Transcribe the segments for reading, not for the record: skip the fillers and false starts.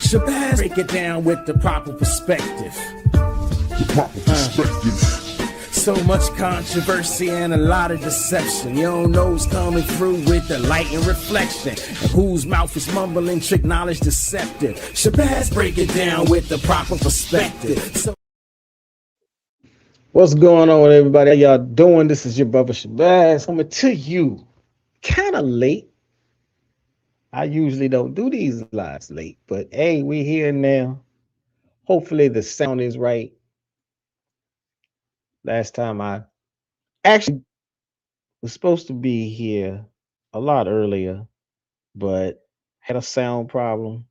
Shabazz break it down with the proper perspective. So much controversy and a lot of deception. You don't know who's coming through with the light and reflection, and whose mouth is mumbling, trick knowledge deceptive. Shabazz break it down with the proper perspective. What's going on, everybody? How y'all doing? This is your brother Shabazz coming to you kind of late. I usually don't do these lives late, but hey, we're here now. Hopefully the sound is right. Last time I actually was supposed to be here a lot earlier, but had a sound problem.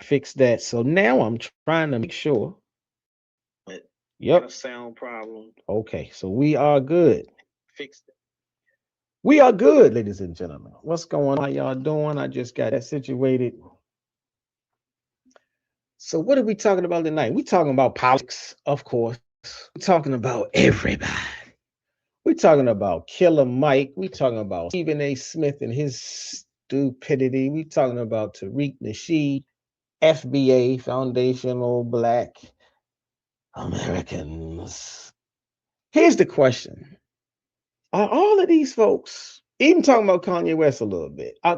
Fixed that. So now I'm trying to make sure. Yep. Sound problem. Okay, so we are good. Fixed it. We are good, ladies and gentlemen. What's going on? How y'all doing? I just got that situated. So what are we talking about tonight? We're talking about politics, of course. We're talking about everybody. We're talking about Killer Mike. We're talking about Stephen A. Smith and his stupidity. We're talking about Tariq Nasheed, FBA, Foundational Black Americans. Here's the question. Are all of these folks, even talking about Kanye West a little bit, are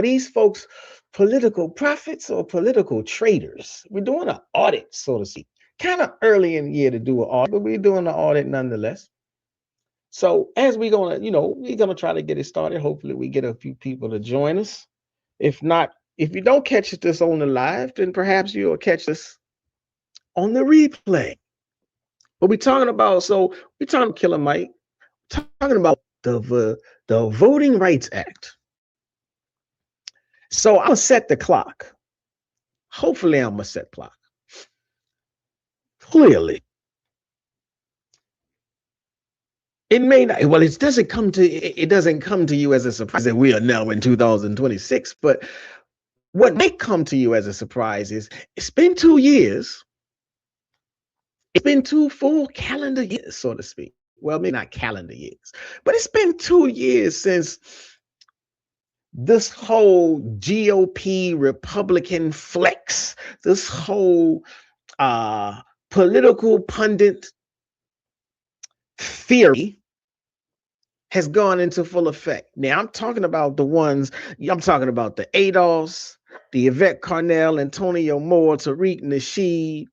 these folks political prophets or political traitors? We're doing an audit, so to speak. Kind of early in the year to do an audit, but we're doing an audit nonetheless. So as we're gonna, we're gonna try to get it started. Hopefully we get a few people to join us. If not, if you don't catch this on the live, then perhaps you'll catch this on the replay. But we're talking about, we're talking Killer Mike, talking about the Voting Rights Act. So I'm gonna set the clock. Hopefully I'm gonna set the clock. Clearly. It may not, well, it doesn't come to you as a surprise that we are now in 2026, but what may come to you as a surprise is it's been 2 years. It's been 2 full calendar years, so to speak. Well, maybe not calendar years, but it's been 2 years since this whole GOP Republican flex, this whole political pundit theory has gone into full effect. Now, I'm talking about the Adolfs, the Yvette Carnell, Antonio Moore, Tariq Nasheed.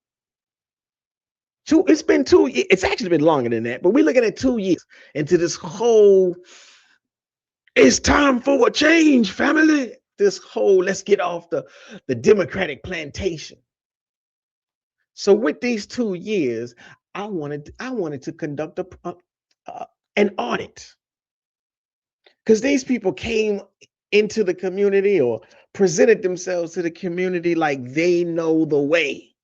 It's been 2 years. It's actually been longer than that, but we're looking at 2 years into this whole, it's time for a change, family. This whole, let's get off the Democratic plantation. So with these 2 years, I wanted to conduct an audit. Because these people came into the community or presented themselves to the community like they know the way.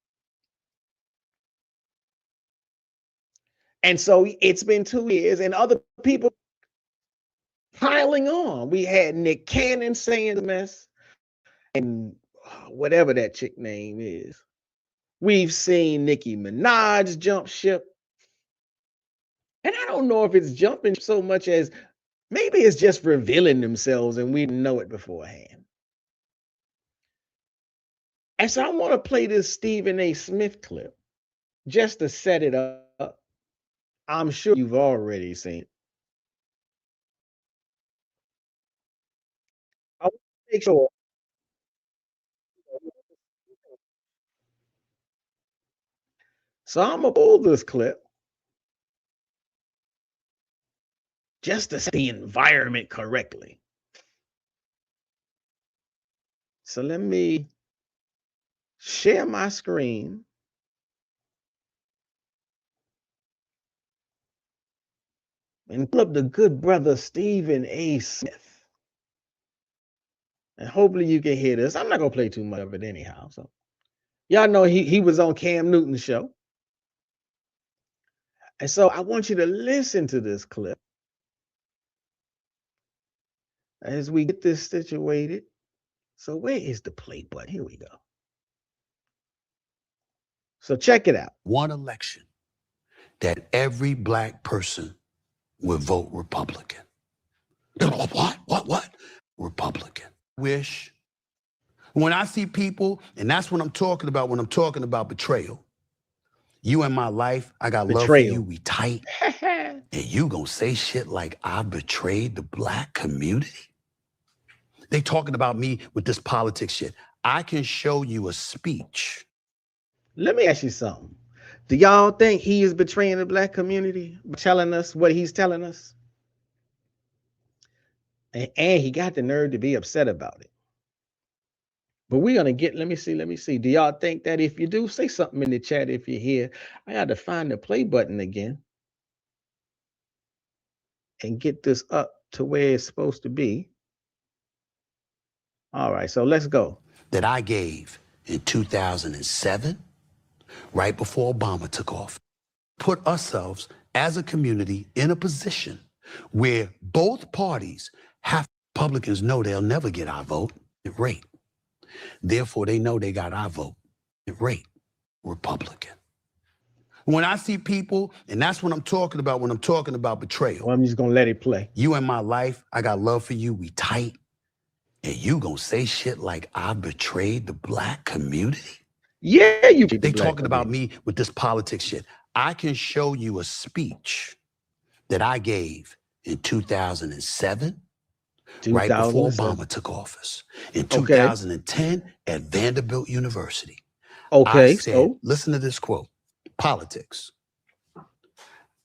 And so it's been 2 years and other people piling on. We had Nick Cannon saying the mess and whatever that chick name is. We've seen Nicki Minaj jump ship. And I don't know if it's jumping so much as maybe it's just revealing themselves and we didn't know it beforehand. And so I want to play this Stephen A. Smith clip just to set it up. I'm sure you've already seen it. I want to make sure. So I'm going to pull this clip just to set the environment correctly. So let me share my screen. And pull up the good brother Stephen A. Smith. And hopefully you can hear this. I'm not going to play too much of it anyhow. So y'all know he was on Cam Newton's show. And so I want you to listen to this clip as we get this situated. So where is the play button? Here we go. So check it out. One election that every black person would vote Republican. What? Republican. Wish When I see people, and that's what I'm talking about when I'm talking about betrayal. You in my life, I got love for you, we tight. And you gonna say shit like I betrayed the black community? They talking about me with this politics shit. I can show you a speech. Let me ask you something. Do y'all think he is betraying the black community by telling us what he's telling us? And he got the nerve to be upset about it. But we're going to get, let me see. Do y'all think that? If you do, say something in the chat if you're here. I got to find the play button again and get this up to where it's supposed to be. All right, so let's go. That I gave in 2007, right before Obama took off, put ourselves as a community in a position where both parties have, Republicans know they'll never get our vote rate. Therefore, they know they got our vote rate, Republican. When I see people, and that's what I'm talking about when I'm talking about betrayal. Well, I'm just going to let it play. You in my life, I got love for you, we tight. And you gonna say shit like I betrayed the black community? Yeah, you. They talking about me with this politics shit. I can show you a speech that I gave in 2007, right before Obama took office. In 2010 at Vanderbilt University. Okay, I said, listen to this quote, politics.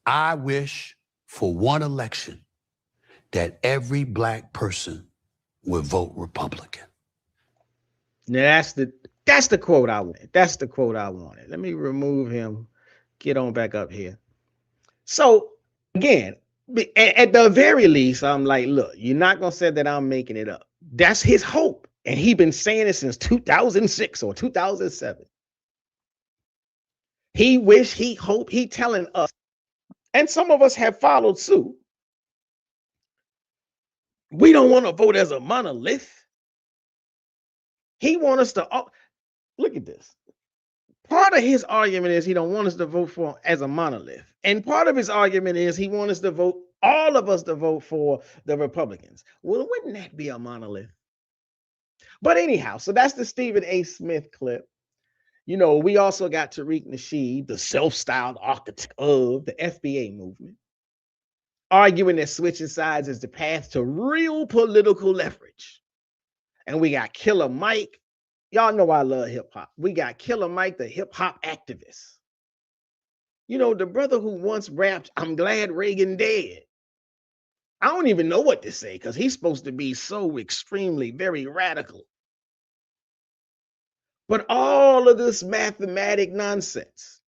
I wish for one election that every black person would vote Republican. Now that's the quote I wanted. That's the quote I wanted. Let me remove him. Get on back up here. So again, at the very least, I'm like, look, you're not gonna say that I'm making it up. That's his hope, and he's been saying it since 2006 or 2007. He wish, he hope, he telling us, and some of us have followed suit. We don't want to vote as a monolith. He wants us to look at this. Part of his argument is he don't want us to vote for as a monolith. And part of his argument is he wants us to vote, all of us to vote for the Republicans. Well, wouldn't that be a monolith? But anyhow, so that's the Stephen A. Smith clip. You know, we also got Tariq Nasheed, the self-styled architect of the FBA movement, arguing that switching sides is the path to real political leverage. And we got Killer Mike. Y'all know I love hip hop. We got Killer Mike, the hip hop activist. You know, the brother who once rapped, "I'm glad Reagan dead." I don't even know what to say because he's supposed to be so extremely very radical. But all of this mathematic nonsense.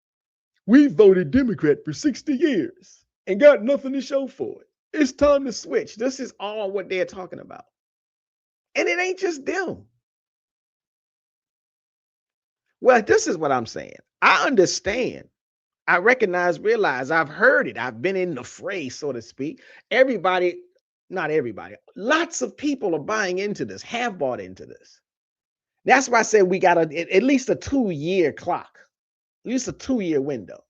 We voted Democrat for 60 years and got nothing to show for it. It's time to switch. This is all what they're talking about. And it ain't just them. Well, this is what I'm saying. I understand. I recognize, realize, I've heard it. I've been in the fray, so to speak. Everybody, not everybody, lots of people are buying into this, have bought into this. That's why I said we got at least a 2-year clock, at least a 2-year window.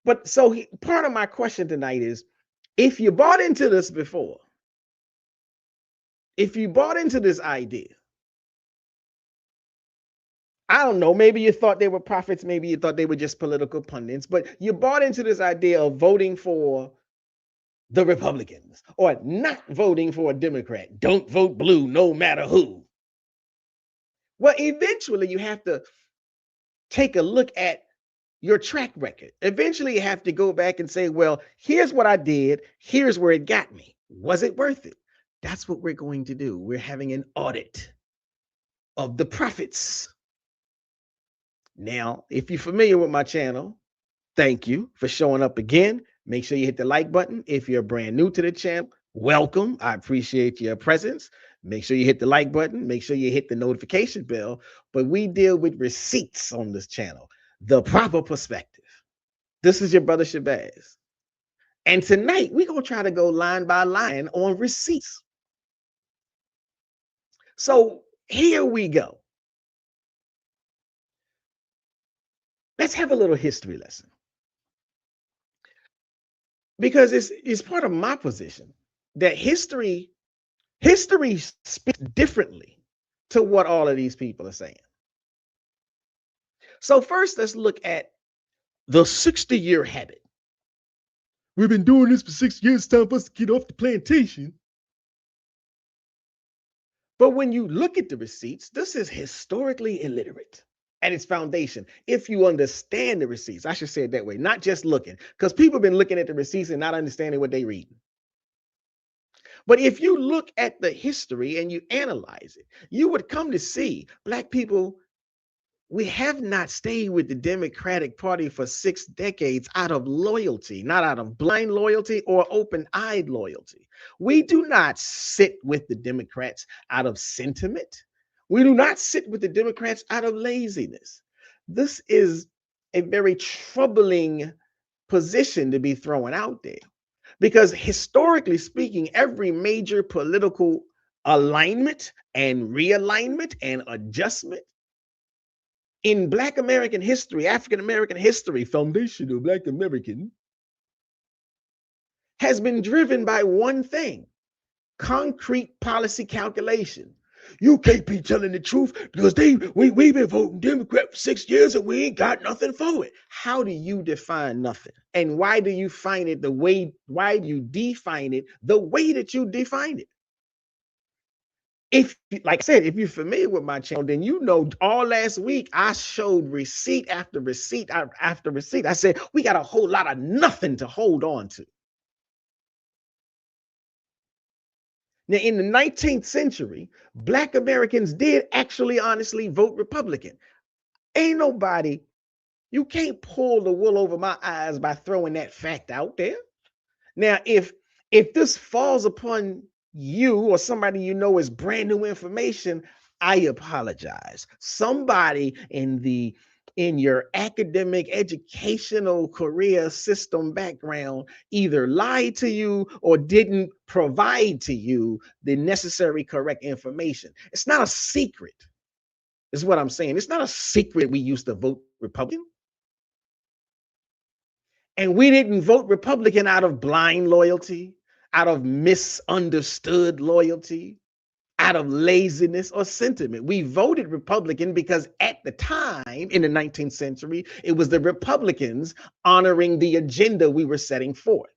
But so part of my question tonight is, if you bought into this before, if you bought into this idea, I don't know, maybe you thought they were prophets, maybe you thought they were just political pundits, but you bought into this idea of voting for the Republicans or not voting for a Democrat. Don't vote blue no matter who. Well, eventually you have to take a look at your track record. Eventually you have to go back and say, well, here's what I did. Here's where it got me. Was it worth it? That's what we're going to do. We're having an audit of the prophets. Now, if you're familiar with my channel, thank you for showing up again. Make sure you hit the like button. If you're brand new to the channel, welcome. I appreciate your presence. Make sure you hit the like button. Make sure you hit the notification bell. But we deal with receipts on this channel, the proper perspective. This is your brother Shabazz. And tonight, we're going to try to go line by line on receipts. So here we go. Let's have a little history lesson. Because it's part of my position that history History speaks differently to what all of these people are saying. So first, let's look at the 60-year habit. We've been doing this for 6 years. It's time for us to get off the plantation. But when you look at the receipts, this is historically illiterate at its foundation. If you understand the receipts, I should say it that way, not just looking, because people have been looking at the receipts and not understanding what they read. But if you look at the history and you analyze it, you would come to see Black people, we have not stayed with the Democratic Party for 6 decades out of loyalty, not out of blind loyalty or open-eyed loyalty. We do not sit with the Democrats out of sentiment. We do not sit with the Democrats out of laziness. This is a very troubling position to be thrown out there, because historically speaking, every major political alignment and realignment and adjustment in Black American history, African American history, foundational Black American, has been driven by one thing: concrete policy calculation. You can't be telling the truth because we've been voting Democrat for 6 years and we ain't got nothing for it. How do you define nothing? And why do you find it why do you define it the way that you define it? If, like I said, if you're familiar with my channel, then you know all last week I showed receipt after receipt after receipt. I said, we got a whole lot of nothing to hold on to. Now, in the 19th century, Black Americans did actually honestly vote Republican. Ain't nobody, you can't pull the wool over my eyes by throwing that fact out there. Now, if this falls upon you or somebody you know is brand new information, I apologize. Somebody in your academic, educational, career system background either lied to you or didn't provide to you the necessary correct information. It's not a secret, is what I'm saying. It's not a secret we used to vote Republican. And we didn't vote Republican out of blind loyalty, out of misunderstood loyalty, out of laziness or sentiment. We voted Republican because at the time in the 19th century, it was the Republicans honoring the agenda we were setting forth.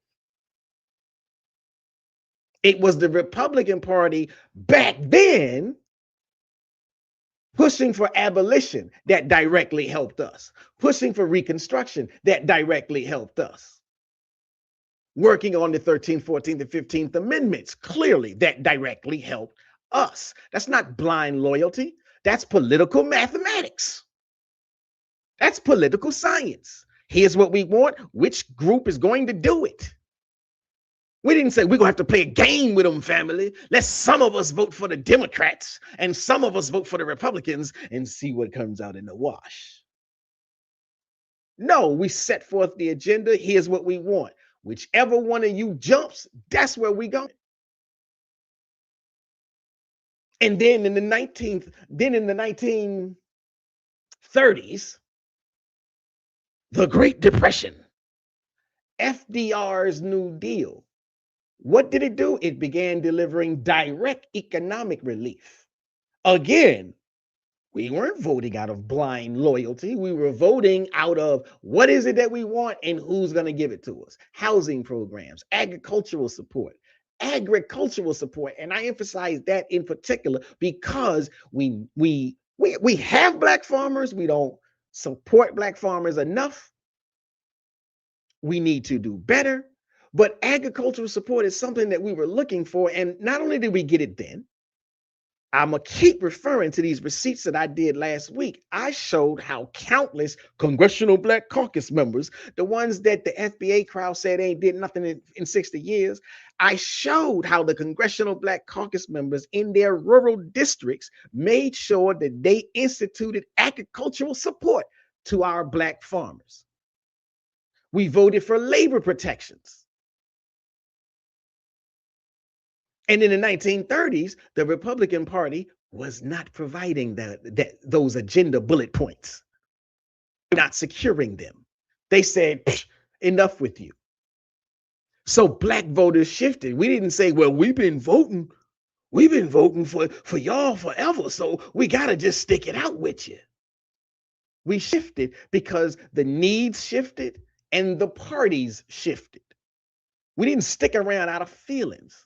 It was the Republican Party back then pushing for abolition that directly helped us, pushing for Reconstruction that directly helped us, working on the 13th, 14th, and 15th Amendments, clearly that directly helped us. That's not blind loyalty. That's political mathematics. That's political science. Here's what we want. Which group is going to do it? We didn't say we're going to have to play a game with them, family. Let some of us vote for the Democrats and some of us vote for the Republicans and see what comes out in the wash. No, we set forth the agenda. Here's what we want. Whichever one of you jumps, that's where we go. And then in the 1930s, the Great Depression, FDR's New Deal. What did it do? It began delivering direct economic relief. Again, we weren't voting out of blind loyalty. We were voting out of what is it that we want and who's going to give it to us. Housing programs, agricultural support. And I emphasize that in particular because we have Black farmers. We don't support Black farmers enough. We need to do better. But agricultural support is something that we were looking for. And not only did we get it then, I'm going to keep referring to these receipts that I did last week. I showed how countless Congressional Black Caucus members, the ones that the FBA crowd said ain't did nothing in 60 years, I showed how the Congressional Black Caucus members in their rural districts made sure that they instituted agricultural support to our Black farmers. We voted for labor protections. And in the 1930s, the Republican Party was not providing those agenda bullet points, not securing them. They said, enough with you. So Black voters shifted. We didn't say, well, we've been voting We've been voting for y'all forever, so we got to just stick it out with you. We shifted because the needs shifted and the parties shifted. We didn't stick around out of feelings.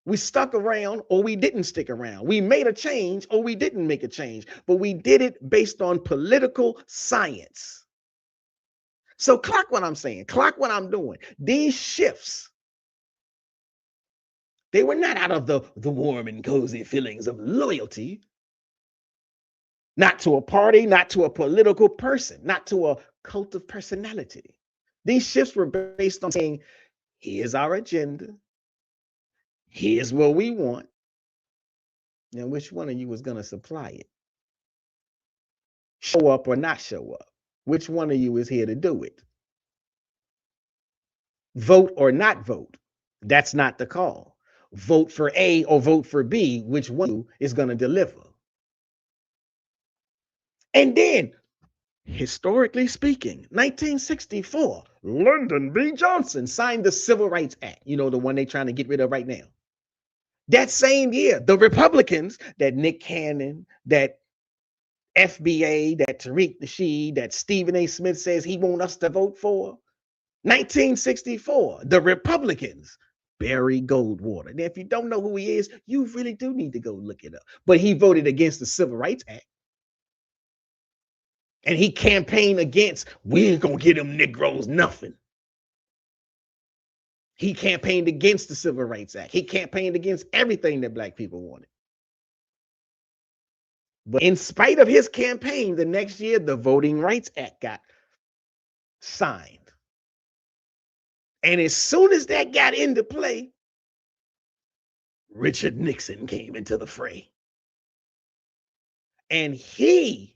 We stuck around or we didn't stick around. We made a change or we didn't make a change, but we did it based on political science. So clock what I'm saying, clock what I'm doing. These shifts, they were not out of the warm and cozy feelings of loyalty, not to a party, not to a political person, not to a cult of personality. These shifts were based on saying, here's our agenda. Here's what we want. Now, which one of you is going to supply it? Show up or not show up? Which one of you is here to do it? Vote or not vote? That's not the call. Vote for A or vote for B, which one is going to deliver? And then, historically speaking, 1964, Lyndon B. Johnson signed the Civil Rights Act, you know, the one they're trying to get rid of right now. That same year, the Republicans that Nick Cannon, that FBA, that Tariq Nasheed, that Stephen A. Smith says he wants us to vote for, 1964, the Republicans, Barry Goldwater. Now, if you don't know who he is, you really do need to go look it up. But he voted against the Civil Rights Act. And he campaigned against, we ain't gonna get them Negroes nothing. He campaigned against the Civil Rights Act. He campaigned against everything that Black people wanted. But in spite of his campaign, the next year, the Voting Rights Act got signed. And as soon as that got into play, Richard Nixon came into the fray. And he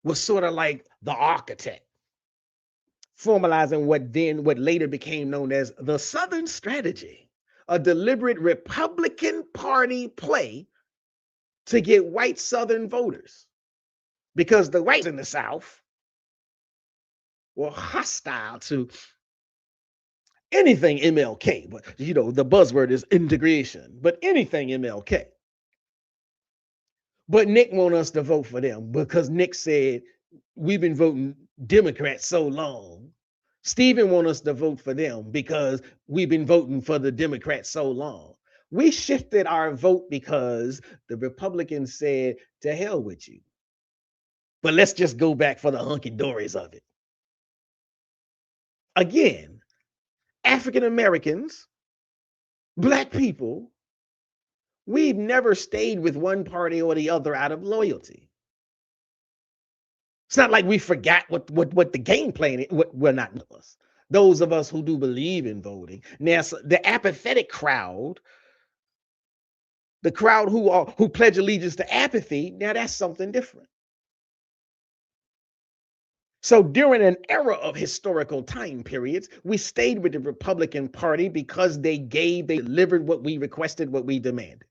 was sort of like the architect, formalizing what later became known as the Southern Strategy, a deliberate Republican Party play to get white Southern voters, because the whites in the South were hostile to anything MLK, but you know, the buzzword is integration, but anything MLK. But Nick want us to vote for them because Nick said, we've been voting Democrats so long. Stephen want us to vote for them because we've been voting for the Democrats so long. We shifted our vote because the Republicans said, to hell with you. But let's just go back for the hunky-dories of it. Again, African Americans, Black people, we've never stayed with one party or the other out of loyalty. It's not like we forgot what the game plan is. Well, not us. Those of us who do believe in voting. Now, the apathetic crowd, the crowd who pledge allegiance to apathy, now that's something different. So during an era of historical time periods, we stayed with the Republican Party because they delivered what we requested, what we demanded.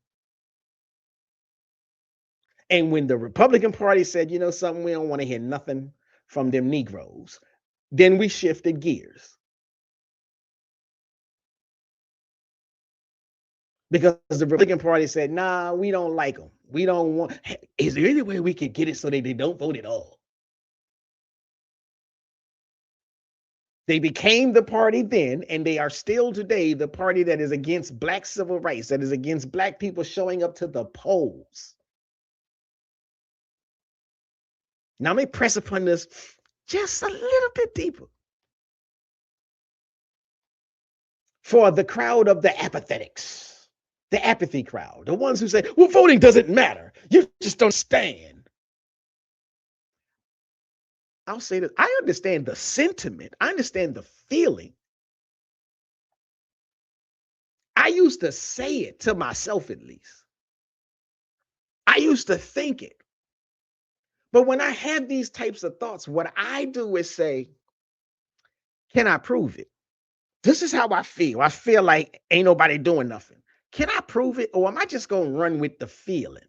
And when the Republican Party said, you know something, we don't want to hear nothing from them Negroes, then we shifted gears. Because the Republican Party said, nah, we don't like them. We don't want, is there any way we could get it so that they don't vote at all? They became the party then, and they are still today the party that is against Black civil rights, that is against Black people showing up to the polls. Now, let me press upon this just a little bit deeper. For the crowd of the apathetics, the apathy crowd, the ones who say, well, voting doesn't matter. You just don't stand. I'll say this. I understand the sentiment. I understand the feeling. I used to say it to myself, at least. I used to think it. But when I have these types of thoughts, what I do is say, can I prove it? This is how I feel. I feel like ain't nobody doing nothing. Can I prove it? Or am I just going to run with the feeling?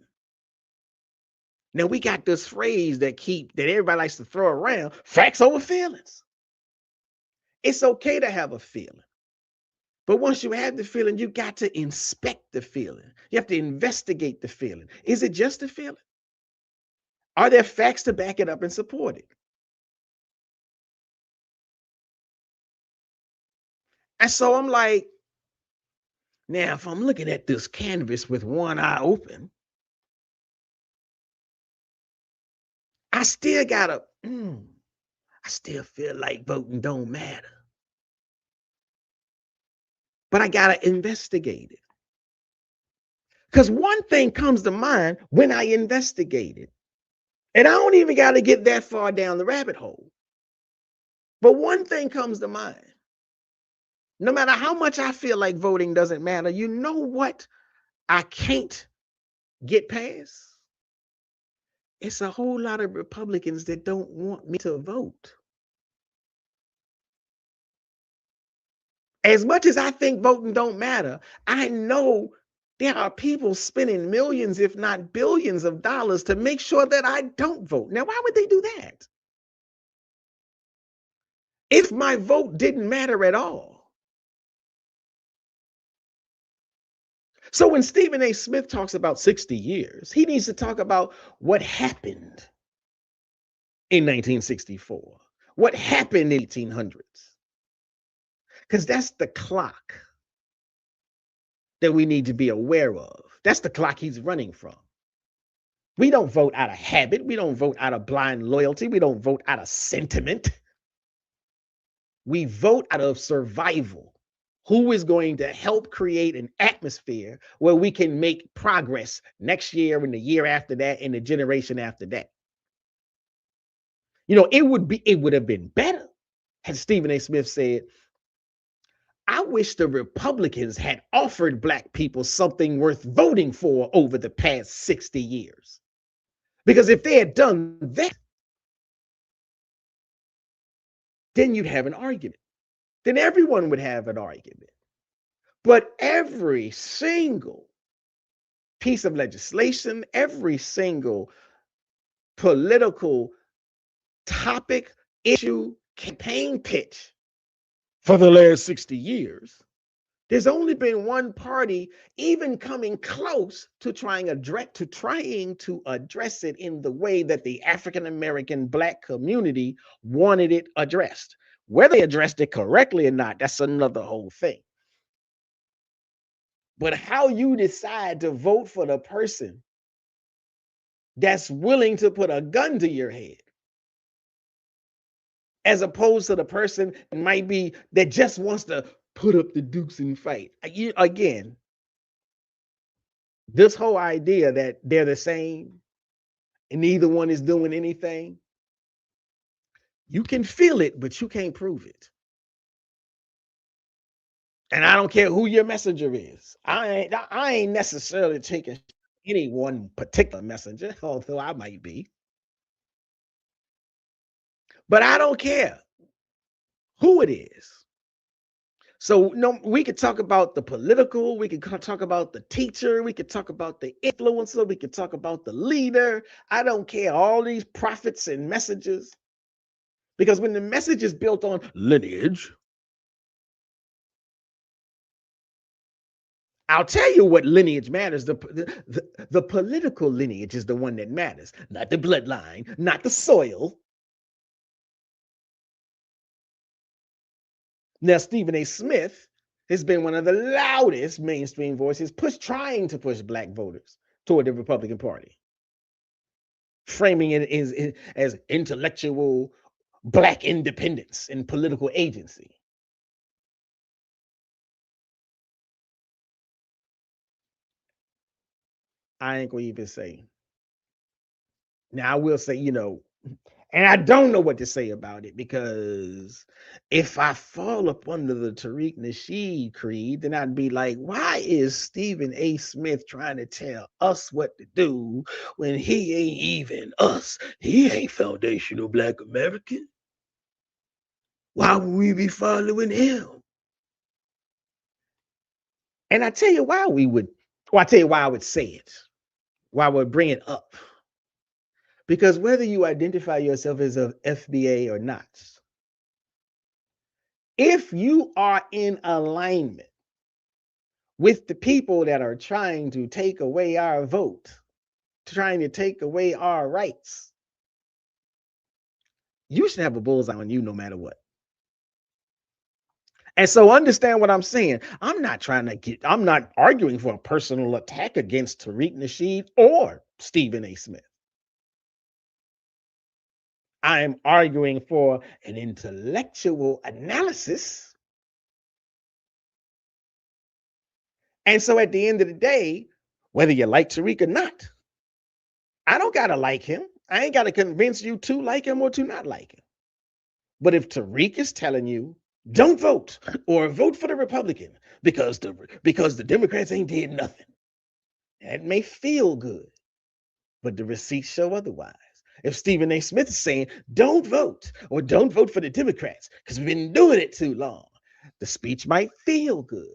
Now, we got this phrase that everybody likes to throw around, facts over feelings. It's okay to have a feeling. But once you have the feeling, you got to inspect the feeling. You have to investigate the feeling. Is it just a feeling? Are there facts to back it up and support it? And so I'm like, now, if I'm looking at this canvas with one eye open, I still gotta, I still feel like voting don't matter. But I gotta investigate it. Because one thing comes to mind when I investigate it, and I don't even gotta get that far down the rabbit hole. But one thing comes to mind. No matter how much I feel like voting doesn't matter, you know what I can't get past? It's a whole lot of Republicans that don't want me to vote. As much as I think voting don't matter, I know there are people spending millions, if not billions of dollars to make sure that I don't vote. Now, why would they do that? If my vote didn't matter at all. So when Stephen A. Smith talks about 60 years, he needs to talk about what happened in 1964, what happened in the 1800s, because that's the clock that we need to be aware of. That's the clock he's running from. We don't vote out of habit. We don't vote out of blind loyalty. We don't vote out of sentiment. We vote out of survival. Who is going to help create an atmosphere where we can make progress next year and the year after that and the generation after that? You know, it would have been better had Stephen A. Smith said, I wish the Republicans had offered Black people something worth voting for over the past 60 years. Because if they had done that, then you'd have an argument. Then everyone would have an argument. But every single piece of legislation, every single political topic, issue, campaign pitch for the last 60 years, there's only been one party even coming close to trying to address it in the way that the African American Black community wanted it addressed. Whether they addressed it correctly or not, that's another whole thing. But how you decide to vote for the person that's willing to put a gun to your head, as opposed to the person that just wants to put up the dukes and fight. Again, this whole idea that they're the same and neither one is doing anything, you can feel it, but you can't prove it. And I don't care who your messenger is. I ain't necessarily taking any one particular messenger, although I might be. But I don't care who it is. So no, we could talk about the political, we could talk about the teacher, we could talk about the influencer, we could talk about the leader. I don't care, all these prophets and messages. Because when the message is built on lineage, I'll tell you what lineage matters. The political lineage is the one that matters, not the bloodline, not the soil. Now, Stephen A. Smith has been one of the loudest mainstream voices trying to push Black voters toward the Republican Party, framing it as intellectual Black independence and political agency. I ain't gonna even say. Now, I will say, and I don't know what to say about it, because if I fall up under the Tariq Nasheed creed, then I'd be like, why is Stephen A. Smith trying to tell us what to do when he ain't even us? He ain't foundational Black American. Why would we be following him? And I tell you why I tell you why I would say it, why I would bring it up. Because whether you identify yourself as a FBA or not, if you are in alignment with the people that are trying to take away our vote, trying to take away our rights, you should have a bullseye on you no matter what. And so understand what I'm saying. I'm not arguing for a personal attack against Tariq Nasheed or Stephen A. Smith. I am arguing for an intellectual analysis. And so at the end of the day, whether you like Tariq or not, I don't got to like him. I ain't got to convince you to like him or to not like him. But if Tariq is telling you, don't vote or vote for the Republican because the Democrats ain't did nothing, that may feel good, but the receipts show otherwise. If Stephen A. Smith is saying, don't vote or don't vote for the Democrats because we've been doing it too long, the speech might feel good,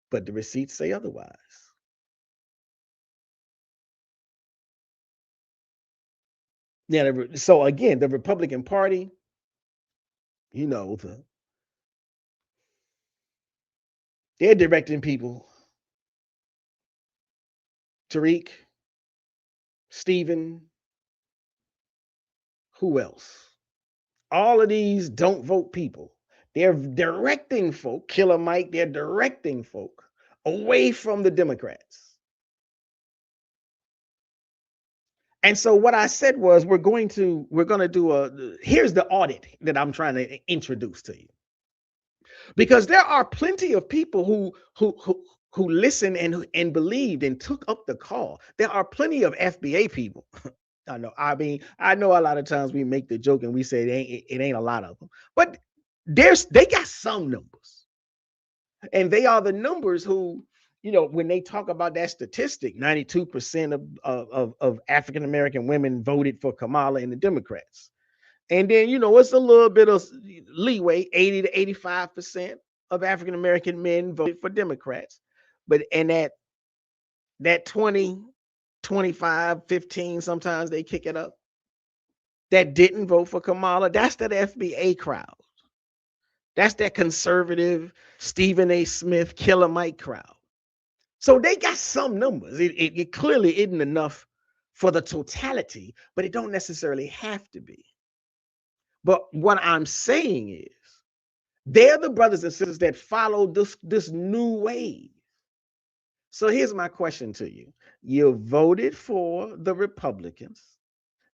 but the receipts say otherwise. Yeah, so again, the Republican Party, they're directing people. Tariq, Stephen, who else? All of these don't vote people. They're directing folk, Killer Mike, they're directing folk away from the Democrats. And so what I said was we're going to do here's the audit that I'm trying to introduce to you. Because there are plenty of people who listened and believed and took up the call. There are plenty of FBA people. I know. I mean, I know a lot of times we make the joke and we say it ain't a lot of them, but they got some numbers, and they are the numbers who, when they talk about that statistic, 92% of African American women voted for Kamala and the Democrats. And then, it's a little bit of leeway, 80 to 85% of African American men voted for Democrats. But that 20, 25, 15, sometimes they kick it up, that didn't vote for Kamala, that's that FBA crowd. That's that conservative Stephen A. Smith, Killer Mike crowd. So they got some numbers. It clearly isn't enough for the totality, but it don't necessarily have to be. But what I'm saying is, they're the brothers and sisters that follow this new wave. So here's my question to you. You voted for the Republicans.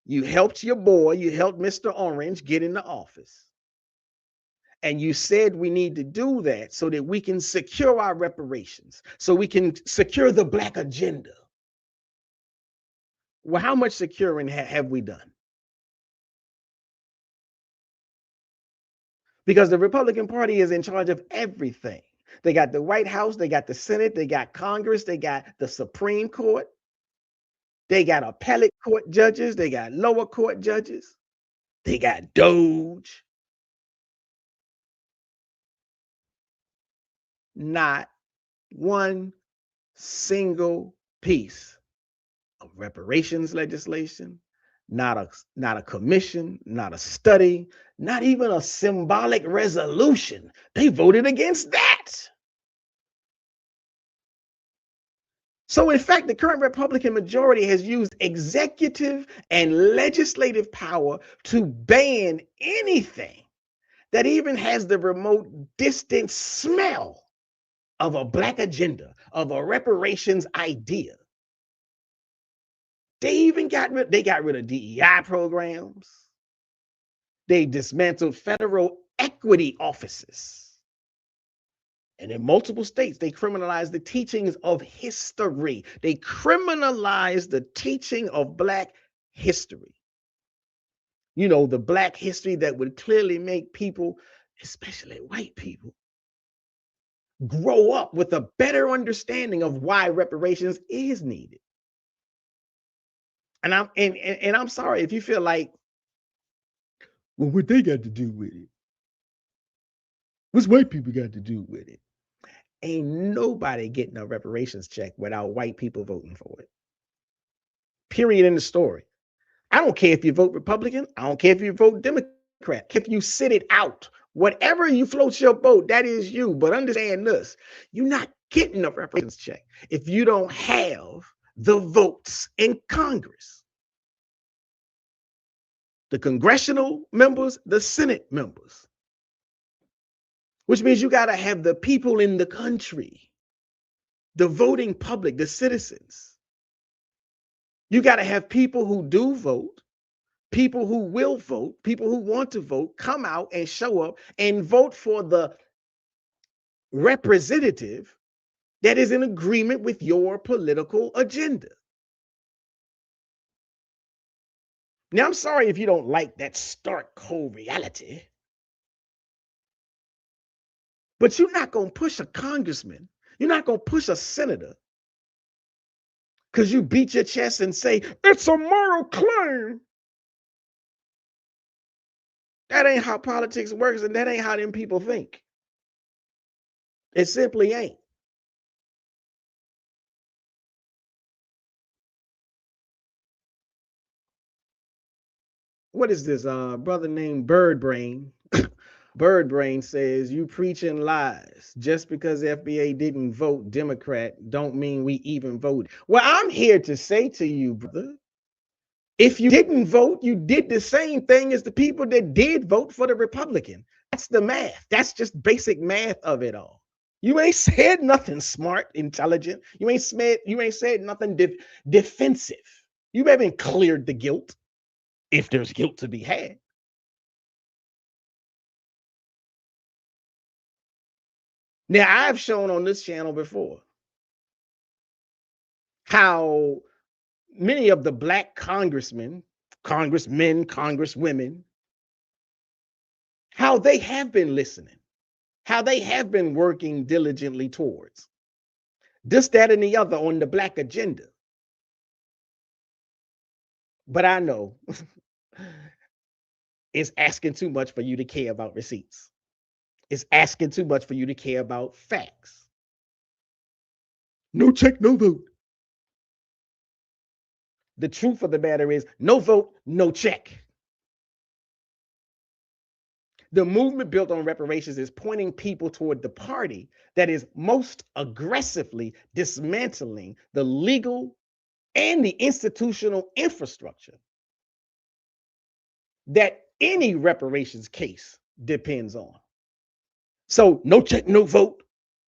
You helped your boy, you helped Mr. Orange get into office. And you said we need to do that so that we can secure our reparations, so we can secure the Black agenda. Well, how much securing have we done? Because the Republican Party is in charge of everything. They got the White House, they got the Senate, they got Congress, they got the Supreme Court, they got appellate court judges, they got lower court judges, they got Doge. Not one single piece of reparations legislation, not a commission, not a study, not even a symbolic resolution. They voted against that. So in fact, the current Republican majority has used executive and legislative power to ban anything that even has the remote distant smell of a Black agenda, of a reparations idea. They got rid of DEI programs. They dismantled federal equity offices. And in multiple states, they criminalized the teachings of history. They criminalized the teaching of Black history. The Black history that would clearly make people, especially white people, grow up with a better understanding of why reparations is needed. And I'm sorry if you feel like, well, what they got to do with it? What's white people got to do with it? Ain't nobody getting a reparations check without white people voting for it. Period in the story. I don't care if you vote Republican. I don't care if you vote Democrat. If you sit it out Whatever you float your boat, that is you. But understand this, you're not getting a reparations check if you don't have the votes in Congress. The congressional members, the Senate members, which means you got to have the people in the country, the voting public, the citizens. You got to have people who do vote, people who will vote, people who want to vote, come out and show up and vote for the representative that is in agreement with your political agenda. Now, I'm sorry if you don't like that stark, cold reality, but you're not going to push a congressman. You're not going to push a senator because you beat your chest and say, it's a moral claim. That ain't how politics works, and that ain't how them people think. It simply ain't. What is this? Brother named Bird Brain. Bird Brain says, you preaching lies. Just because FBA didn't vote Democrat don't mean we even voted. Well, I'm here to say to you, brother, if you didn't vote, you did the same thing as the people that did vote for the Republican. That's the math. That's just basic math of it all. You ain't said nothing smart, intelligent. You ain't said nothing defensive. You haven't cleared the guilt, if there's guilt to be had. Now, I've shown on this channel before how many of the black congressmen, congresswomen, how they have been listening, how they have been working diligently towards this, that, and the other on the black agenda. But I know it's asking too much for you to care about receipts. It's asking too much for you to care about facts. No check, no vote. The truth of the matter is, no vote, no check. The movement built on reparations is pointing people toward the party that is most aggressively dismantling the legal and the institutional infrastructure that any reparations case depends on. So no check, no vote.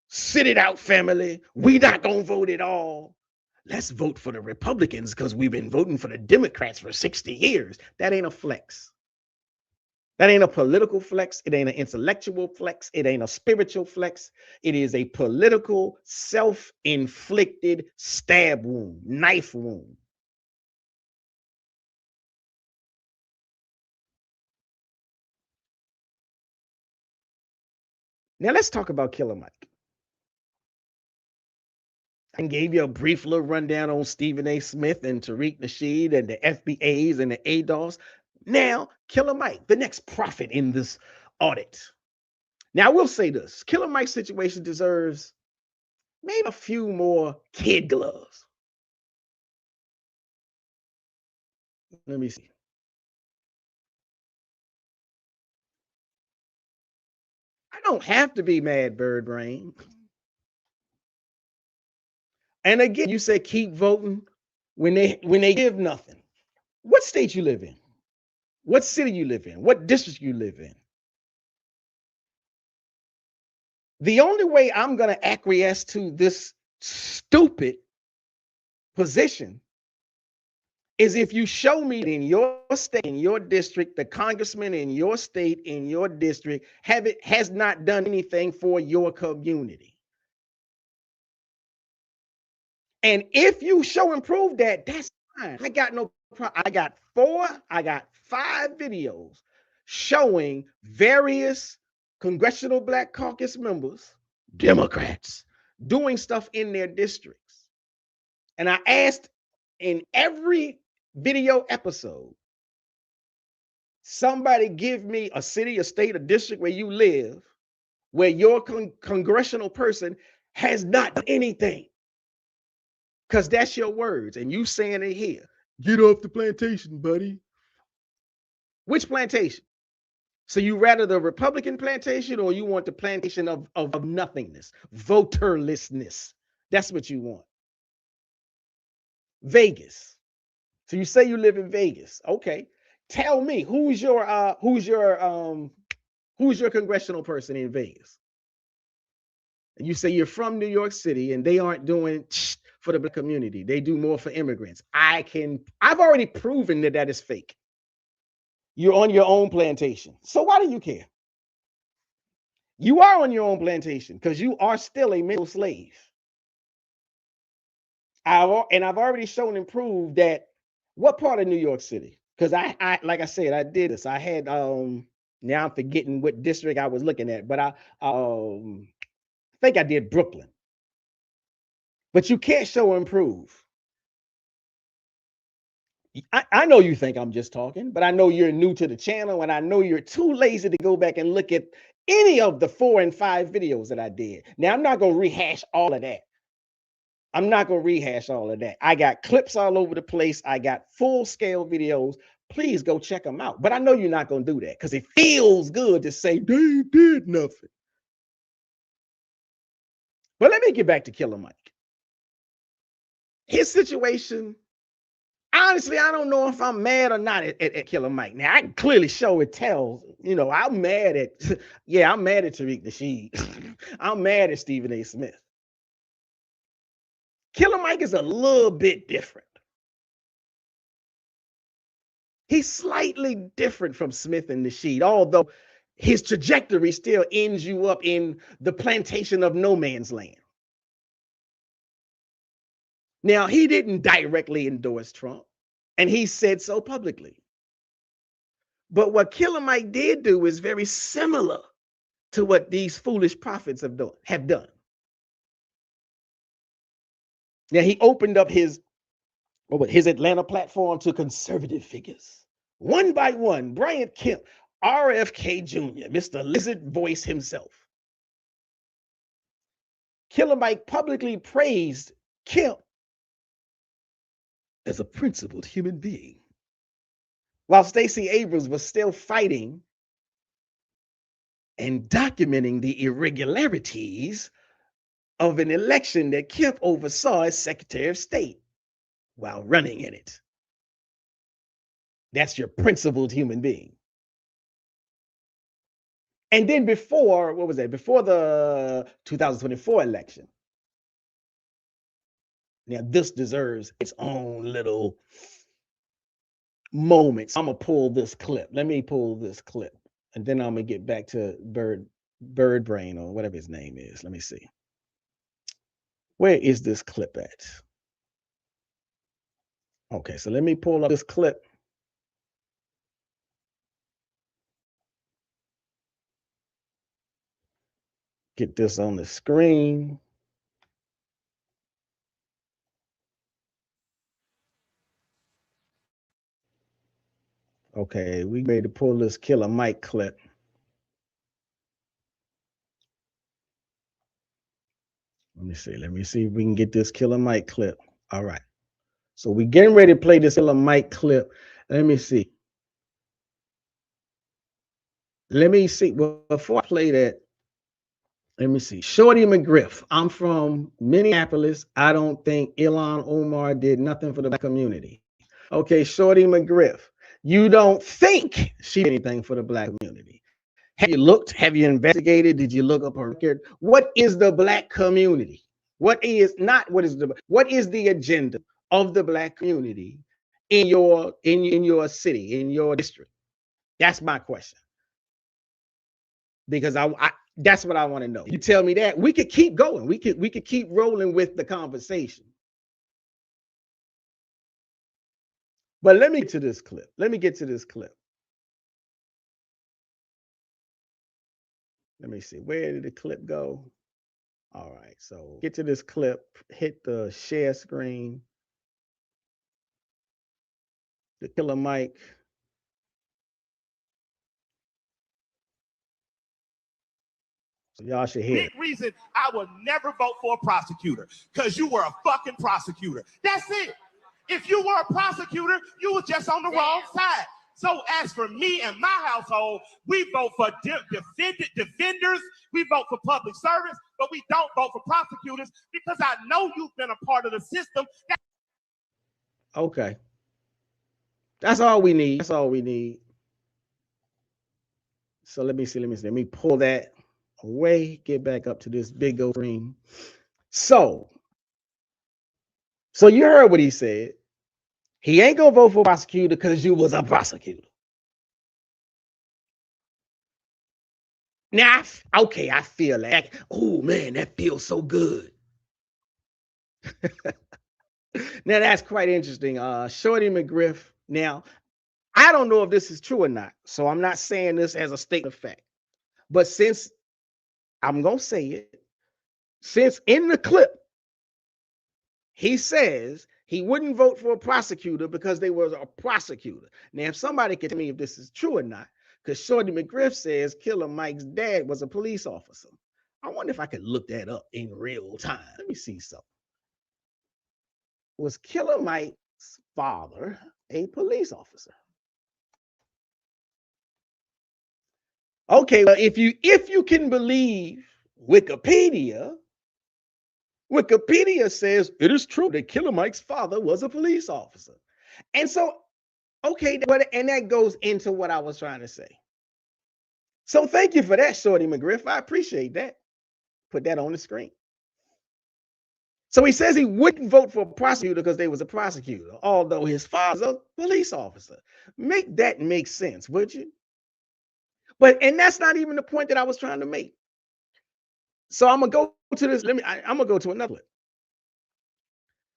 Sit it out, family. We not gonna vote at all. Let's vote for the Republicans because we've been voting for the Democrats for 60 years. That ain't a flex. That ain't a political flex. It ain't an intellectual flex. It ain't a spiritual flex. It is a political, self-inflicted stab wound, knife wound. Now let's talk about Killer Mike. I gave you a brief little rundown on Stephen A. Smith and Tariq Nasheed and the FBAs and the ADOS. Now, Killer Mike, the next prophet in this audit. Now, I will say this. Killer Mike's situation deserves maybe a few more kid gloves. Let me see. I don't have to be mad, Bird Brain. And again, you said keep voting when they give nothing. What state you live in? What city you live in? What district you live in? The only way I'm going to acquiesce to this stupid position is if you show me in your state, in your district, the congressman in your state, in your district, has not done anything for your community. And if you show and prove that, that's fine. I got no problem. I got 5 videos showing various Congressional Black Caucus members, Democrats, doing stuff in their districts. And I asked in every video episode, somebody give me a city, a state, a district where you live, where your congressional person has not done anything. Because that's your words, and you saying it here. Get off the plantation, buddy. Which plantation? So you rather the Republican plantation, or you want the plantation of nothingness, voterlessness? That's what you want. Vegas. So you say you live in Vegas. Okay. Tell me, who's your congressional person in Vegas? And you say you're from New York City and they aren't doing for the black community. They do more for immigrants. I've already proven that is fake. You're on your own plantation. So why do you care? You are on your own plantation because you are still a mental slave. I've already shown and proved that. What part of New York City? Because I like I said, I did this. I had now I'm forgetting what district I was looking at, but I think I did Brooklyn. But you can't show and prove. I know you think I'm just talking, but I know you're new to the channel, and I know you're too lazy to go back and look at any of the 4 and 5 videos that I did. Now, I'm not going to rehash all of that. I got clips all over the place. I got full-scale videos. Please go check them out. But I know you're not going to do that because it feels good to say they did nothing. But let me get back to Killer Mike. His situation, honestly, I don't know if I'm mad or not at Killer Mike. Now, I can clearly show it tells, I'm mad at Tariq Nasheed. I'm mad at Stephen A. Smith. Killer Mike is a little bit different. He's slightly different from Smith and Nasheed, although his trajectory still ends you up in the plantation of no man's land. Now, he didn't directly endorse Trump, and he said so publicly. But what Killer Mike did do is very similar to what these foolish prophets have done. Now, he opened up his Atlanta platform to conservative figures. One by one, Brian Kemp, RFK Jr., Mr. Lizard Voice himself. Killer Mike publicly praised Kemp as a principled human being, while Stacey Abrams was still fighting and documenting the irregularities of an election that Kemp oversaw as Secretary of State while running in it. That's your principled human being. And then before the 2024 election. Now, this deserves its own little moment. So I'm going to pull this clip. Let me pull this clip. And then I'm going to get back to Bird Brain or whatever his name is. Let me see. Where is this clip at? Okay, so let me pull up this clip. Get this on the screen. Okay, we ready to pull this Killer Mike clip. Let me see if we can get this Killer Mike clip. All right. So we getting ready to play this Killer Mike clip. Let me see. Well, before I play that, let me see. Shorty McGriff. I'm from Minneapolis. I don't think Ilhan Omar did nothing for the black community. Okay, Shorty McGriff. You don't think she did anything for the black community. Have you looked? Have you investigated? Did you look up her record? What is the black community? What is the agenda of the black community in your city, in your district? That's my question. Because that's what I want to know. You tell me that, we could keep going. We could keep rolling with the conversation. But let me get to this clip. Let me see. Where did the clip go? All right. So get to this clip. Hit the share screen. The Killer Mike. So y'all should hear it. Big reason I would never vote for a prosecutor, because you were a fucking prosecutor. That's it. If you were a prosecutor, you were just on the wrong side. So as for me and my household, we vote for defenders, we vote for public servants, but we don't vote for prosecutors because I know you've been a part of the system. Okay. That's all we need. That's all we need. So let me see. Let me pull that away, get back up to this big old screen. So you heard what he said. He ain't gonna vote for a prosecutor because you was a prosecutor. Now, okay, I feel like, oh man, that feels so good. Now that's quite interesting. Shorty McGriff. Now, I don't know if this is true or not, so I'm not saying this as a statement of fact. But since I'm gonna say it, since in the clip he says he wouldn't vote for a prosecutor because they were a prosecutor. Now, if somebody can tell me if this is true or not, because Shorty McGriff says Killer Mike's dad was a police officer. I wonder if I could look that up in real time. Let me see something. Was Killer Mike's father a police officer? Okay, well, if you can believe Wikipedia says it is true that Killer Mike's father was a police officer. And so, okay, and that goes into what I was trying to say. So thank you for that, Shorty McGriff. I appreciate that. Put that on the screen. So he says he wouldn't vote for a prosecutor because they was a prosecutor, although his father's a police officer. Make that make sense, would you? And that's not even the point that I was trying to make. So I'm gonna go to this. I'm gonna go to another clip.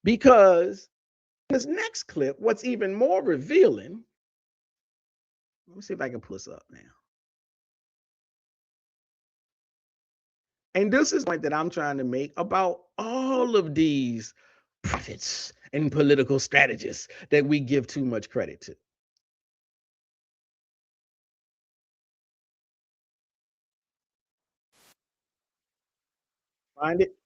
Because this next clip, what's even more revealing, let me see if I can pull this up now. And this is the point that I'm trying to make about all of these prophets and political strategists that we give too much credit to. Find it?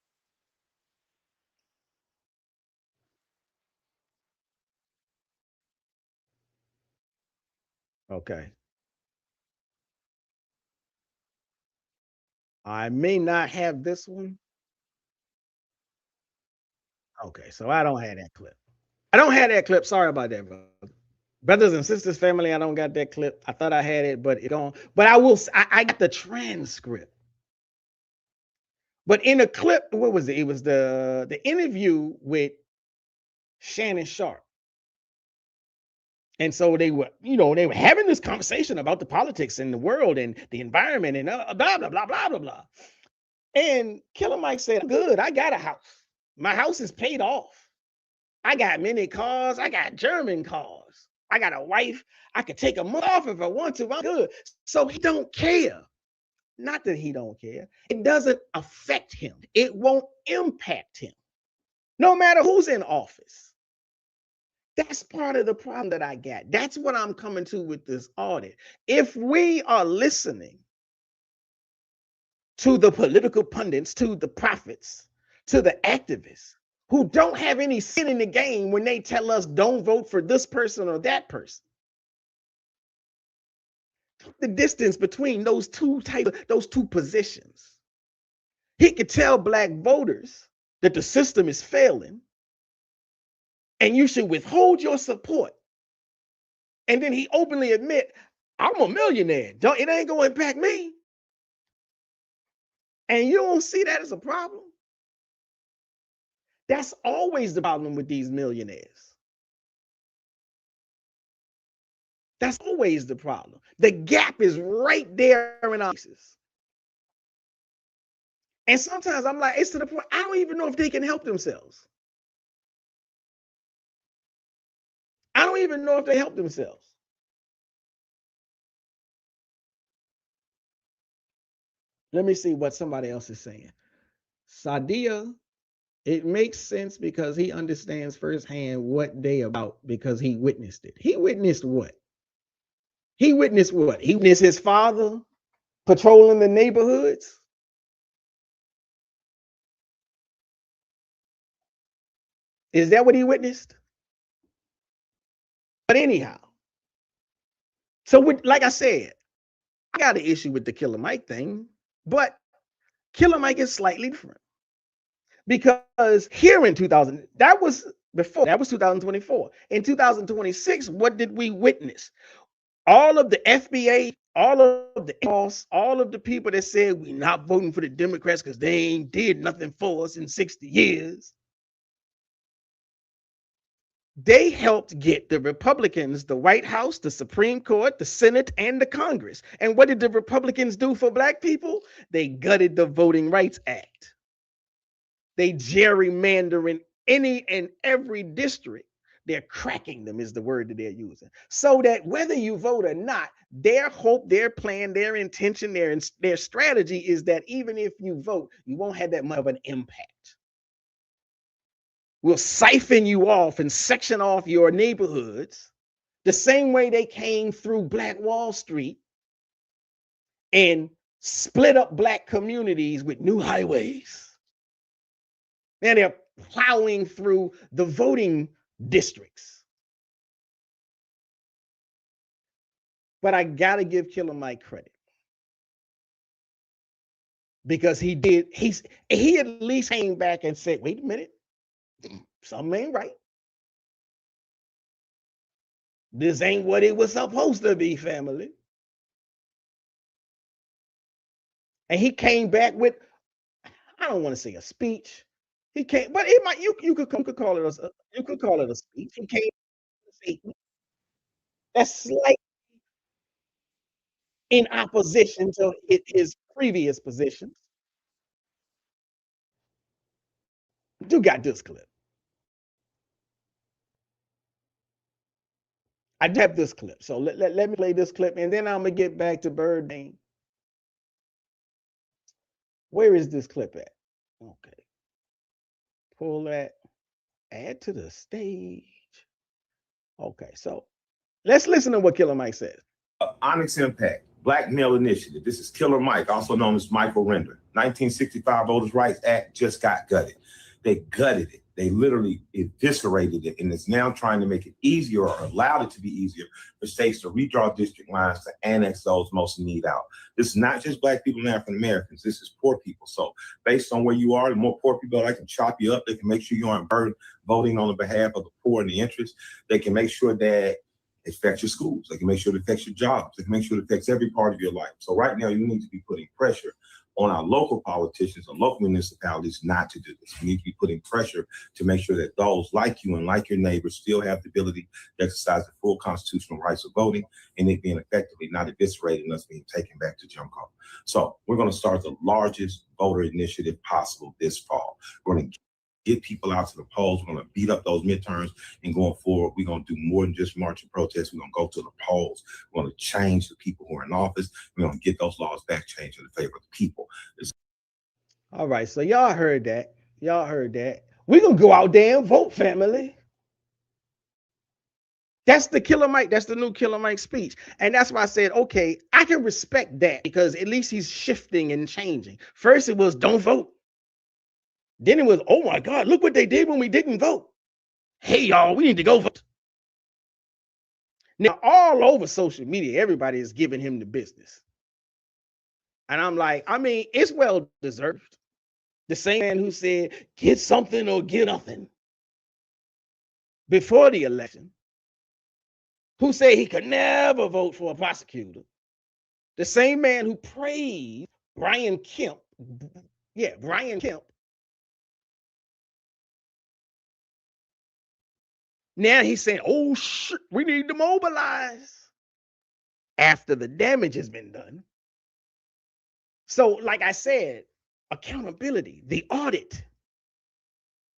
Okay. I may not have this one. Okay, so I don't have that clip. I don't have that clip. Sorry about that, brother. Brothers and sisters, family, I don't got that clip. I thought I had it, but it don't. But I will. I got the transcript. But in a clip, what was it? It was the interview with Shannon Sharp. And so they were having this conversation about the politics in the world and the environment and blah, blah, blah, blah, blah, blah. And Killer Mike said, good, I got a house. My house is paid off. I got many cars. I got German cars. I got a wife. I could take a month off if I want to. I'm good. So he don't care. Not that he don't care. It doesn't affect him. It won't impact him. No matter who's in office. That's part of the problem that I got. That's what I'm coming to with this audit. If we are listening to the political pundits, to the prophets, to the activists who don't have any skin in the game when they tell us don't vote for this person or that person, the distance between those two positions. He could tell black voters that the system is failing and you should withhold your support. And then he openly admit, I'm a millionaire. It ain't gonna impact me. And you don't see that as a problem. That's always the problem with these millionaires. That's always the problem. The gap is right there in our faces. And sometimes I'm like, it's to the point, I don't even know if they can help themselves. I don't even know if they help themselves. Let me see what somebody else is saying. Sadia, it makes sense because he understands firsthand what they about because he witnessed it. He witnessed what? He witnessed what? He witnessed his father patrolling the neighborhoods. Is that what he witnessed? But anyhow, So like I said, I got an issue with the Killer Mike thing, but Killer Mike is slightly different. Because here in 2000, that was 2024. In 2026, what did we witness? All of the FBA, all of the boss, all of the people that said we're not voting for the Democrats because they ain't did nothing for us in 60 years. They helped get the Republicans, the White House, the Supreme Court, the Senate, and the Congress. And what did the Republicans do for Black people? They gutted the Voting Rights Act. They gerrymandering any and every district. They're cracking them is the word that they're using. So that whether you vote or not, their hope, their plan, their intention, their strategy is that even if you vote, you won't have that much of an impact. We'll siphon you off and section off your neighborhoods the same way they came through Black Wall Street and split up Black communities with new highways. And they're plowing through the voting districts. But I gotta give Killer Mike credit. Because he at least came back and said, wait a minute, something ain't right. This ain't what it was supposed to be, family. And he came back with, I don't want to say a speech. He came, but it might you could call it a speech. He came with a statement that's like in opposition to his previous positions. You got this clip. I do have this clip. So let me play this clip and then I'm going to get back to Birdman. Where is this clip at? Okay. Pull that. Add to the stage. Okay. So let's listen to what Killer Mike says. Onyx Impact, Black Male Initiative. This is Killer Mike, also known as Michael Render. 1965 Voters' Rights Act just got gutted. They gutted it. They literally eviscerated it, and it's now trying to make it easier or allowed it to be easier for states to redraw district lines to annex those most in need out. This is not just Black people and African Americans. This is poor people. So based on where you are, the more poor people, they can chop you up. They can make sure you aren't voting on the behalf of the poor and the interest. They can make sure that it affects your schools. They can make sure it affects your jobs. They can make sure it affects every part of your life. So right now, you need to be putting pressure on our local politicians and local municipalities not to do this. We need to be putting pressure to make sure that those like you and like your neighbors still have the ability to exercise the full constitutional rights of voting and it being effectively not eviscerated and us being taken back to Jim Crow. So we're going to start the largest voter initiative possible this fall. We're going to get people out to the polls. We're going to beat up those midterms, and going forward, we're going to do more than just march and protest. We're going to go to the polls. We're going to change the people who are in office. We're going to get those laws back changed in favor of the people. All right, so y'all heard that. Y'all heard that. We're going to go out there and vote, family. That's the Killer Mike. That's the new Killer Mike speech. And that's why I said, okay, I can respect that because at least he's shifting and changing. First, it was don't vote. Then it was, oh my God, look what they did when we didn't vote. Hey, y'all, we need to go vote. Now, all over social media, everybody is giving him the business. And I'm like, I mean, it's well deserved. The same man who said, get something or get nothing before the election, who said he could never vote for a prosecutor. The same man who praised Brian Kemp. Yeah, Brian Kemp. Now he's saying, oh, shit, we need to mobilize after the damage has been done. So, like I said, accountability, the audit.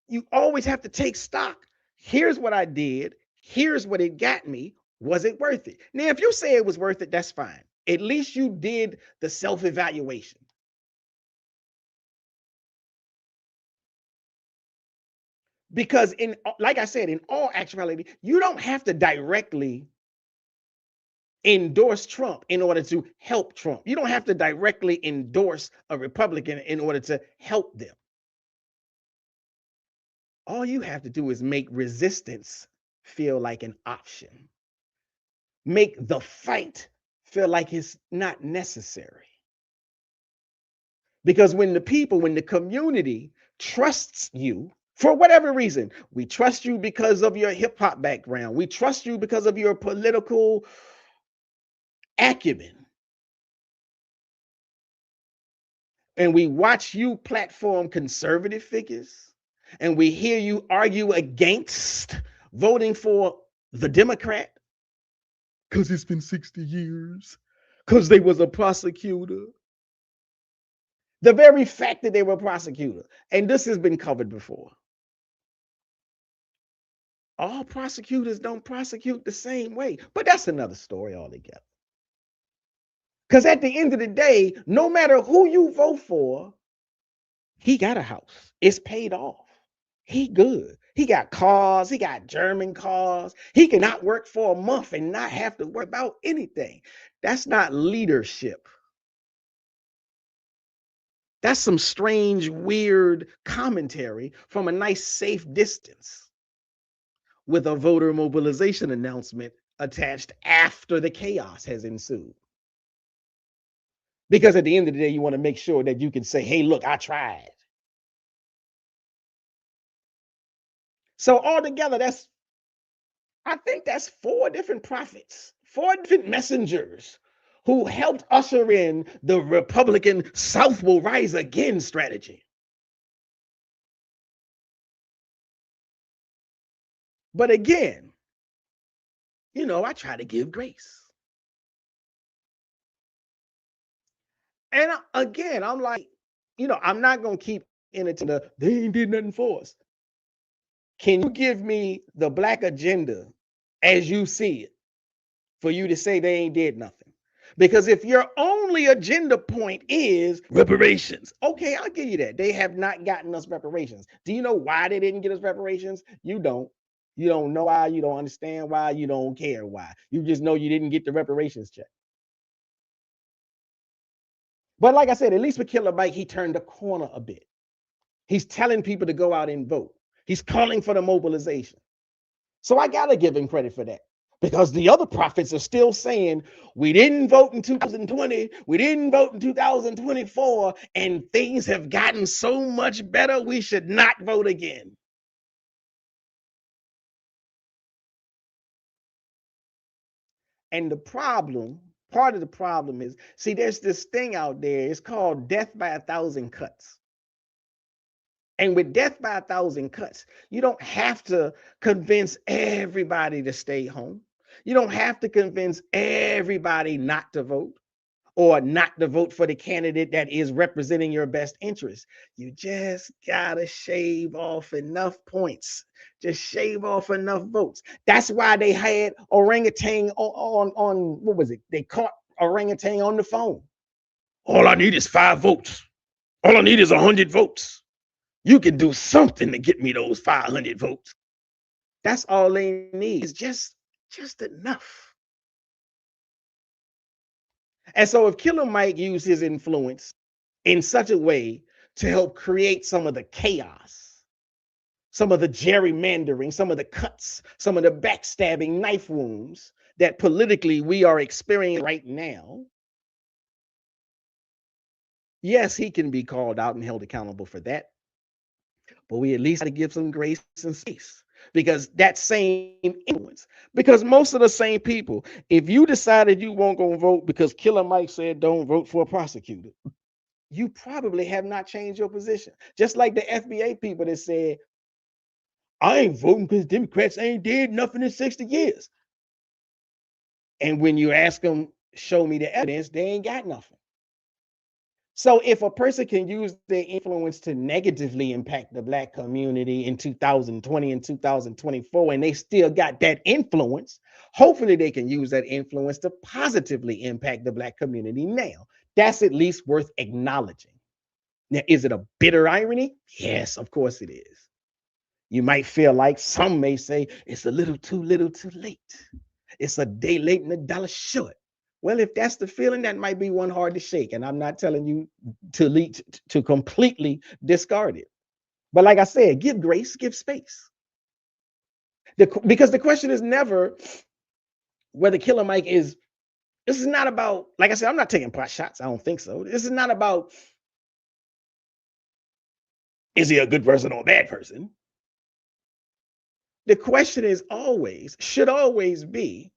You always have to take stock. Here's what I did. Here's what it got me. Was it worth it? Now, if you say it was worth it, that's fine. At least you did the self-evaluation. Because like I said, in all actuality, you don't have to directly endorse Trump in order to help Trump. You don't have to directly endorse a Republican in order to help them. All you have to do is make resistance feel like an option. make the fight feel like it's not necessary. Because when the community trusts you for whatever reason, we trust you because of your hip hop background, we trust you because of your political acumen, and we watch you platform conservative figures, and we hear you argue against voting for the Democrat because it's been 60 years, because they was a prosecutor. The very fact that they were a prosecutor, and this has been covered before. All prosecutors don't prosecute the same way, but that's another story altogether. Because at the end of the day, no matter who you vote for, he got a house. It's paid off. He good. He got cars. He got German cars. He can not work for a month and not have to worry about anything. That's not leadership. That's some strange, weird commentary from a nice, safe distance with a voter mobilization announcement attached after the chaos has ensued. Because at the end of the day, you want to make sure that you can say, hey, look, I tried. So altogether, I think that's 4 different prophets, 4 different messengers who helped usher in the Republican South will rise again strategy. But again, I try to give grace. And again, I'm like, I'm not going to keep entertaining they ain't did nothing for us. Can you give me the black agenda as you see it for you to say they ain't did nothing? Because if your only agenda point is reparations, okay, I'll give you that. They have not gotten us reparations. Do you know why they didn't get us reparations? You don't. You don't know why. You don't understand why. You don't care why. You just know you didn't get the reparations check. But like I said, at least with Killer Mike, he turned the corner a bit. He's telling people to go out and vote. He's calling for the mobilization. So I got to give him credit for that. Because the other prophets are still saying, we didn't vote in 2020, we didn't vote in 2024, and things have gotten so much better, we should not vote again. And the problem, part of the problem is, see, there's this thing out there, it's called death by 1,000 cuts. And with death by 1,000 cuts, you don't have to convince everybody to stay home. You don't have to convince everybody not to vote or not to vote for the candidate that is representing your best interest. You just gotta shave off enough points. Just shave off enough votes. That's why they had orangutan on what was it? They caught orangutan on the phone. All I need is 5 votes. All I need is 100 votes. You can do something to get me those 500 votes. That's all they need, is just enough. And so if Killer Mike used his influence in such a way to help create some of the chaos, some of the gerrymandering, some of the cuts, some of the backstabbing knife wounds that politically we are experiencing right now, yes, he can be called out and held accountable for that. But we at least got to give some grace and space, because that same influence, because most of the same people, if you decided you won't go vote because Killer Mike said don't vote for a prosecutor, you probably have not changed your position. Just like the FBA people that said, I ain't voting because Democrats ain't did nothing in 60 years. And when you ask them, show me the evidence, they ain't got nothing. So if a person can use their influence to negatively impact the Black community in 2020 and 2024, and they still got that influence, hopefully they can use that influence to positively impact the Black community now. That's at least worth acknowledging. Now, is it a bitter irony? Yes, of course it is. You might feel like, some may say, it's a little too late. It's a day late and a dollar short. Well, if that's the feeling, that might be one hard to shake. And I'm not telling you to completely discard it. But like I said, give grace, give space. Because the question is never, whether Killer Mike is, this is not about, like I said, I'm not taking pot shots. I don't think so. This is not about, is he a good person or a bad person? The question is always, should always be,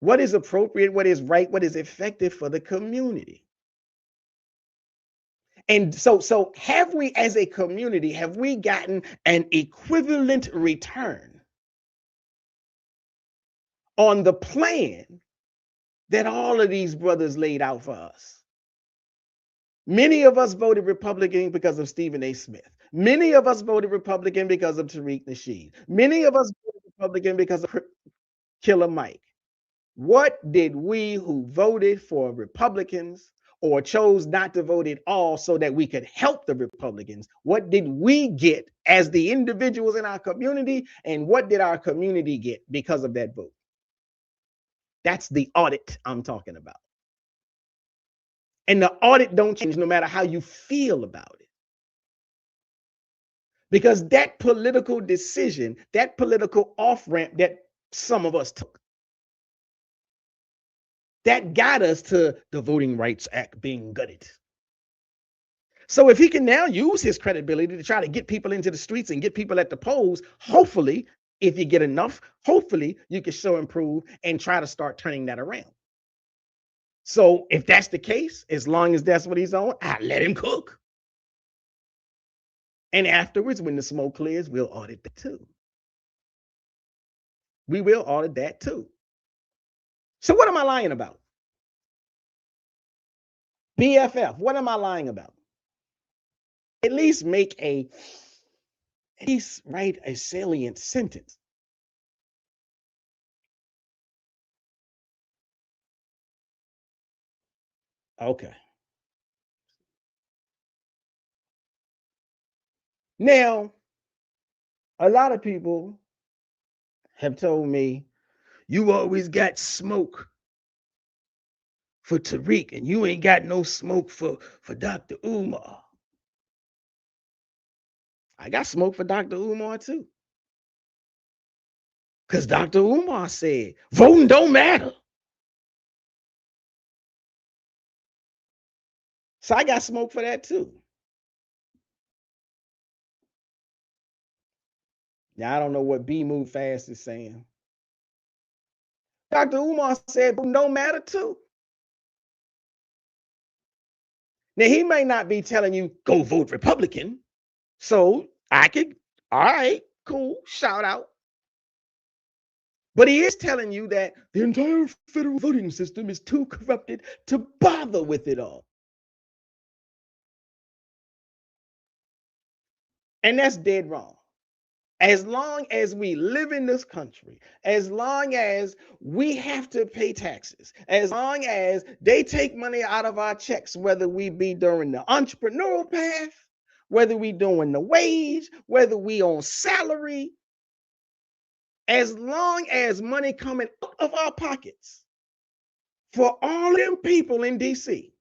what is appropriate, what is right, what is effective for the community? And so have we as a community, have we gotten an equivalent return on the plan that all of these brothers laid out for us? Many of us voted Republican because of Stephen A. Smith. Many of us voted Republican because of Tariq Nasheed. Many of us voted Republican because of Killer Mike. What did we who voted for Republicans or chose not to vote at all so that we could help the Republicans, what did we get as the individuals in our community, and what did our community get because of that vote? That's the audit I'm talking about. And the audit don't change no matter how you feel about it. Because that political decision, that political off-ramp that some of us took, that got us to the Voting Rights Act being gutted. So if he can now use his credibility to try to get people into the streets and get people at the polls, hopefully, if you get enough, hopefully you can show improve and try to start turning that around. So if that's the case, as long as that's what he's on, I let him cook. And afterwards, when the smoke clears, we'll audit that too. We will audit that too. So what am I lying about? BFF, what am I lying about? At least write a salient sentence. Okay. Now, a lot of people have told me, you always got smoke for Tariq and you ain't got no smoke for Dr. Umar. I got smoke for Dr. Umar too. Because Dr. Umar said, voting don't matter. So I got smoke for that too. Now, I don't know what B Move Fast is saying. Dr. Umar said, voting don't matter too. Now, he may not be telling you, go vote Republican. So I could, all right, cool, shout out. But he is telling you that the entire federal voting system is too corrupted to bother with it all. And that's dead wrong. As long as we live in this country, as long as we have to pay taxes, as long as they take money out of our checks, whether we be during the entrepreneurial path, whether we doing the wage, whether we on salary, as long as money coming out of our pockets for all them people in DC,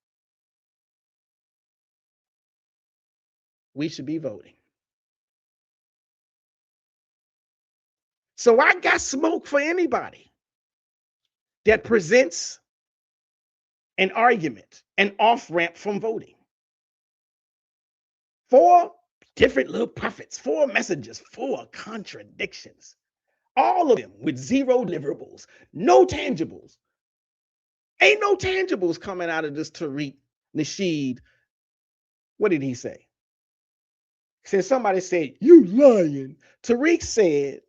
we should be voting. So I got smoke for anybody that presents an argument, an off-ramp from voting. 4 different little prophets, 4 messages, 4 contradictions, all of them with 0 deliverables, no tangibles. Ain't no tangibles coming out of this Tariq Nasheed. What did he say? He said, somebody said, you lying. Tariq said,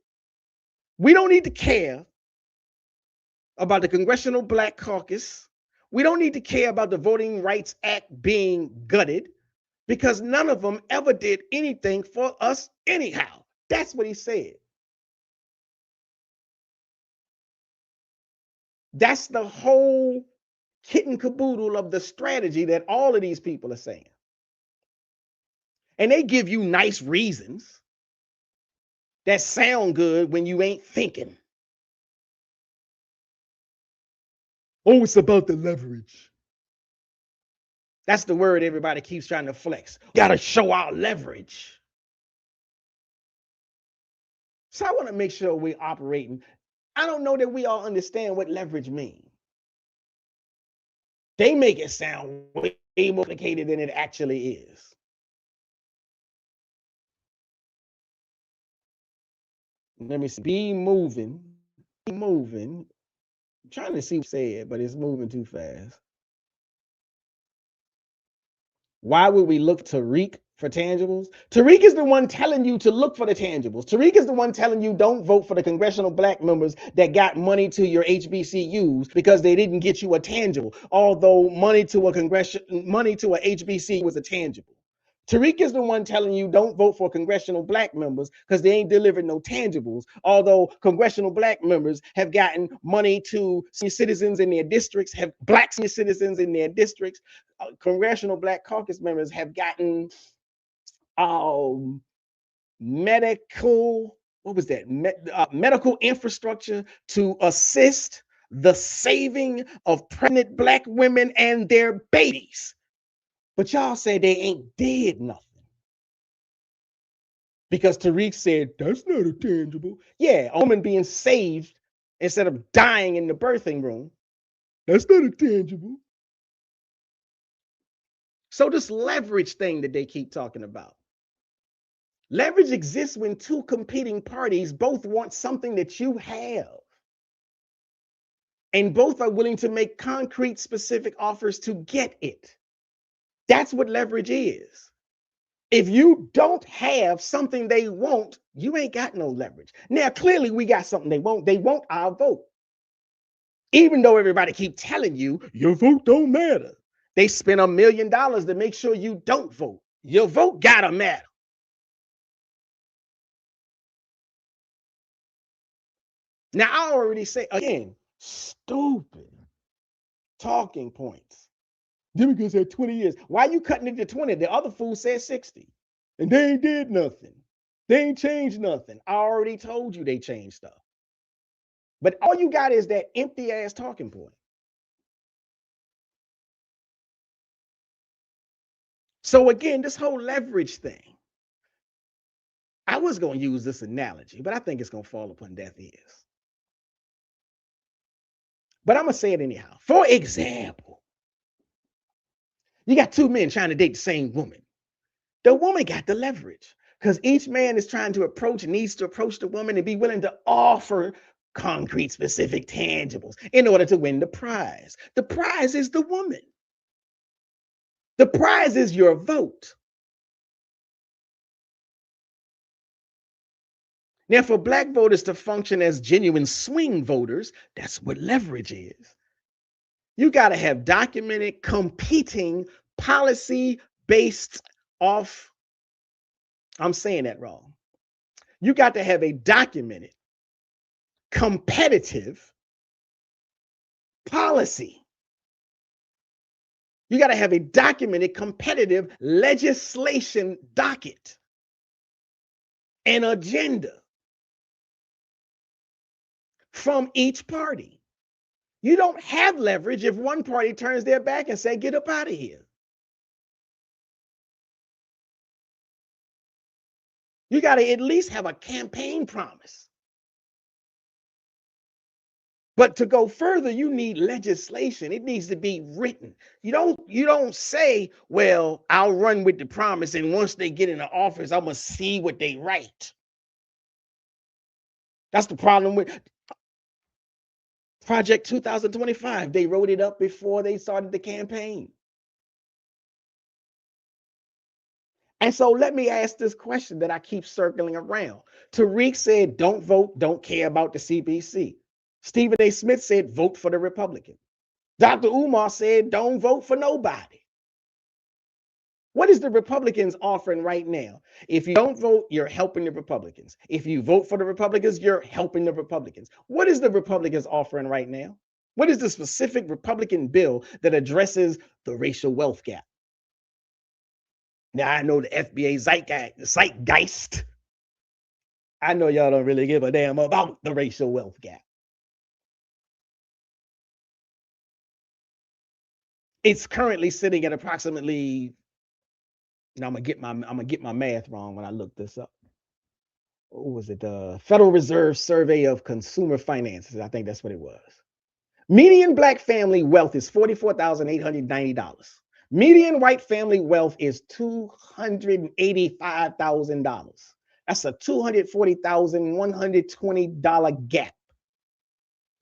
we don't need to care about the Congressional Black Caucus. We don't need to care about the Voting Rights Act being gutted because none of them ever did anything for us anyhow. That's what he said. That's the whole kit and caboodle of the strategy that all of these people are saying. And they give you nice reasons that sound good when you ain't thinking. Oh, it's about the leverage. That's the word everybody keeps trying to flex. Got to show our leverage. So I want to make sure we're operating I don't know that we all understand what leverage means. They make it sound way more complicated than it actually is. Let me see. Be moving. I'm trying to see what it said, but it's moving too fast. Why would we look to Tariq for tangibles? Tariq is the one telling you to look for the tangibles. Tariq is the one telling you don't vote for the congressional black members that got money to your HBCUs because they didn't get you a tangible, although money to a HBC was a tangible. Tariq is the one telling you don't vote for congressional black members because they ain't delivered no tangibles, although congressional black members have gotten money to senior citizens in their districts, have black senior citizens in their districts. Congressional Black Caucus members have gotten medical, what was that? Medical infrastructure to assist the saving of pregnant black women and their babies. But y'all say they ain't did nothing. Because Tariq said, that's not a tangible. Yeah, a woman being saved instead of dying in the birthing room. That's not a tangible. So this leverage thing that they keep talking about. Leverage exists when two competing parties both want something that you have. And both are willing to make concrete, specific offers to get it. That's what leverage is. If you don't have something they want, you ain't got no leverage. Now, clearly we got something they want. They want our vote. Even though everybody keep telling you, your vote don't matter. They spend $1 million to make sure you don't vote. Your vote gotta matter. Now, I already say, again, stupid talking points. Democrats said 20 years. Why are you cutting it to 20? The other fool said 60. And they ain't did nothing. They ain't changed nothing. I already told you they changed stuff. But all you got is that empty ass talking point. So again, this whole leverage thing. I was going to use this analogy, but I think it's going to fall upon deaf ears. But I'm going to say it anyhow. For example, you got two men trying to date the same woman. The woman got the leverage because each man is trying to needs to approach the woman and be willing to offer concrete, specific tangibles in order to win the prize. The prize is the woman. The prize is your vote. Now, for black voters to function as genuine swing voters, that's what leverage is. You got to have documented, competing, policy-based off. I'm saying that wrong. You got to have a documented, competitive policy. You got to have a documented, competitive legislation docket, an agenda from each party. You don't have leverage if one party turns their back and say, get up out of here. You got to at least have a campaign promise. But to go further, you need legislation. It needs to be written. You don't say, well, I'll run with the promise, and once they get in the office, I'm going to see what they write. That's the problem with Project 2025. They wrote it up before they started the campaign. And so let me ask this question that I keep circling around. Tariq said, don't vote, don't care about the CBC. Stephen A. Smith said, vote for the Republican. Dr. Umar said, don't vote for nobody. What is the Republicans offering right now? If you don't vote, you're helping the Republicans. If you vote for the Republicans, you're helping the Republicans. What is the Republicans offering right now? What is the specific Republican bill that addresses the racial wealth gap? Now, I know the FBA zeitgeist. I know y'all don't really give a damn about the racial wealth gap. It's currently sitting at approximately, now I'm gonna get my math wrong when I look this up. what was it? The Federal Reserve Survey of Consumer Finances. I think that's what it was. Median black family wealth is $44,890. Median white family wealth is $285,000. That's a $240,120 gap,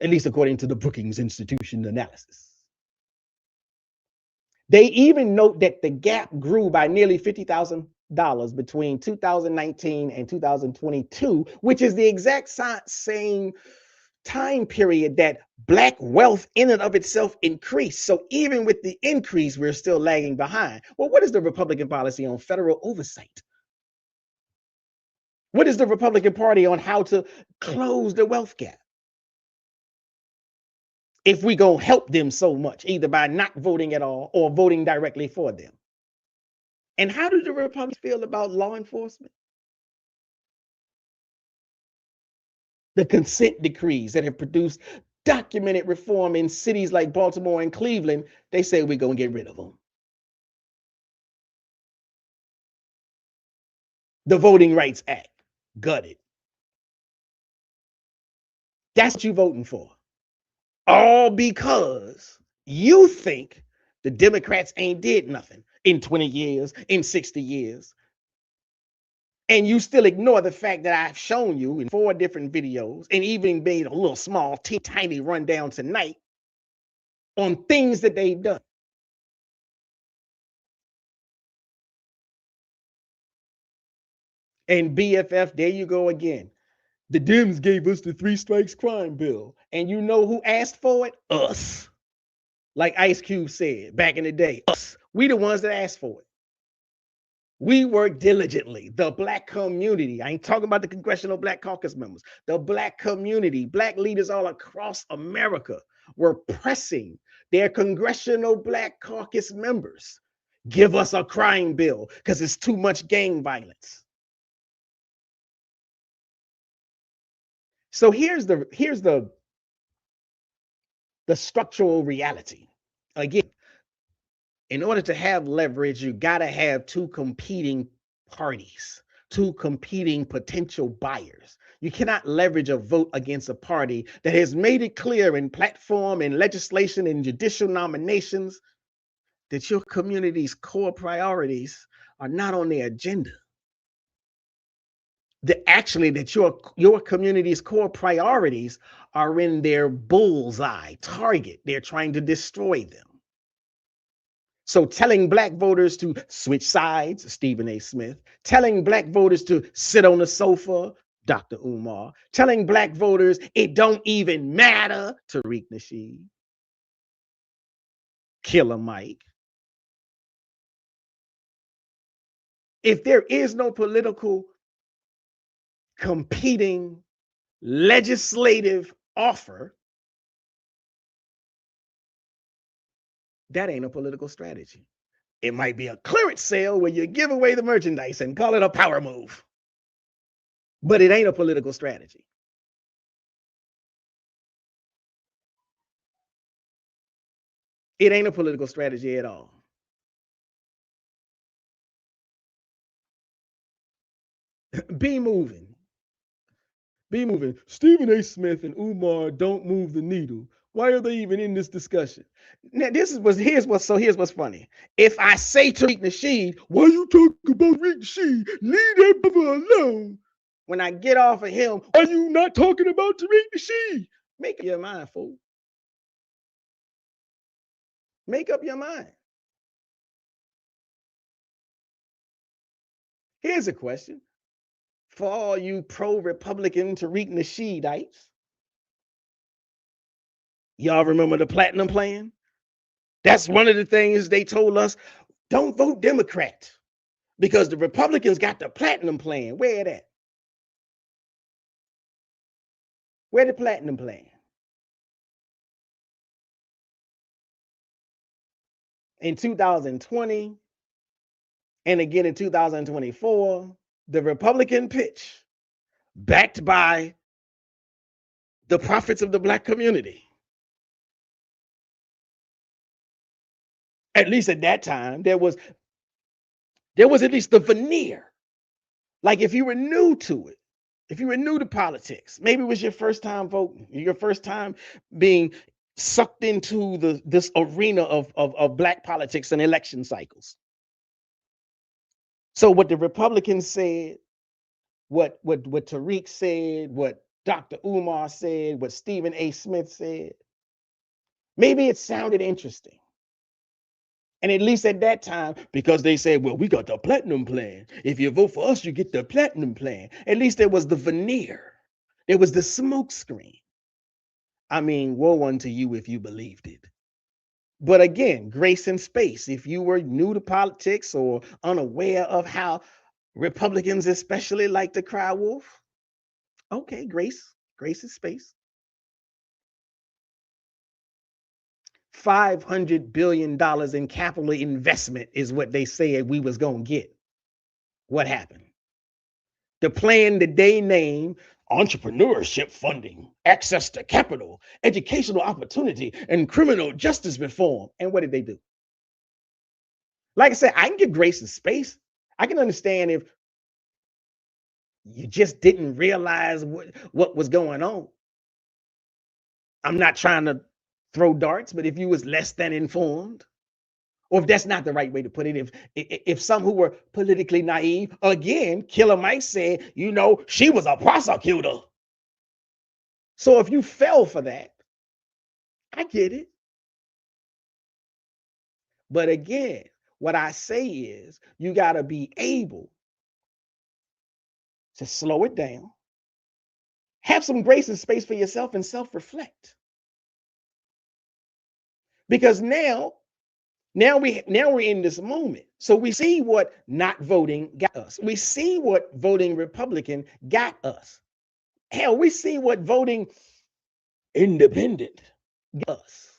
at least according to the Brookings Institution analysis. They even note that the gap grew by nearly $50,000 between 2019 and 2022, which is the exact same time period that black wealth in and of itself increased. So even with the increase, we're still lagging behind. Well, what is the Republican policy on federal oversight? What is the Republican Party on how to close the wealth gap? If we go help them so much, either by not voting at all or voting directly for them. And how do the Republicans feel about law enforcement? The consent decrees that have produced documented reform in cities like Baltimore and Cleveland, they say we're going to get rid of them. The Voting Rights Act, gutted. That's what you're voting for. All because you think the Democrats ain't did nothing in 20 years, in 60 years. And you still ignore the fact that I've shown you in 4 different videos and even made a little small, tiny rundown tonight on things that they've done. And BFF, there you go again. The Dems gave us the 3 strikes crime bill. And you know who asked for it? Us. Like Ice Cube said back in the day, us. We the ones that asked for it. We work diligently. The black community. I ain't talking about the Congressional Black Caucus members. The black community, black leaders all across America were pressing their Congressional Black Caucus members. Give us a crime bill because it's too much gang violence. So here's the structural reality. Again, in order to have leverage, you got to have 2 competing parties, 2 competing potential buyers. You cannot leverage a vote against a party that has made it clear in platform and legislation and judicial nominations that your community's core priorities are not on their agenda. That your community's core priorities are in their bullseye target. They're trying to destroy them. So telling black voters to switch sides, Stephen A. Smith, telling black voters to sit on the sofa, Dr. Umar, telling black voters it don't even matter, Tariq Nasheed, Killer Mike. If there is no political competing legislative offer, that ain't a political strategy. It might be a clearance sale where you give away the merchandise and call it a power move, but it ain't a political strategy. It ain't a political strategy at all. Be moving. Be moving. Stephen A. Smith and Umar don't move the needle. Why are they even in this discussion? Now, here's what's funny. If I say Tariq Nasheed, why you talking about Tariq Nasheed? Leave that brother alone. When I get off of him, are you not talking about Tariq Nasheed? Make up your mind, fool. Make up your mind. Here's a question for all you pro-Republican Tariq Nasheedites. Y'all remember the platinum plan? That's one of the things they told us, don't vote Democrat because the Republicans got the platinum plan. Where it at? Where the platinum plan? In 2020 and again in 2024, the Republican pitch, backed by the prophets of the black community. At least at that time, there was at least the veneer. Like if you were new to it, if you were new to politics, maybe it was your first time voting, your first time being sucked into this arena of black politics and election cycles. So what the Republicans said, what Tariq said, what Dr. Umar said, what Stephen A. Smith said, maybe it sounded interesting. And at least at that time, because they said, well, we got the platinum plan. If you vote for us, you get the platinum plan. At least there was the veneer. There was the smoke screen. I mean, woe unto you if you believed it. But again, grace and space. If you were new to politics or unaware of how Republicans especially like to cry wolf, okay, grace and space. $500 billion in capital investment is what they said we was going to get. What happened? The plan that they named entrepreneurship funding, access to capital, educational opportunity, and criminal justice reform. And what did they do? Like I said, I can give grace and space. I can understand if you just didn't realize what was going on. I'm not trying to throw darts, but if you was less than informed, or if that's not the right way to put it, if some who were politically naive, again, Killer Mike said, you know, she was a prosecutor. So if you fell for that, I get it. But again, what I say is you got to be able to slow it down, have some grace and space for yourself, and self-reflect. Because now we're in this moment. So we see what not voting got us. We see what voting Republican got us. Hell, we see what voting independent got us.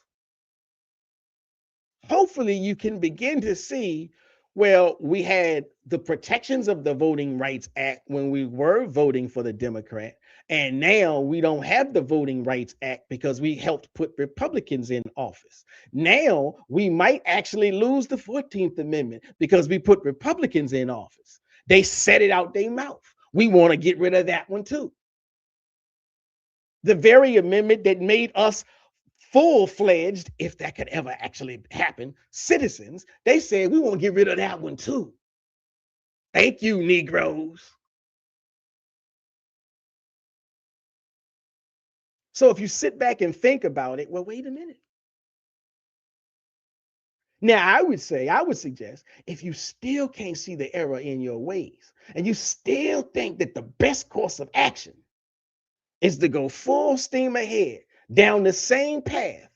Hopefully you can begin to see, well, we had the protections of the Voting Rights Act when we were voting for the Democrat, and now we don't have the Voting Rights Act because we helped put Republicans in office. Now we might actually lose the 14th Amendment because we put Republicans in office. They said it out their mouth. We want to get rid of that one too. The very amendment that made us full-fledged, if that could ever actually happen, citizens, they said we want to get rid of that one too. Thank you, Negroes. So if you sit back and think about it, well, wait a minute. Now, I would suggest, if you still can't see the error in your ways, and you still think that the best course of action is to go full steam ahead down the same path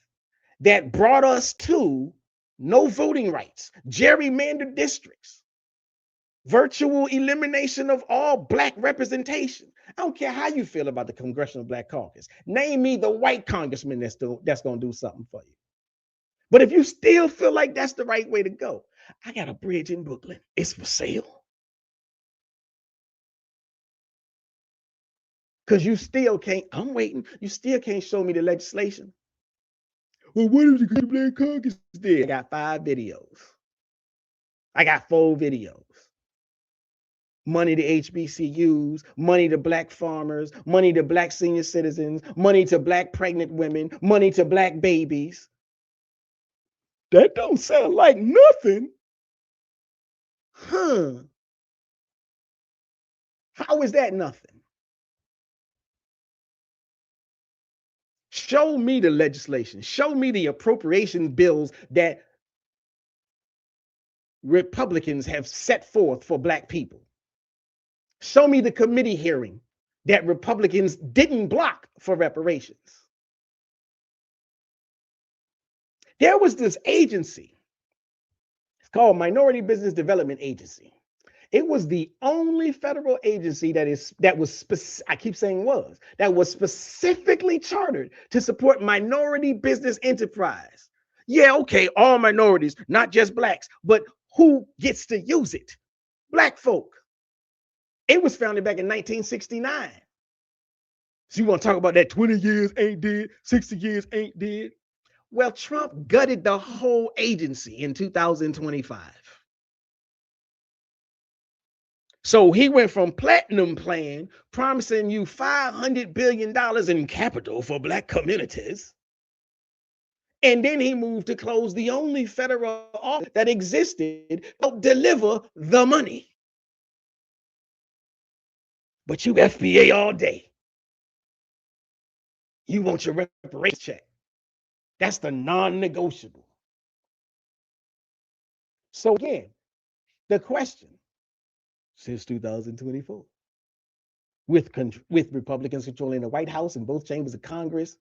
that brought us to no voting rights, gerrymandered districts, virtual elimination of all Black representation. I don't care how you feel about the Congressional Black Caucus. Name me the white congressman that's going to do something for you. But if you still feel like that's the right way to go, I got a bridge in Brooklyn. It's for sale. Because you still can't, I'm waiting, you still can't show me the legislation. Well, what is the Black Caucus did? I got 5 videos. I got 4 videos. Money to HBCUs, money to Black farmers, money to Black senior citizens, money to Black pregnant women, money to Black babies. That don't sound like nothing. Huh. How is that nothing? Show me the legislation. Show me the appropriation bills that Republicans have set forth for Black people. Show me the committee hearing that Republicans didn't block for reparations. There was this agency. It's called Minority Business Development Agency. It was the only federal agency that was specifically chartered to support minority business enterprise. Yeah, okay, all minorities, not just Blacks, but who gets to use it? Black folk. It was founded back in 1969. So you want to talk about that 20 years ain't dead, 60 years ain't dead? Well, Trump gutted the whole agency in 2025. So he went from platinum plan, promising you $500 billion in capital for Black communities. And then he moved to close the only federal office that existed to deliver the money. But you FBA all day. You want your reparations check. That's the non-negotiable. So again, the question since 2024, with Republicans controlling the White House and both chambers of Congress,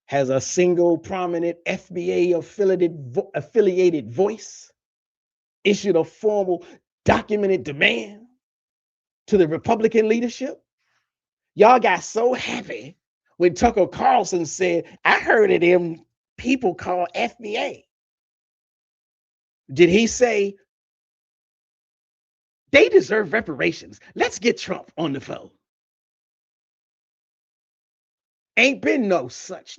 has a single prominent FBA affiliated voice issued a formal documented demand to the Republican leadership? Y'all got so happy when Tucker Carlson said, I heard of them people called FBA. Did he say they deserve reparations? Let's get Trump on the phone. Ain't been no such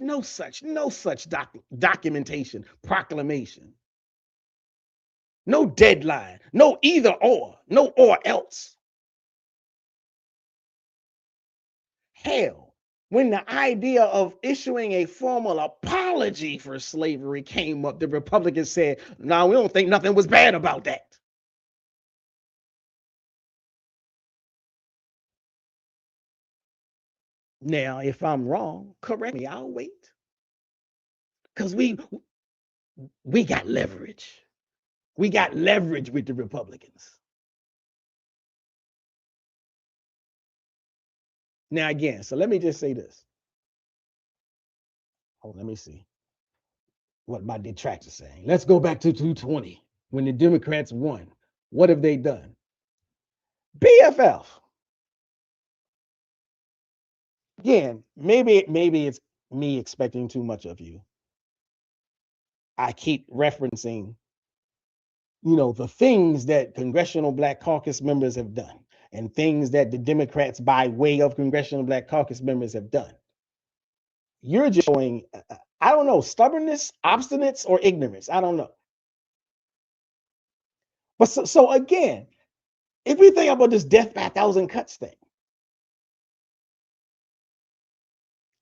documentation, proclamation. No deadline, no either or, no or else. Hell, when the idea of issuing a formal apology for slavery came up, the Republicans said, no, we don't think nothing was bad about that. Now, if I'm wrong, correct me, I'll wait. Because we got leverage. We got leverage with the Republicans. Now, again, so let me just say this. Oh, let me see what my detractors saying. Let's go back to 2020 when the Democrats won. What have they done? BFF. Again, maybe it's me expecting too much of you. I keep referencing, the things that Congressional Black Caucus members have done and things that the Democrats by way of Congressional Black Caucus members have done. You're just showing, I don't know, stubbornness, obstinance, or ignorance. I don't know. But so again, if we think about this death by 1,000 cuts thing,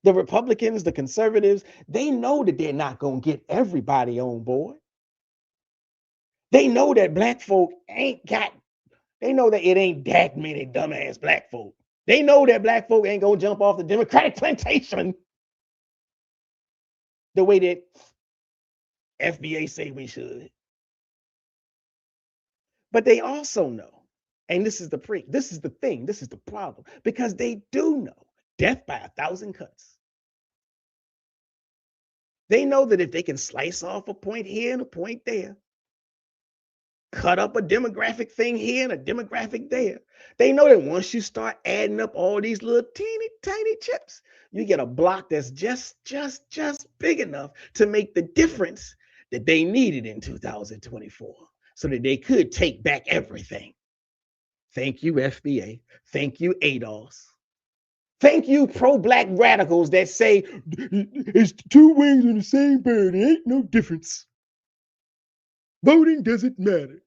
the Republicans, the conservatives, they know that they're not going to get everybody on board. They know that Black folk they know that it ain't that many dumbass Black folk. They know that Black folk ain't going to jump off the Democratic plantation the way that FBA say we should. But they also know, and this is the problem, because they do know death by 1,000 cuts. They know that if they can slice off a point here and a point there, cut up a demographic thing here and a demographic there, they know that once you start adding up all these little teeny tiny chips, you get a block that's just big enough to make the difference that they needed in 2024 so that they could take back everything. Thank you, FBA. Thank you, ADOS. Thank you, pro-Black radicals that say it's two wings on the same bird. There ain't no difference. Voting doesn't matter.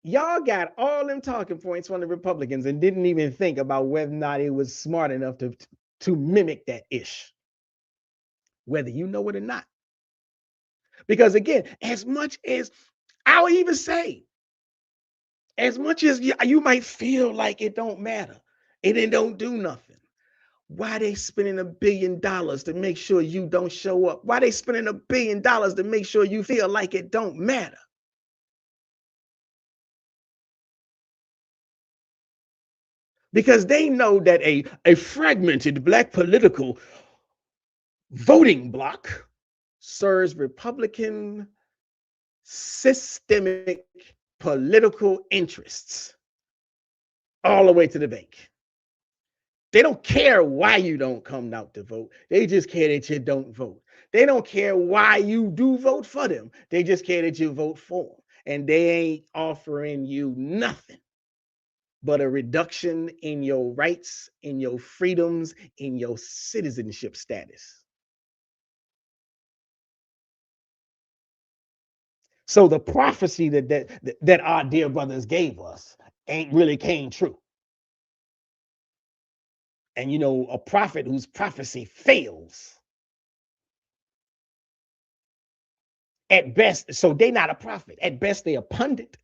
Y'all got all them talking points from the Republicans and didn't even think about whether or not it was smart enough to mimic that ish, whether you know it or not. Because again, as much as I'll even say, as much as you might feel like it don't matter, it don't do nothing. Why they spending $1 billion to make sure you don't show up? Why they spending $1 billion to make sure you feel like it don't matter? Because they know that a fragmented Black political voting bloc serves Republican systemic political interests all the way to the bank. They don't care why you don't come out to vote. They just care that you don't vote. They don't care why you do vote for them. They just care that you vote for them. And they ain't offering you nothing but a reduction in your rights, in your freedoms, in your citizenship status. So the prophecy that our dear brothers gave us, ain't really came true. And you know, a prophet whose prophecy fails at best, so they're not a prophet. At best, they're a pundit.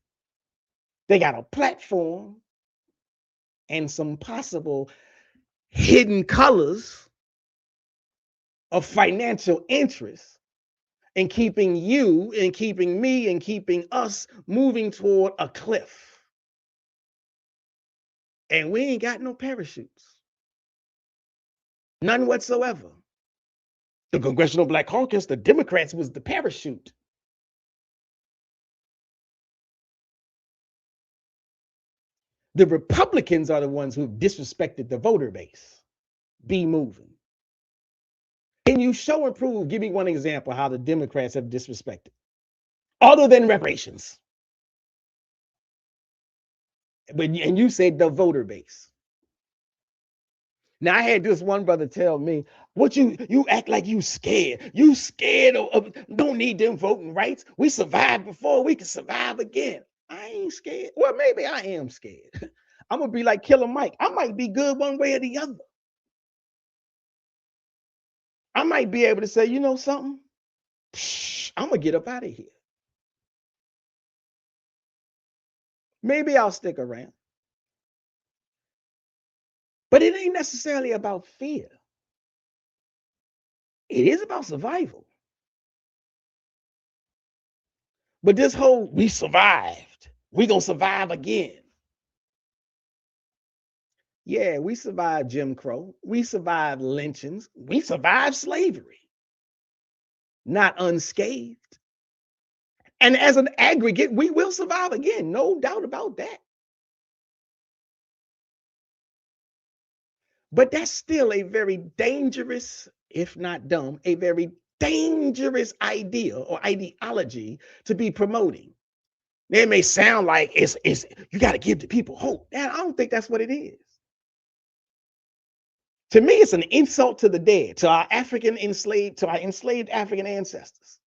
They got a platform and some possible hidden colors of financial interest in keeping you and keeping me and keeping us moving toward a cliff. And we ain't got no parachutes. None whatsoever. The Congressional Black Caucus, the Democrats, was the parachute. The Republicans are the ones who've disrespected the voter base. Be moving. Can you show and prove? Give me one example how the Democrats have disrespected, other than reparations. And you said the voter base. Now I had this one brother tell me, "What you act like you scared? You scared of don't need them voting rights. We survived before, we can survive again." I ain't scared. Well, maybe I am scared. I'm gonna be like Killer Mike. I might be good one way or the other. I might be able to say, you know something? I'm gonna get up out of here. Maybe I'll stick around. But it ain't necessarily about fear. It is about survival. But this whole we survived, we gonna survive again. Yeah, we survived Jim Crow. We survived lynchings. We survived slavery. Not unscathed. And as an aggregate, we will survive again. No doubt about that. But that's still a very dangerous, if not dumb, a very dangerous idea or ideology to be promoting. It may sound like it's you got to give the people hope. And I don't think that's what it is. To me, it's an insult to the dead, to our enslaved African ancestors.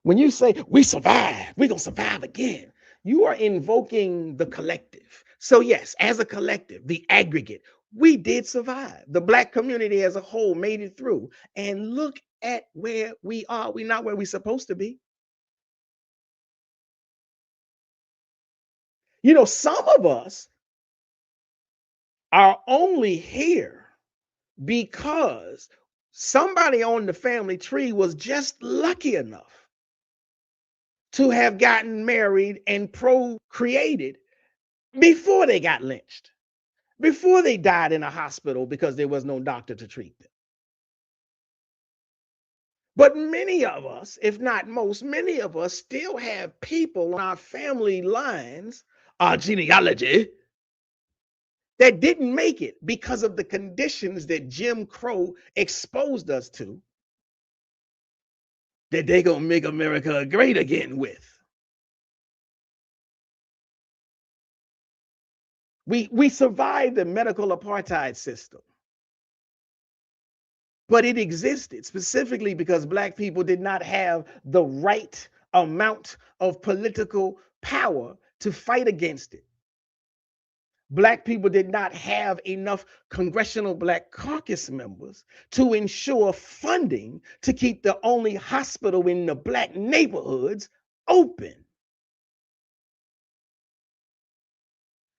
When you say we survived, we're gonna survive again, you are invoking the collective. So yes, as a collective, the aggregate, we did survive. The Black community as a whole made it through. And look at where we are. We're not where we're supposed to be. You know, some of us are only here because somebody on the family tree was just lucky enough to have gotten married and procreated before they got lynched, before they died in a hospital because there was no doctor to treat them. But many of us, if not most, many of us still have people on our family lines, our genealogy, that didn't make it because of the conditions that Jim Crow exposed us to, that they're going to make America great again with. We survived the medical apartheid system, but it existed specifically because Black people did not have the right amount of political power to fight against it. Black people did not have enough Congressional Black Caucus members to ensure funding to keep the only hospital in the Black neighborhoods open.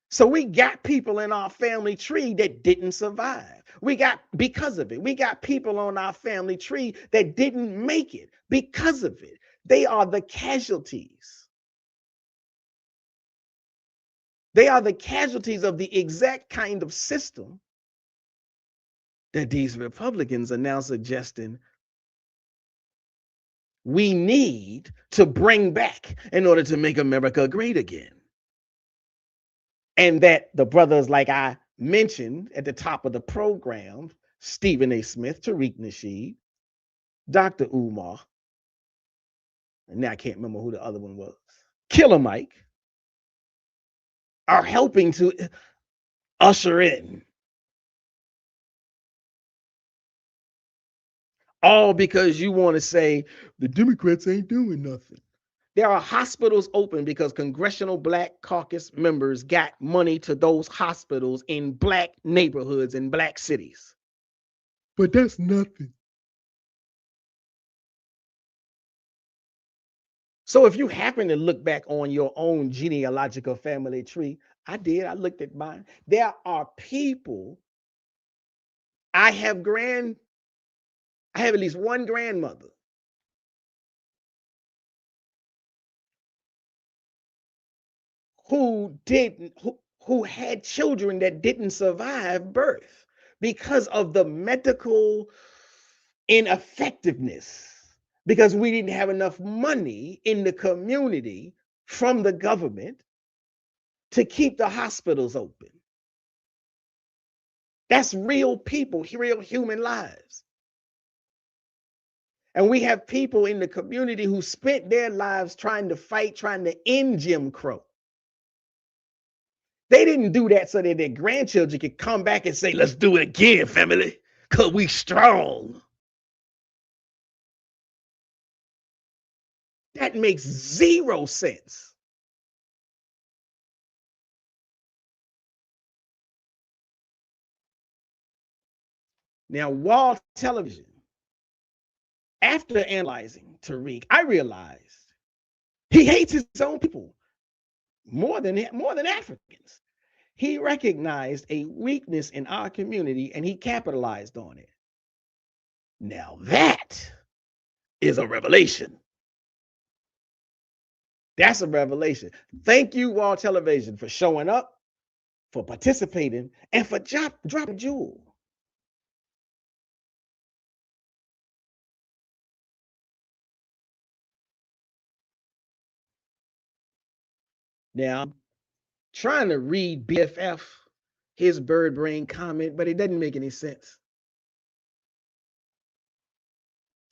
So we got people in our family tree that didn't survive. Because of it, we got people on our family tree that didn't make it because of it. They are the casualties. They are the casualties of the exact kind of system that these Republicans are now suggesting we need to bring back in order to make America great again. And that the brothers, like I mentioned at the top of the program, Stephen A. Smith, Tariq Nasheed, Dr. Umar, and now I can't remember who the other one was, Killer Mike, are helping to usher in. All because you want to say the Democrats ain't doing nothing. There are hospitals open because Congressional Black Caucus members got money to those hospitals in Black neighborhoods and Black cities. But that's nothing. So if you happen to look back on your own genealogical family tree, I did, I looked at mine. There are people, I have at least one grandmother who had children that didn't survive birth because of the medical ineffectiveness, because we didn't have enough money in the community from the government to keep the hospitals open. That's real people, real human lives. And we have people in the community who spent their lives trying to fight, trying to end Jim Crow. They didn't do that so that their grandchildren could come back and say, let's do it again, family, because we strong. That makes zero sense. Now, Wall Television, after analyzing Tariq, I realized he hates his own people more than Africans. He recognized a weakness in our community and he capitalized on it. Now that is a revelation. That's a revelation. Thank you, Wall Television, for showing up, for participating, and for dropping jewel. Now, I'm trying to read BFF, his bird brain comment, but it doesn't make any sense.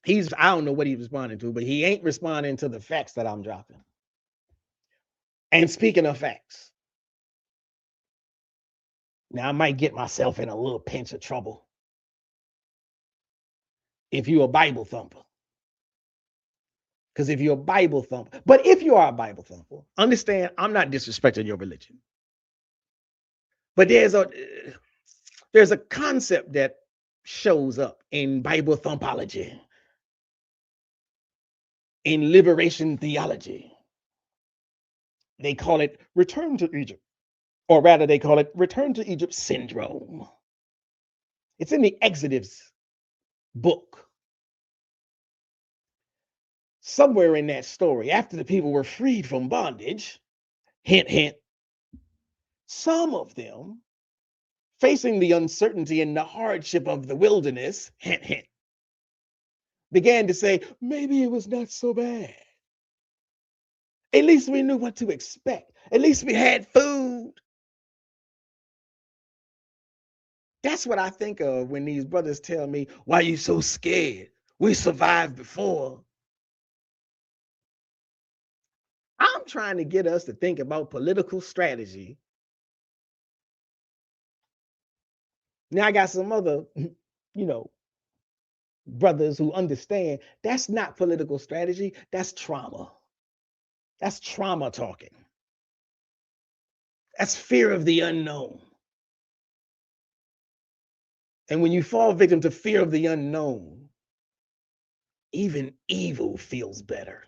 I don't know what he's responding to, but he ain't responding to the facts that I'm dropping. And speaking of facts, now I might get myself in a little pinch of trouble if you're a Bible thumper. Because if you're a Bible thumper, but if you are a Bible thumper, understand I'm not disrespecting your religion. But there's a concept that shows up in Bible thumpology, in liberation theology. They call it return to Egypt, or rather they call it return to Egypt syndrome. It's in the Exodus book. Somewhere in that story, after the people were freed from bondage, hint, hint, some of them, facing the uncertainty and the hardship of the wilderness, hint, hint, began to say, maybe it was not so bad. At least we knew what to expect. At least we had food. That's what I think of when these brothers tell me, why are you so scared? We survived before. I'm trying to get us to think about political strategy. Now I got some other, brothers who understand that's not political strategy, that's trauma. That's trauma talking. That's fear of the unknown. And when you fall victim to fear of the unknown, even evil feels better.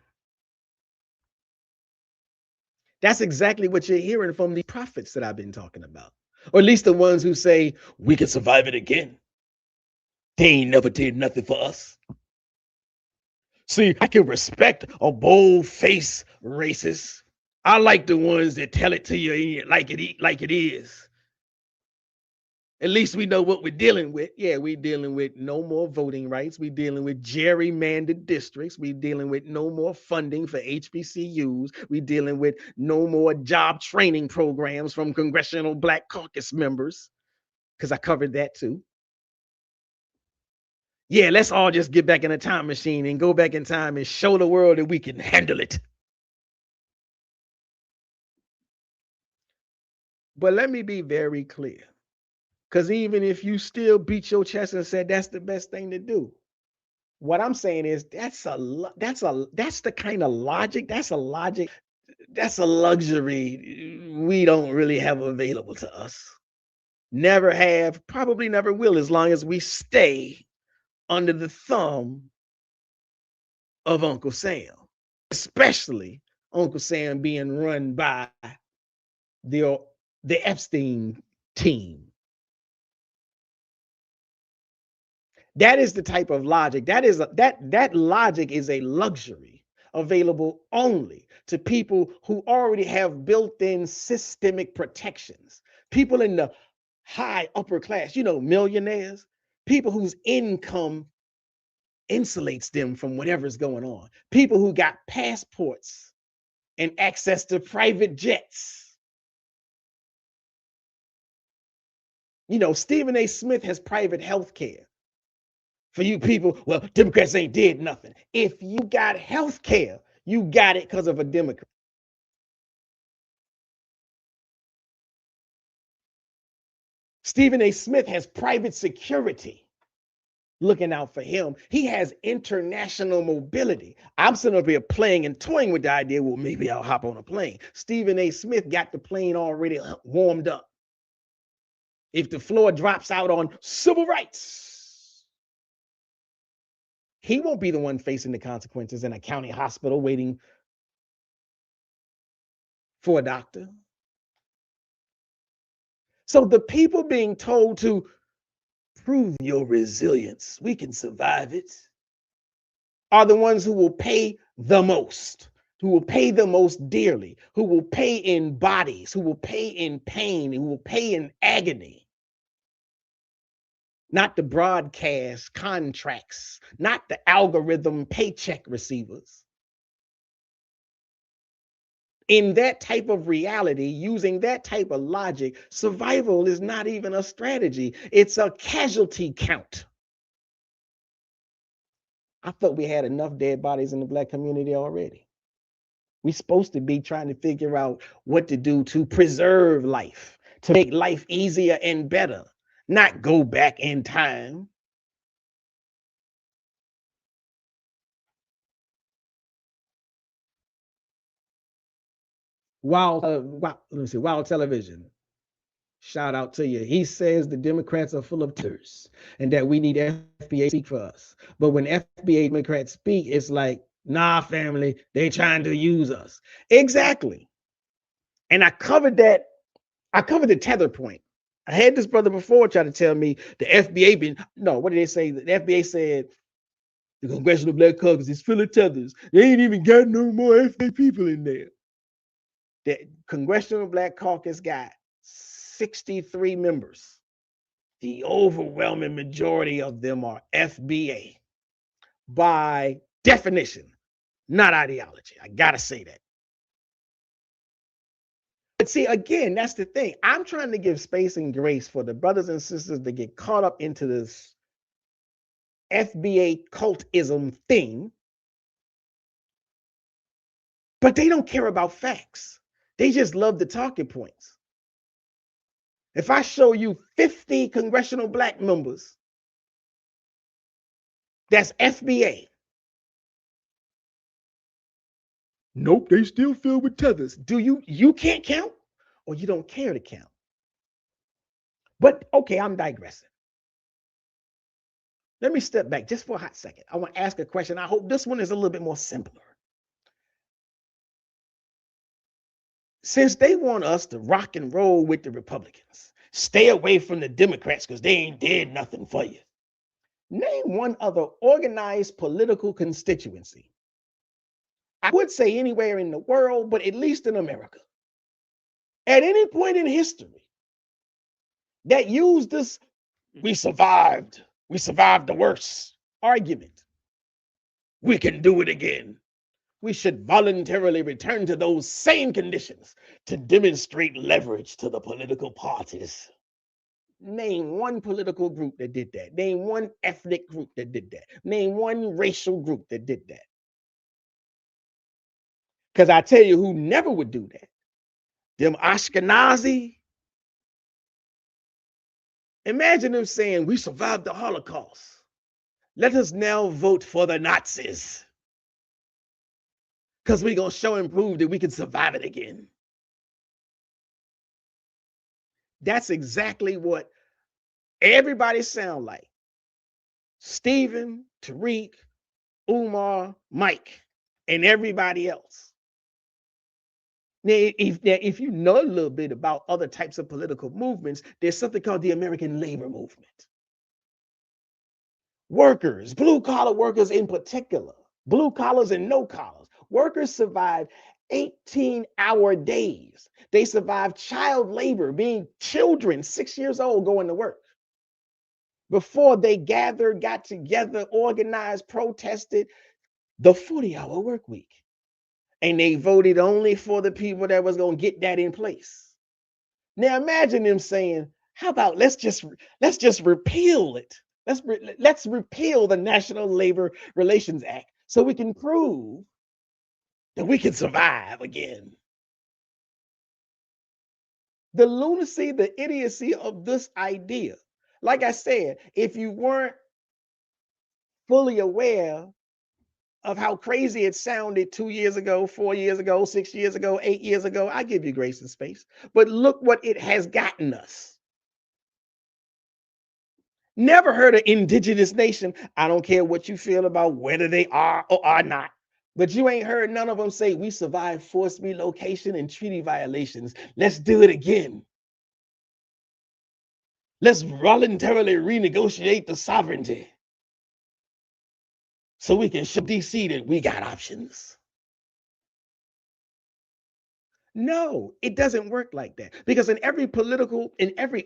That's exactly what you're hearing from the prophets that I've been talking about. Or at least the ones who say, we can survive it again. They ain't never did nothing for us. See, I can respect a bold-faced racist. I like the ones that tell it to you like it is. At least we know what we're dealing with. Yeah, we're dealing with no more voting rights. We're dealing with gerrymandered districts. We're dealing with no more funding for HBCUs. We're dealing with no more job training programs from Congressional Black Caucus members, because I covered that too. Yeah, let's all just get back in a time machine and go back in time and show the world that we can handle it. But let me be very clear. Because even if you still beat your chest and said that's the best thing to do, What I'm saying is that's the kind of logic, that's a luxury we don't really have available to us. Never have, probably never will, as long as we stay under the thumb of Uncle Sam, especially Uncle Sam being run by the Epstein team. That is the type of logic. That logic is a luxury available only to people who already have built-in systemic protections. People in the high upper class, millionaires, people whose income insulates them from whatever's going on. People who got passports and access to private jets. Stephen A. Smith has private health care. For you people, well, Democrats ain't did nothing. If you got health care, you got it because of a Democrat. Stephen A. Smith has private security looking out for him. He has international mobility. I'm sitting up here playing and toying with the idea, well, maybe I'll hop on a plane. Stephen A. Smith got the plane already warmed up. If the floor drops out on civil rights, he won't be the one facing the consequences in a county hospital waiting for a doctor. So the people being told to prove your resilience, we can survive it, are the ones who will pay the most, who will pay the most dearly, who will pay in bodies, who will pay in pain, who will pay in agony. Not the broadcast contracts, not the algorithm paycheck receivers. In that type of reality, using that type of logic, survival is not even a strategy. It's a casualty count. I thought we had enough dead bodies in the Black community already. We're supposed to be trying to figure out what to do to preserve life, to make life easier and better, not go back in time. Wild Television. Shout out to you. He says the Democrats are full of traitors and that we need FBA to speak for us. But when FBA Democrats speak, it's like, nah, family, they trying to use us. Exactly. And I covered the tether point. I had this brother before try to tell me the FBA what did they say? The FBA said the Congressional Black Caucus is full of tethers. They ain't even got no more FBA people in there. The Congressional Black Caucus got 63 members. The overwhelming majority of them are FBA by definition, not ideology. I gotta say that. But see, again, that's the thing. I'm trying to give space and grace for the brothers and sisters that get caught up into this FBA cultism thing, but they don't care about facts. They just love the talking points. If I show you 50 congressional black members, that's FBA. Nope, they still filled with tethers. Do you can't count, or you don't care to count? But okay, I'm digressing. Let me step back just for a hot second. I want to ask a question. I hope this one is a little bit more simpler. Since they want us to rock and roll with the Republicans, stay away from the Democrats because they ain't did nothing for you. Name one other organized political constituency. I would say anywhere in the world, but at least in America, at any point in history, that used this we survived the worst argument. We can do it again. We should voluntarily return to those same conditions to demonstrate leverage to the political parties. Name one political group that did that. Name one ethnic group that did that. Name one racial group that did that. Because I tell you who never would do that. Them Ashkenazi. Imagine them saying, we survived the Holocaust. Let us now vote for the Nazis, because we're going to show and prove that we can survive it again. That's exactly what everybody sound like. Stephen, Tariq, Umar, Mike, and everybody else. Now, if you know a little bit about other types of political movements, there's something called the American labor movement. Workers, blue collar workers in particular, blue collars and no collars, workers survive 18-hour days. They survive child labor, being children 6 years old going to work, before they gathered, got together, organized, protested the 40-hour work week. And they voted only for the people that was going to get that in place. Now imagine them saying, how about let's just repeal it. Let's repeal the National Labor Relations Act so we can prove that we can survive again. The lunacy, the idiocy of this idea. Like I said, if you weren't fully aware of how crazy it sounded 2 years ago, 4 years ago, 6 years ago, 8 years ago, I give you grace and space. But look what it has gotten us. Never heard of indigenous nation. I don't care what you feel about whether they are or are not. But you ain't heard none of them say, we survived forced relocation and treaty violations. Let's do it again. Let's voluntarily renegotiate the sovereignty so we can show DC that we got options. No, it doesn't work like that. Because in every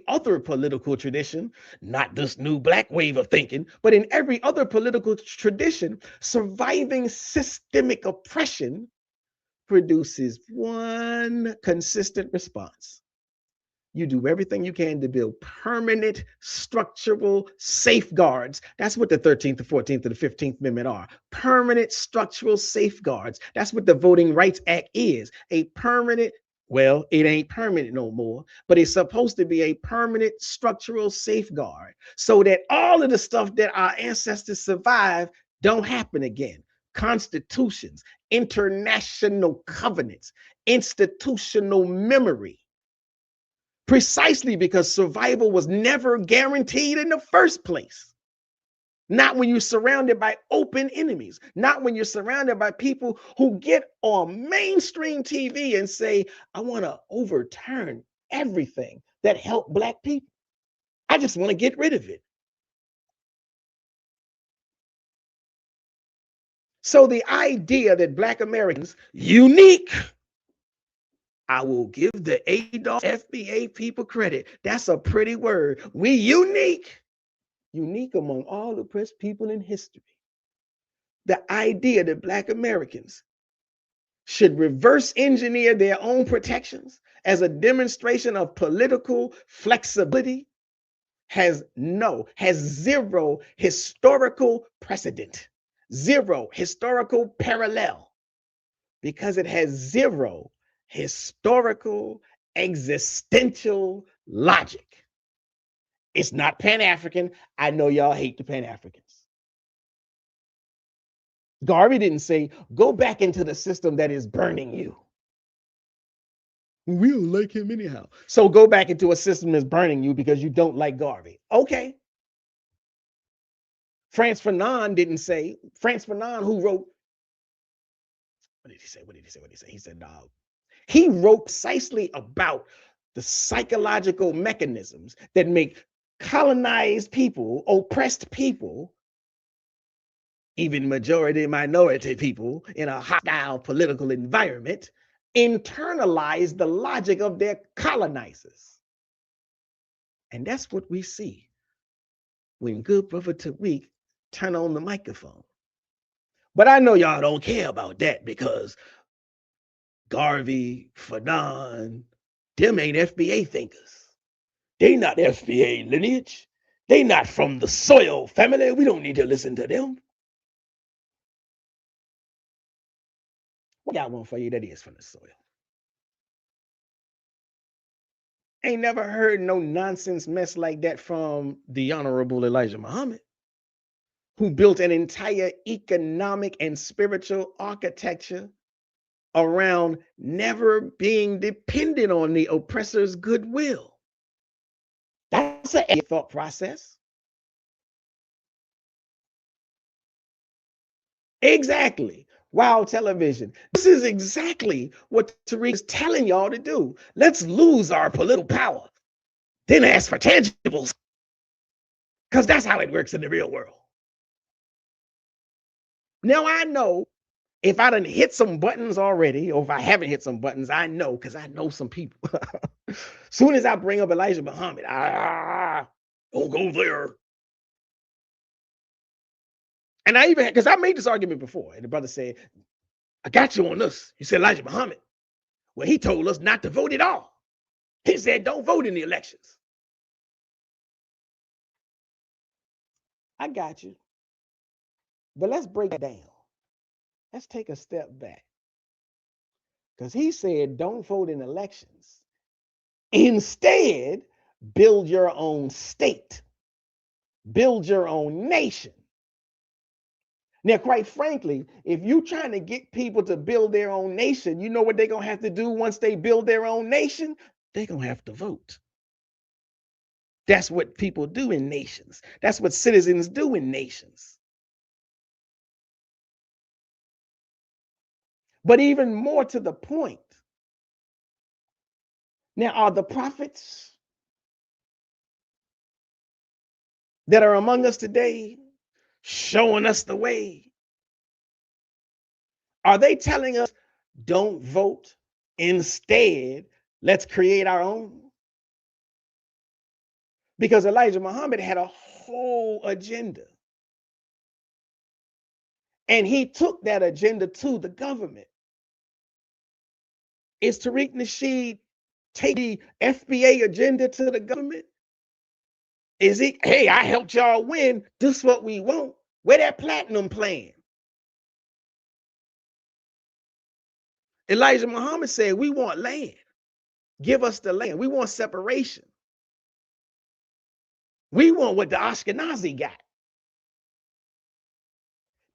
other political tradition, not this new black wave of thinking, but in every other political tradition, surviving systemic oppression produces one consistent response. You do everything you can to build permanent structural safeguards. That's what the 13th, the 14th, and the 15th Amendment are. Permanent structural safeguards. That's what the Voting Rights Act is. A permanent, well, it ain't permanent no more, but it's supposed to be a permanent structural safeguard so that all of the stuff that our ancestors survived don't happen again. Constitutions, international covenants, institutional memory. Precisely because survival was never guaranteed in the first place. Not when you're surrounded by open enemies, not when you're surrounded by people who get on mainstream TV and say, I want to overturn everything that helped Black people. I just want to get rid of it. So the idea that Black Americans, unique, I will give the ADOS FBA people credit. That's a pretty word. We unique among all oppressed people in history. The idea that Black Americans should reverse engineer their own protections as a demonstration of political flexibility has zero historical precedent, zero historical parallel, because it has zero historical existential logic. It's not Pan-African. I know y'all hate the Pan-Africans. Garvey didn't say, go back into the system that is burning you. We don't like him anyhow. So go back into a system that's burning you because you don't like Garvey. Okay. Frantz Fanon didn't say, Frantz Fanon, who wrote, what did he say? He said, he wrote precisely about the psychological mechanisms that make colonized people, oppressed people, even majority minority people in a hostile political environment, internalize the logic of their colonizers. And that's what we see when good brother Tariq turn on the microphone. But I know y'all don't care about that because Garvey, Fanon, them ain't FBA thinkers. They not FBA lineage. They not from the soil family. We don't need to listen to them. What y'all want for you that is from the soil? Ain't never heard no nonsense mess like that from the Honorable Elijah Muhammad. who built an entire economic and spiritual architecture around never being dependent on the oppressor's goodwill. That's a thought process. Exactly. Wow, television. This is exactly what Tariq is telling y'all to do. Let's lose our political power, then ask for tangibles, because that's how it works in the real world. Now, I know if I done hit some buttons already, or if I haven't hit some buttons, I know, because I know some people. Soon as I bring up Elijah Muhammad, don't go there. And I even, because I made this argument before, and the brother said, I got you on this. He said, Elijah Muhammad. Well, he told us not to vote at all. He said, don't vote in the elections. I got you. But let's break it down. Let's take a step back. Because he said, don't vote in elections. Instead, build your own state. Build your own nation. Now, quite frankly, if you're trying to get people to build their own nation, you know what they're going to have to do once they build their own nation? They're going to have to vote. That's what people do in nations. That's what citizens do in nations. But even more to the point, now are the prophets that are among us today showing us the way? Are they telling us, don't vote? Instead, let's create our own? Because Elijah Muhammad had a whole agenda. And he took that agenda to the government. Is Tariq Nasheed taking the FBA agenda to the government? Is he, hey, I helped y'all win, this is what we want? Where that platinum plan? Elijah Muhammad said, we want land. Give us the land. We want separation. We want what the Ashkenazi got.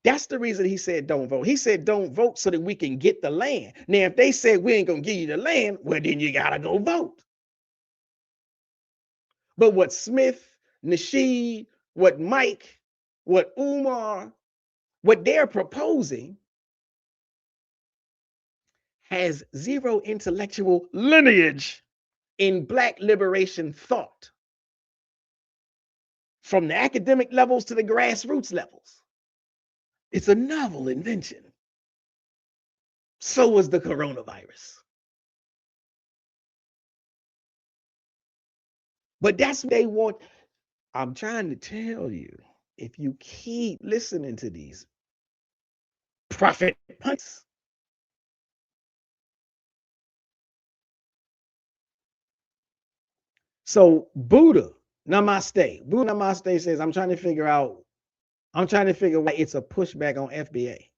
That's the reason he said don't vote. He said don't vote so that we can get the land. Now, if they said we ain't going to give you the land, well, then you got to go vote. But what Smith, Nasheed, what Mike, what Umar, what they're proposing has zero intellectual lineage in Black liberation thought, from the academic levels to the grassroots levels. It's a novel invention. So was the coronavirus. But that's what they want. I'm trying to tell you, if you keep listening to these prophet punts, so Buddha Namaste says, I'm trying to figure why it's a pushback on FBA.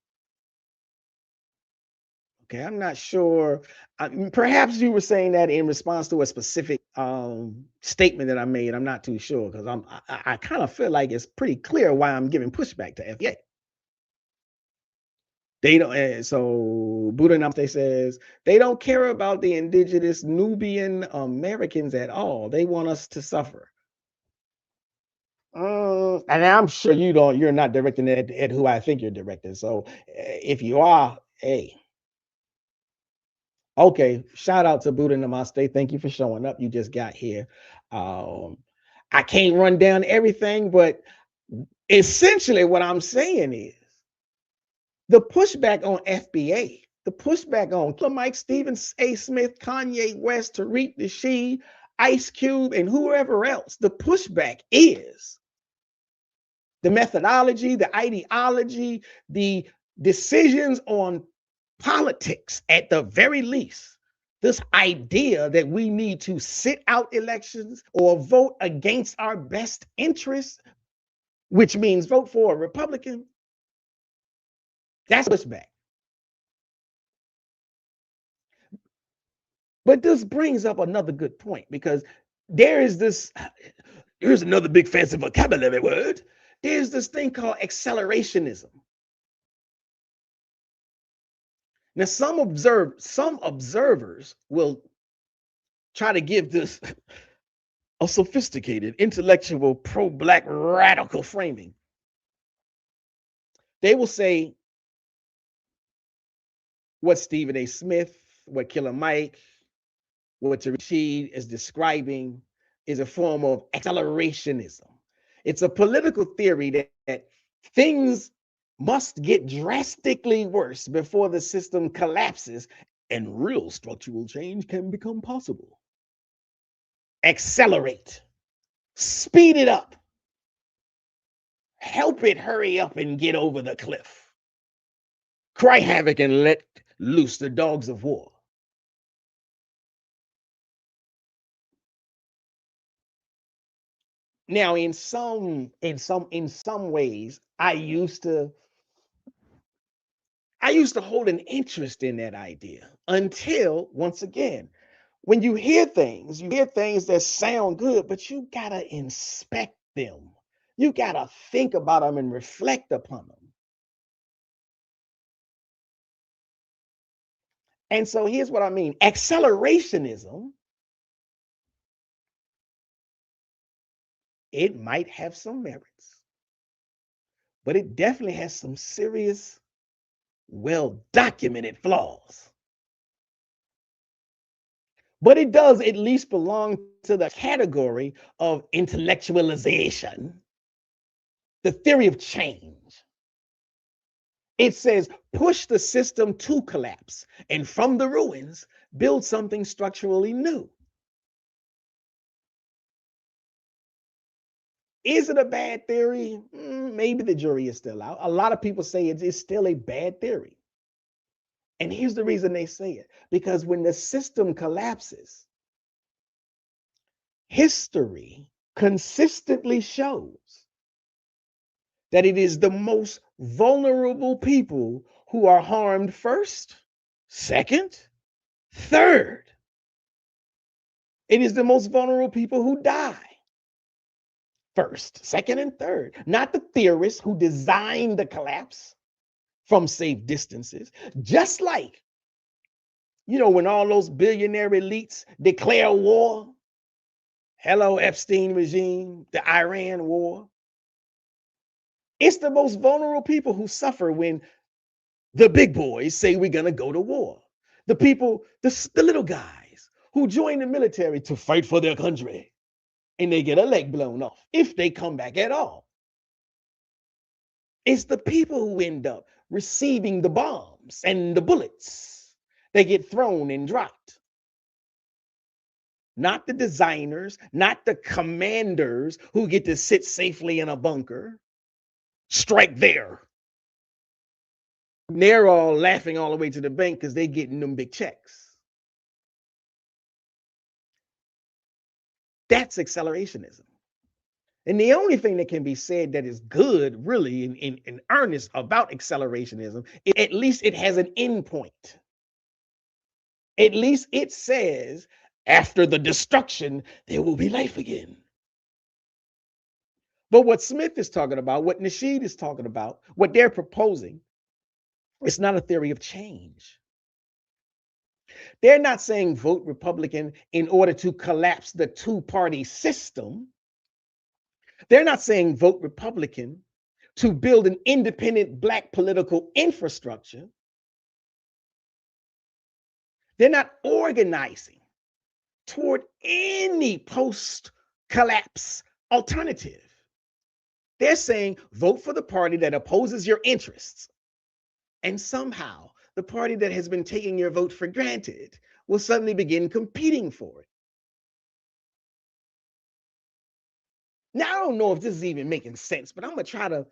Okay, I'm not sure. Perhaps you were saying that in response to a specific statement that I made. I'm not too sure, because I kind of feel like it's pretty clear why I'm giving pushback to FBA. They don't. So Buddha Namaste says they don't care about the indigenous Nubian Americans at all. They want us to suffer. And I'm sure you're not directing it at who I think you're directing. So if you are, hey. Okay, shout out to Buddha Namaste. Thank you for showing up. You just got here. I can't run down everything, but essentially what I'm saying is the pushback on FBA, the pushback on Mike, Stephen A. Smith, Kanye West, Tariq Nasheed, Ice Cube, and whoever else, the pushback is the methodology, the ideology, the decisions on politics, at the very least. This idea that we need to sit out elections or vote against our best interests, which means vote for a Republican, that's pushback. But this brings up another good point, because here's another big fancy vocabulary word. There's this thing called accelerationism. Now, some observers will try to give this a sophisticated, intellectual, pro-Black radical framing. They will say what Stephen A. Smith, what Killer Mike, what Tariq Nasheed is describing is a form of accelerationism. It's a political theory that things must get drastically worse before the system collapses and real structural change can become possible. Accelerate, speed it up, help it hurry up and get over the cliff. Cry havoc and let loose the dogs of war. Now, in some ways, I used to hold an interest in that idea until, once again, when you hear things that sound good, but you gotta inspect them. You gotta think about them and reflect upon them. And so here's what I mean. Accelerationism, it might have some merits, but it definitely has some serious, well-documented flaws. But it does at least belong to the category of intellectualization, the theory of change. It says, push the system to collapse, and from the ruins, build something structurally new. Is it a bad theory? Maybe the jury is still out. A lot of people say it is still a bad theory. And here's the reason they say it. Because when the system collapses, history consistently shows that it is the most vulnerable people who are harmed first, second, third. It is the most vulnerable people who die first, second, and third. Not the theorists who designed the collapse from safe distances. Just like, when all those billionaire elites declare war, hello, Epstein regime, the Iran war. It's the most vulnerable people who suffer when the big boys say we're going to go to war. The people, the little guys who join the military to fight for their country and they get a leg blown off if they come back at all. It's the people who end up receiving the bombs and the bullets. They get thrown and dropped. Not the designers, not the commanders who get to sit safely in a bunker, strike there. They're all laughing all the way to the bank because they're getting them big checks. That's accelerationism. And the only thing that can be said that is good, really, in earnest about accelerationism, at least it has an end point. At least it says, after the destruction, there will be life again. But what Smith is talking about, what Nasheed is talking about, what they're proposing, it's not a theory of change. They're not saying vote Republican in order to collapse the two-party system. They're not saying vote Republican to build an independent Black political infrastructure. They're not organizing toward any post-collapse alternative. They're saying vote for the party that opposes your interests. And somehow, the party that has been taking your vote for granted will suddenly begin competing for it. Now, I don't know if this is even making sense, but I'm going to try to,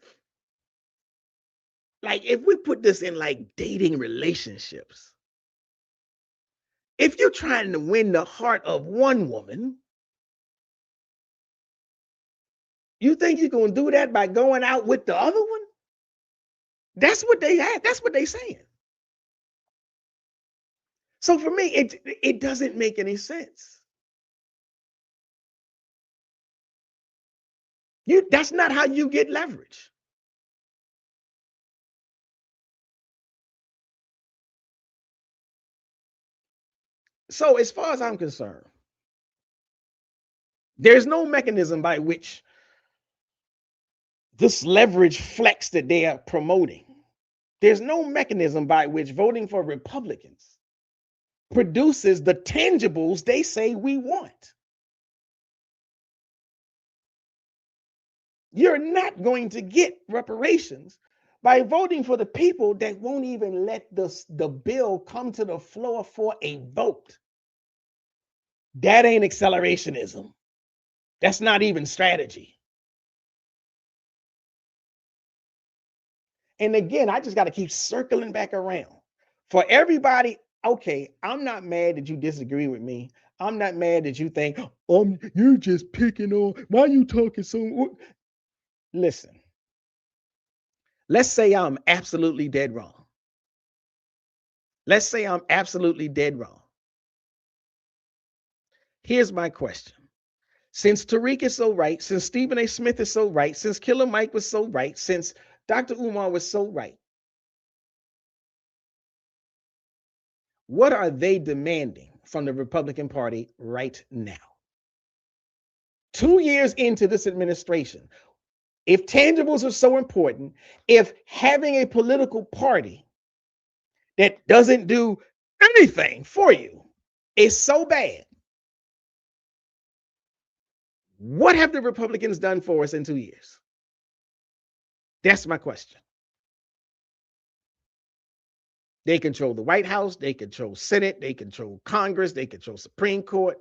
if we put this in dating relationships, if you're trying to win the heart of one woman, you think you're going to do that by going out with the other one? That's what they had. That's what they're saying. So for me, it doesn't make any sense. That's not how you get leverage. So as far as I'm concerned, there's no mechanism by which this leverage flex that they are promoting, there's no mechanism by which voting for Republicans produces the tangibles they say we want. You're not going to get reparations by voting for the people that won't even let the bill come to the floor for a vote. That ain't accelerationism. That's not even strategy. And again, I just got to keep circling back around. For everybody, okay, I'm not mad that you disagree with me. I'm not mad that you think, you're just picking on, why are you talking so? Listen, let's say I'm absolutely dead wrong. Let's say I'm absolutely dead wrong. Here's my question. Since Tariq is so right, since Stephen A. Smith is so right, since Killer Mike was so right, since Dr. Umar was so right, what are they demanding from the Republican Party right now? 2 years into this administration, if tangibles are so important, if having a political party that doesn't do anything for you is so bad, what have the Republicans done for us in 2 years? That's my question. They control the White House, they control Senate, they control Congress, they control Supreme Court.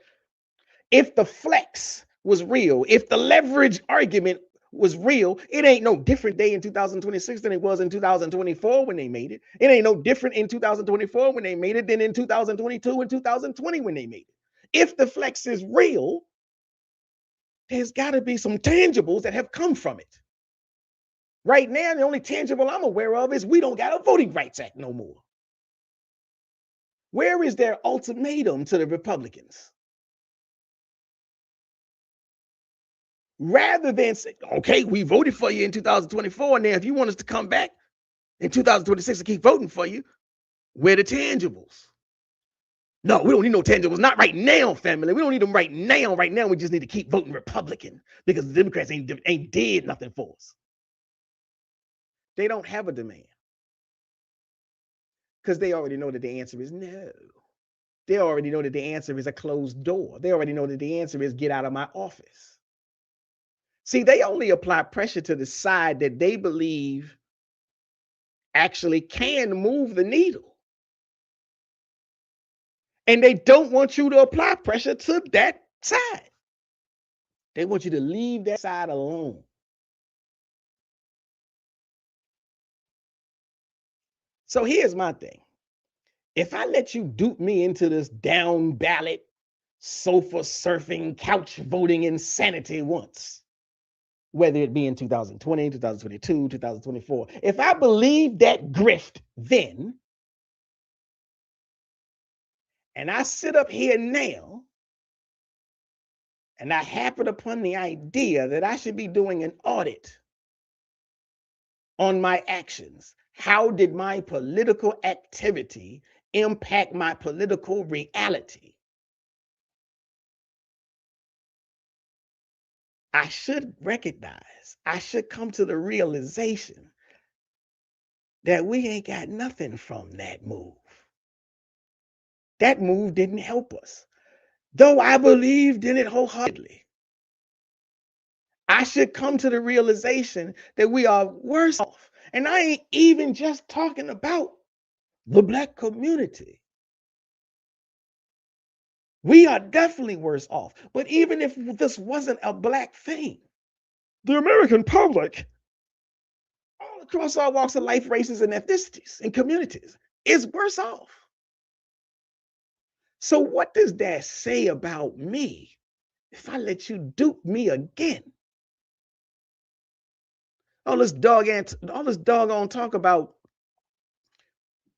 If the flex was real, if the leverage argument was real, it ain't no different day in 2026 than it was in 2024 when they made it. It ain't no different in 2024 when they made it than in 2022 and 2020 when they made it. If the flex is real, there's got to be some tangibles that have come from it. Right now, the only tangible I'm aware of is we don't got a Voting Rights Act no more. Where is their ultimatum to the Republicans? Rather than say, okay, we voted for you in 2024, and now if you want us to come back in 2026 and keep voting for you, where the tangibles? No, we don't need no tangibles. Not right now, family. We don't need them right now. Right now, we just need to keep voting Republican because the Democrats ain't did nothing for us. They don't have a demand because they already know that the answer is no. They already know that the answer is a closed door. They already know that the answer is get out of my office. See, they only apply pressure to the side that they believe actually can move the needle. And they don't want you to apply pressure to that side. They want you to leave that side alone. So here's my thing. If I let you dupe me into this down ballot, sofa surfing, couch voting insanity once, whether it be in 2020, 2022, 2024, if I believe that grift then, and I sit up here now, and I happen upon the idea that I should be doing an audit on my actions. How did my political activity impact my political reality? I should recognize, I should come to the realization that we ain't got nothing from that move. That move didn't help us. Though I believed in it wholeheartedly, I should come to the realization that we are worse off. And I ain't even just talking about the Black community. We are definitely worse off. But even if this wasn't a Black thing, the American public, all across all walks of life, races, and ethnicities and communities, is worse off. So what does that say about me if I let you dupe me again? All this doggone talk about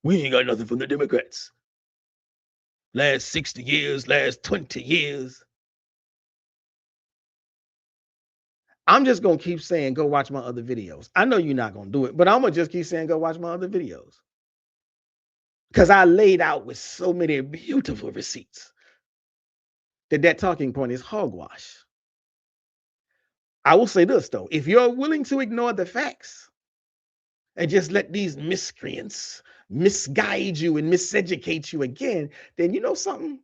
we ain't got nothing from the Democrats. Last 60 years, last 20 years. I'm just going to keep saying, go watch my other videos. I know you're not going to do it, but I'm going to just keep saying, go watch my other videos. Because I laid out with so many beautiful receipts that talking point is hogwash. I will say this, though. If you're willing to ignore the facts and just let these miscreants misguide you and miseducate you again, then you know something?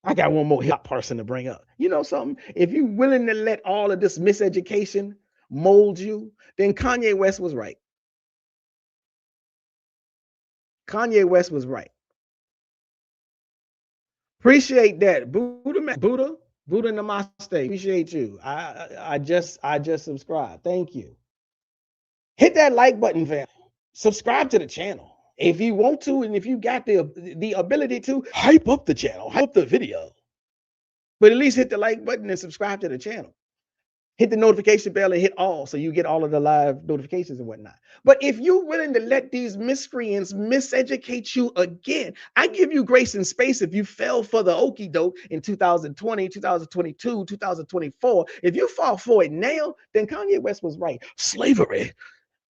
I got one more hip person to bring up. You know something? If you're willing to let all of this miseducation mold you, then Kanye West was right. Kanye West was right. Appreciate that. Buddha Namaste. Appreciate you. I just subscribed. Thank you. Hit that like button, fam. Subscribe to the channel. If you want to, and if you got the ability to, hype up the channel, hype up the video. But at least hit the like button and subscribe to the channel. Hit the notification bell and hit all so you get all of the live notifications and whatnot. But if you're willing to let these miscreants miseducate you again, I give you grace and space if you fell for the okie doke in 2020, 2022, 2024. If you fall for it now, then Kanye West was right. Slavery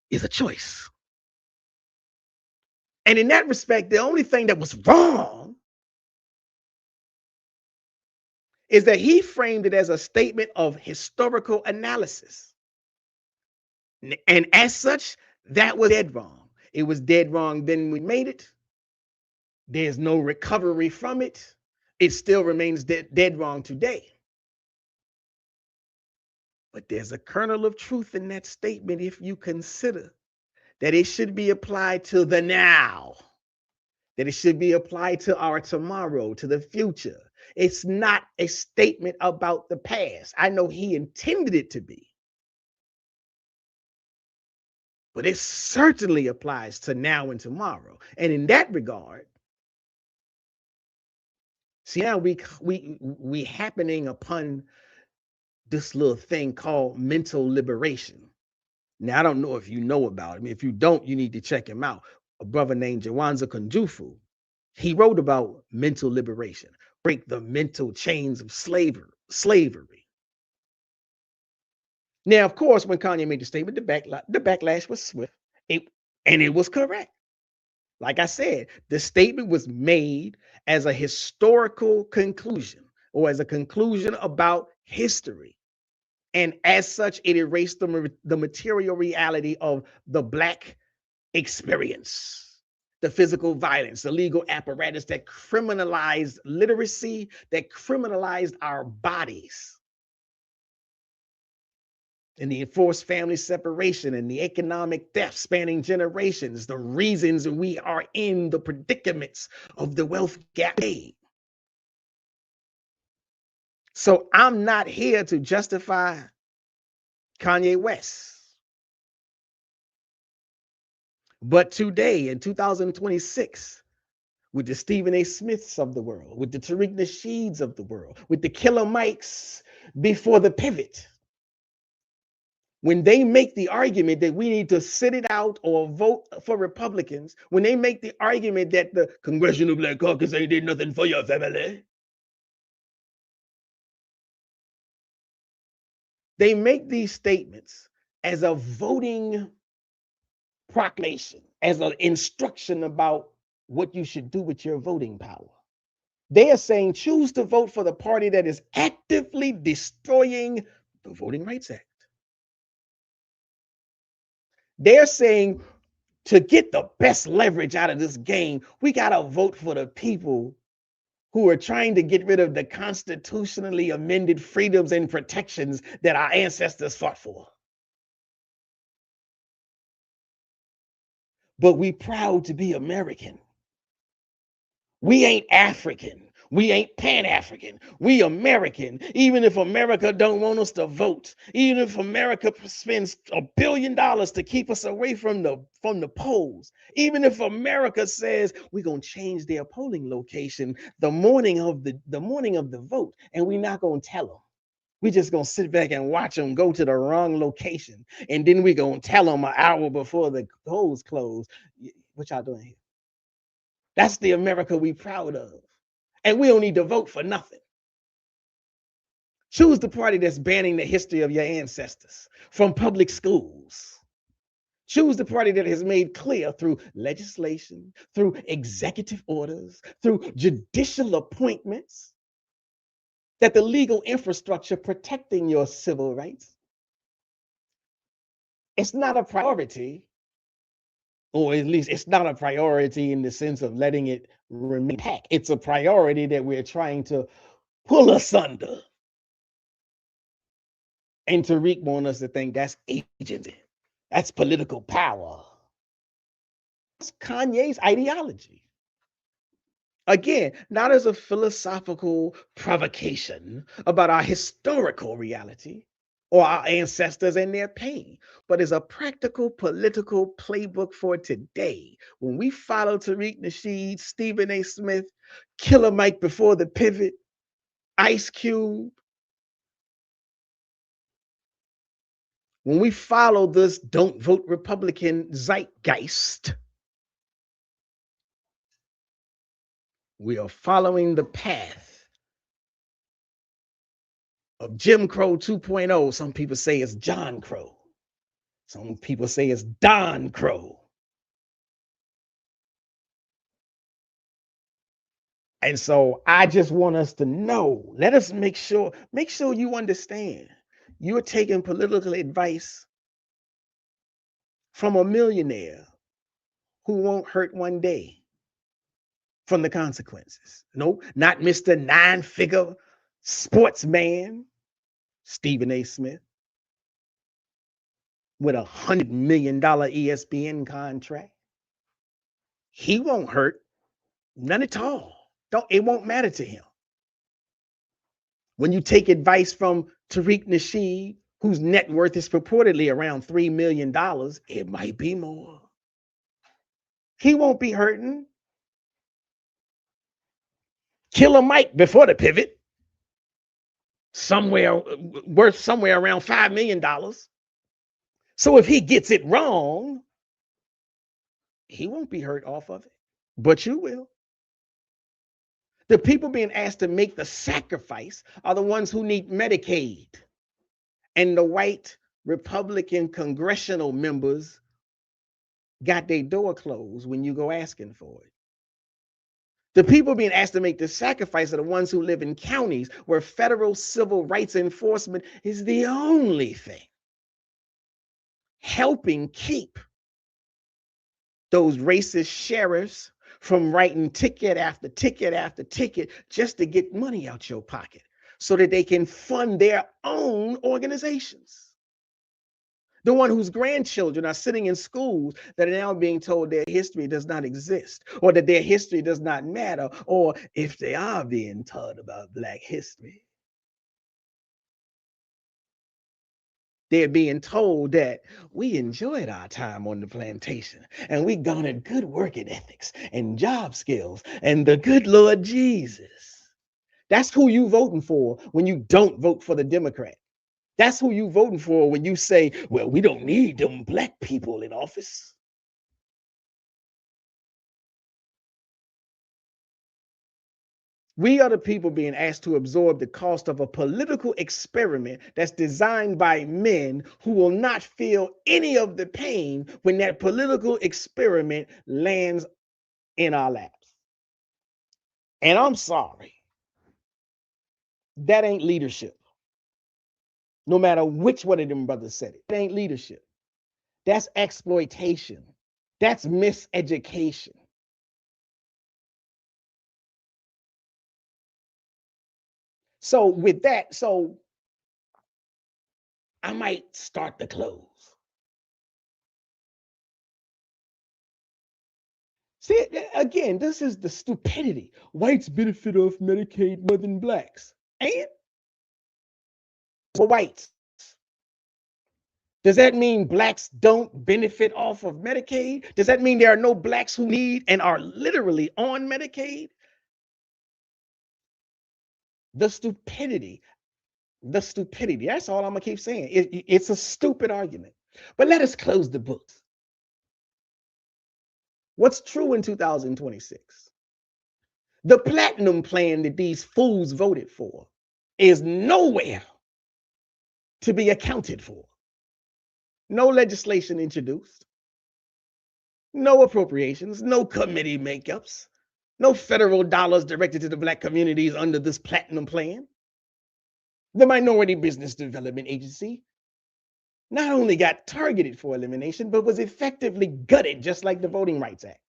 is a choice. And in that respect, the only thing that was wrong is that he framed it as a statement of historical analysis. And as such, that was dead wrong. It was dead wrong then we made it. There's no recovery from it. It still remains dead wrong today. But there's a kernel of truth in that statement if you consider that it should be applied to the now, that it should be applied to our tomorrow, to the future. It's not a statement about the past. I know he intended it to be, but it certainly applies to now and tomorrow. And in that regard, see, now we happening upon this little thing called mental liberation. Now, I don't know if you know about him. If you don't, you need to check him out. A brother named Jawanza Kunjufu, he wrote about mental liberation, break the mental chains of slavery. Now, of course, when Kanye made the statement, the backlash was swift, and it was correct. Like I said, the statement was made as a historical conclusion or as a conclusion about history. And as such, it erased the material reality of the Black experience, the physical violence, the legal apparatus that criminalized literacy, that criminalized our bodies, and the enforced family separation and the economic theft spanning generations, the reasons we are in the predicaments of the wealth gap. So I'm not here to justify Kanye West. But today, in 2026, with the Stephen A. Smiths of the world, with the Tariq Nasheeds of the world, with the Killer Mikes before the pivot, when they make the argument that we need to sit it out or vote for Republicans, when they make the argument that the Congressional Black Caucus ain't did nothing for your family, they make these statements as a voting proclamation, as an instruction about what you should do with your voting power. They are saying choose to vote for the party that is actively destroying the Voting Rights Act. They're saying to get the best leverage out of this game, we got to vote for the people who are trying to get rid of the constitutionally amended freedoms and protections that our ancestors fought for. But we proud to be American. We ain't African. We ain't Pan-African. We American. Even if America don't want us to vote, even if America spends $1 billion to keep us away from the polls, even if America says we're gonna change their polling location the morning of the vote, and we're not gonna tell them. We just gonna sit back and watch them go to the wrong location, and then we gonna tell them an hour before the polls close, what y'all doing here? That's the America we proud of. And we don't need to vote for nothing. Choose the party that's banning the history of your ancestors from public schools. Choose the party that has made clear through legislation, through executive orders, through judicial appointments, that the legal infrastructure protecting your civil rights, it's not a priority, or at least it's not a priority in the sense of letting it remain intact. It's a priority that we're trying to pull asunder. And Tariq wants us to think that's agency. That's political power. It's Kanye's ideology. Again, not as a philosophical provocation about our historical reality or our ancestors and their pain, but as a practical political playbook for today. When we follow Tariq Nasheed, Stephen A. Smith, Killer Mike before the pivot, Ice Cube, when we follow this don't vote Republican zeitgeist, we are following the path of Jim Crow 2.0. Some people say it's John Crow. Some people say it's Don Crow. And so I just want us to know, let us make sure you understand you're taking political advice from a millionaire who won't hurt one day from the consequences. No, not Mr. Nine-figure sportsman, Stephen A. Smith, with $100 million ESPN contract. He won't hurt, none at all. It won't matter to him. When you take advice from Tariq Nasheed, whose net worth is purportedly around $3 million, it might be more. He won't be hurting. Killer Mike before the pivot, worth somewhere around $5 million. So if he gets it wrong, he won't be hurt off of it, but you will. The people being asked to make the sacrifice are the ones who need Medicaid, and the white Republican congressional members got their door closed when you go asking for it. The people being asked to make the sacrifice are the ones who live in counties where federal civil rights enforcement is the only thing helping keep those racist sheriffs from writing ticket after ticket after ticket just to get money out your pocket so that they can fund their own organizations. The one whose grandchildren are sitting in schools that are now being told their history does not exist, or that their history does not matter, or if they are being taught about Black history, they're being told that we enjoyed our time on the plantation and we garnered good working ethics and job skills and the good Lord Jesus. That's who you voting for when you don't vote for the Democrat. That's who you voting for when you say, well, we don't need them Black people in office. We are the people being asked to absorb the cost of a political experiment that's designed by men who will not feel any of the pain when that political experiment lands in our laps. And I'm sorry, that ain't leadership. No matter which one of them brothers said it, it ain't leadership. That's exploitation. That's miseducation. So with that, I might start to close. See, again, this is the stupidity. Whites benefit off Medicaid more than Blacks. And for whites, does that mean Blacks don't benefit off of Medicaid? Does that mean there are no Blacks who need and are literally on Medicaid? The stupidity, that's all I'm gonna keep saying. It's a stupid argument. But let us close the books. What's true in 2026? The platinum plan that these fools voted for is nowhere to be accounted for. No legislation introduced, no appropriations, no committee makeups, no federal dollars directed to the Black communities under this platinum plan. The Minority Business Development Agency not only got targeted for elimination, but was effectively gutted, just like the Voting Rights Act,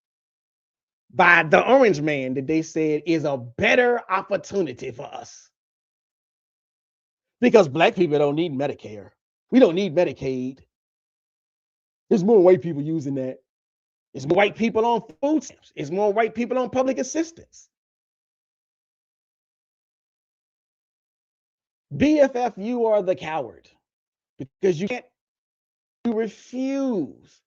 by the orange man that they said is a better opportunity for us. Because Black people don't need Medicare. We don't need Medicaid. There's more white people using that. There's more white people on food stamps. There's more white people on public assistance. BFF, you are the coward because you refuse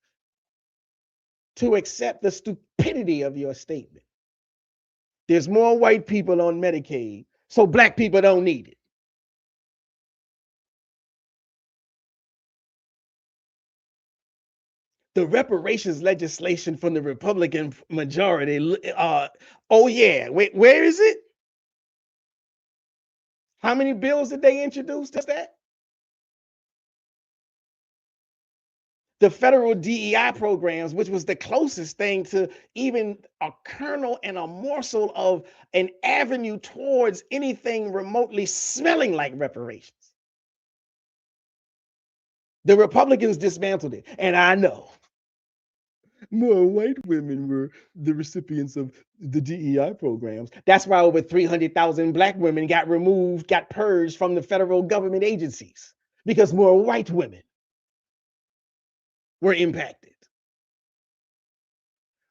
to accept the stupidity of your statement. There's more white people on Medicaid, so Black people don't need it. The reparations legislation from the Republican majority, oh yeah, wait, where is it? How many bills did they introduce to that? The federal DEI programs, which was the closest thing to even a kernel and a morsel of an avenue towards anything remotely smelling like reparations. The Republicans dismantled it. And I know more white women were the recipients of the DEI programs. That's why over 300,000 Black women got removed, got purged from the federal government agencies, because more white women were impacted.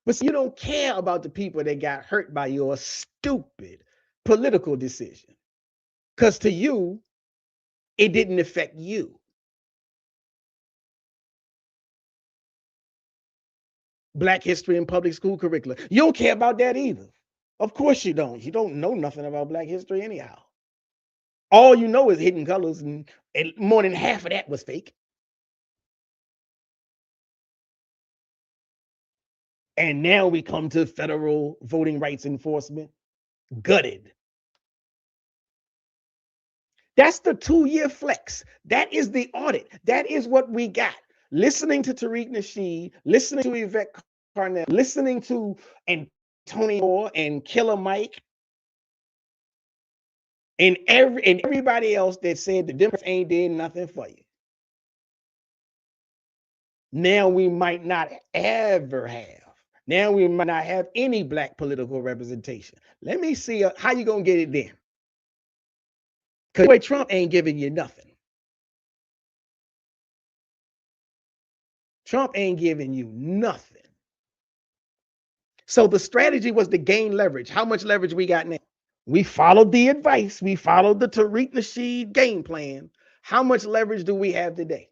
But you don't care about the people that got hurt by your stupid political decision, because to you, it didn't affect you. Black history in public school curricula. You don't care about that either. Of course you don't. You don't know nothing about Black history anyhow. All you know is Hidden Colors, and more than half of that was fake. And now we come to federal voting rights enforcement, gutted. That's the 2-year flex. That is the audit. That is what we got. Listening to Tariq Nasheed, listening to Yvette Carnell, listening to Antonio and Killer Mike, and everybody else that said the Democrats ain't did nothing for you. Now we might not ever have. Now we might not have any Black political representation. Let me see how you gonna get it then. Because Trump ain't giving you nothing. Trump ain't giving you nothing. So the strategy was to gain leverage. How much leverage we got now? We followed the advice. We followed the Tariq Nasheed game plan. How much leverage do we have today?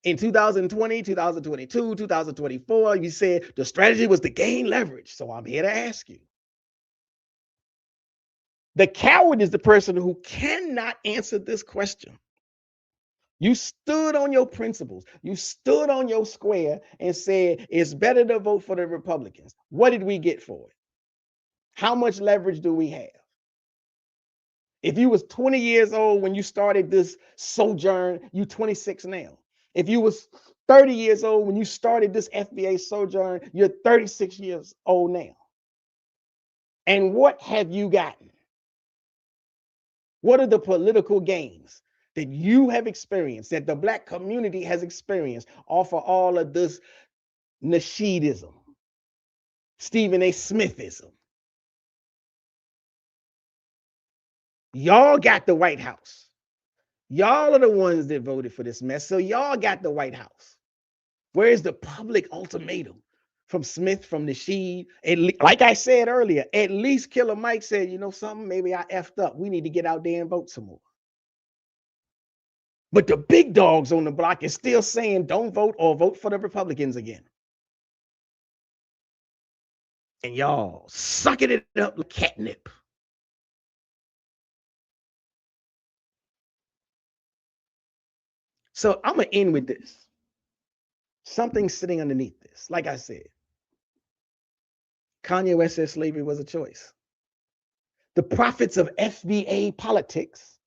In 2020, 2022, 2024, you said the strategy was to gain leverage. So I'm here to ask you. The coward is the person who cannot answer this question. You stood on your principles. You stood on your square and said, it's better to vote for the Republicans. What did we get for it? How much leverage do we have? If you was 20 years old when you started this sojourn, you 26 now. If you was 30 years old when you started this FBA sojourn, you're 36 years old now. And what have you gotten? What are the political gains that you have experienced, that the Black community has experienced off of all of this Nasheedism, Stephen A. Smithism? Y'all got the White House. Y'all are the ones that voted for this mess, so y'all got the White House. Where's the public ultimatum from Smith, from Nasheed? Like I said earlier, at least Killer Mike said, you know something, maybe I effed up. We need to get out there and vote some more. But the big dogs on the block is still saying don't vote or vote for the Republicans again. And y'all sucking it up like catnip. So I'm going to end with this. Something sitting underneath this. Like I said, Kanye West said slavery was a choice. The prophets of FBA politics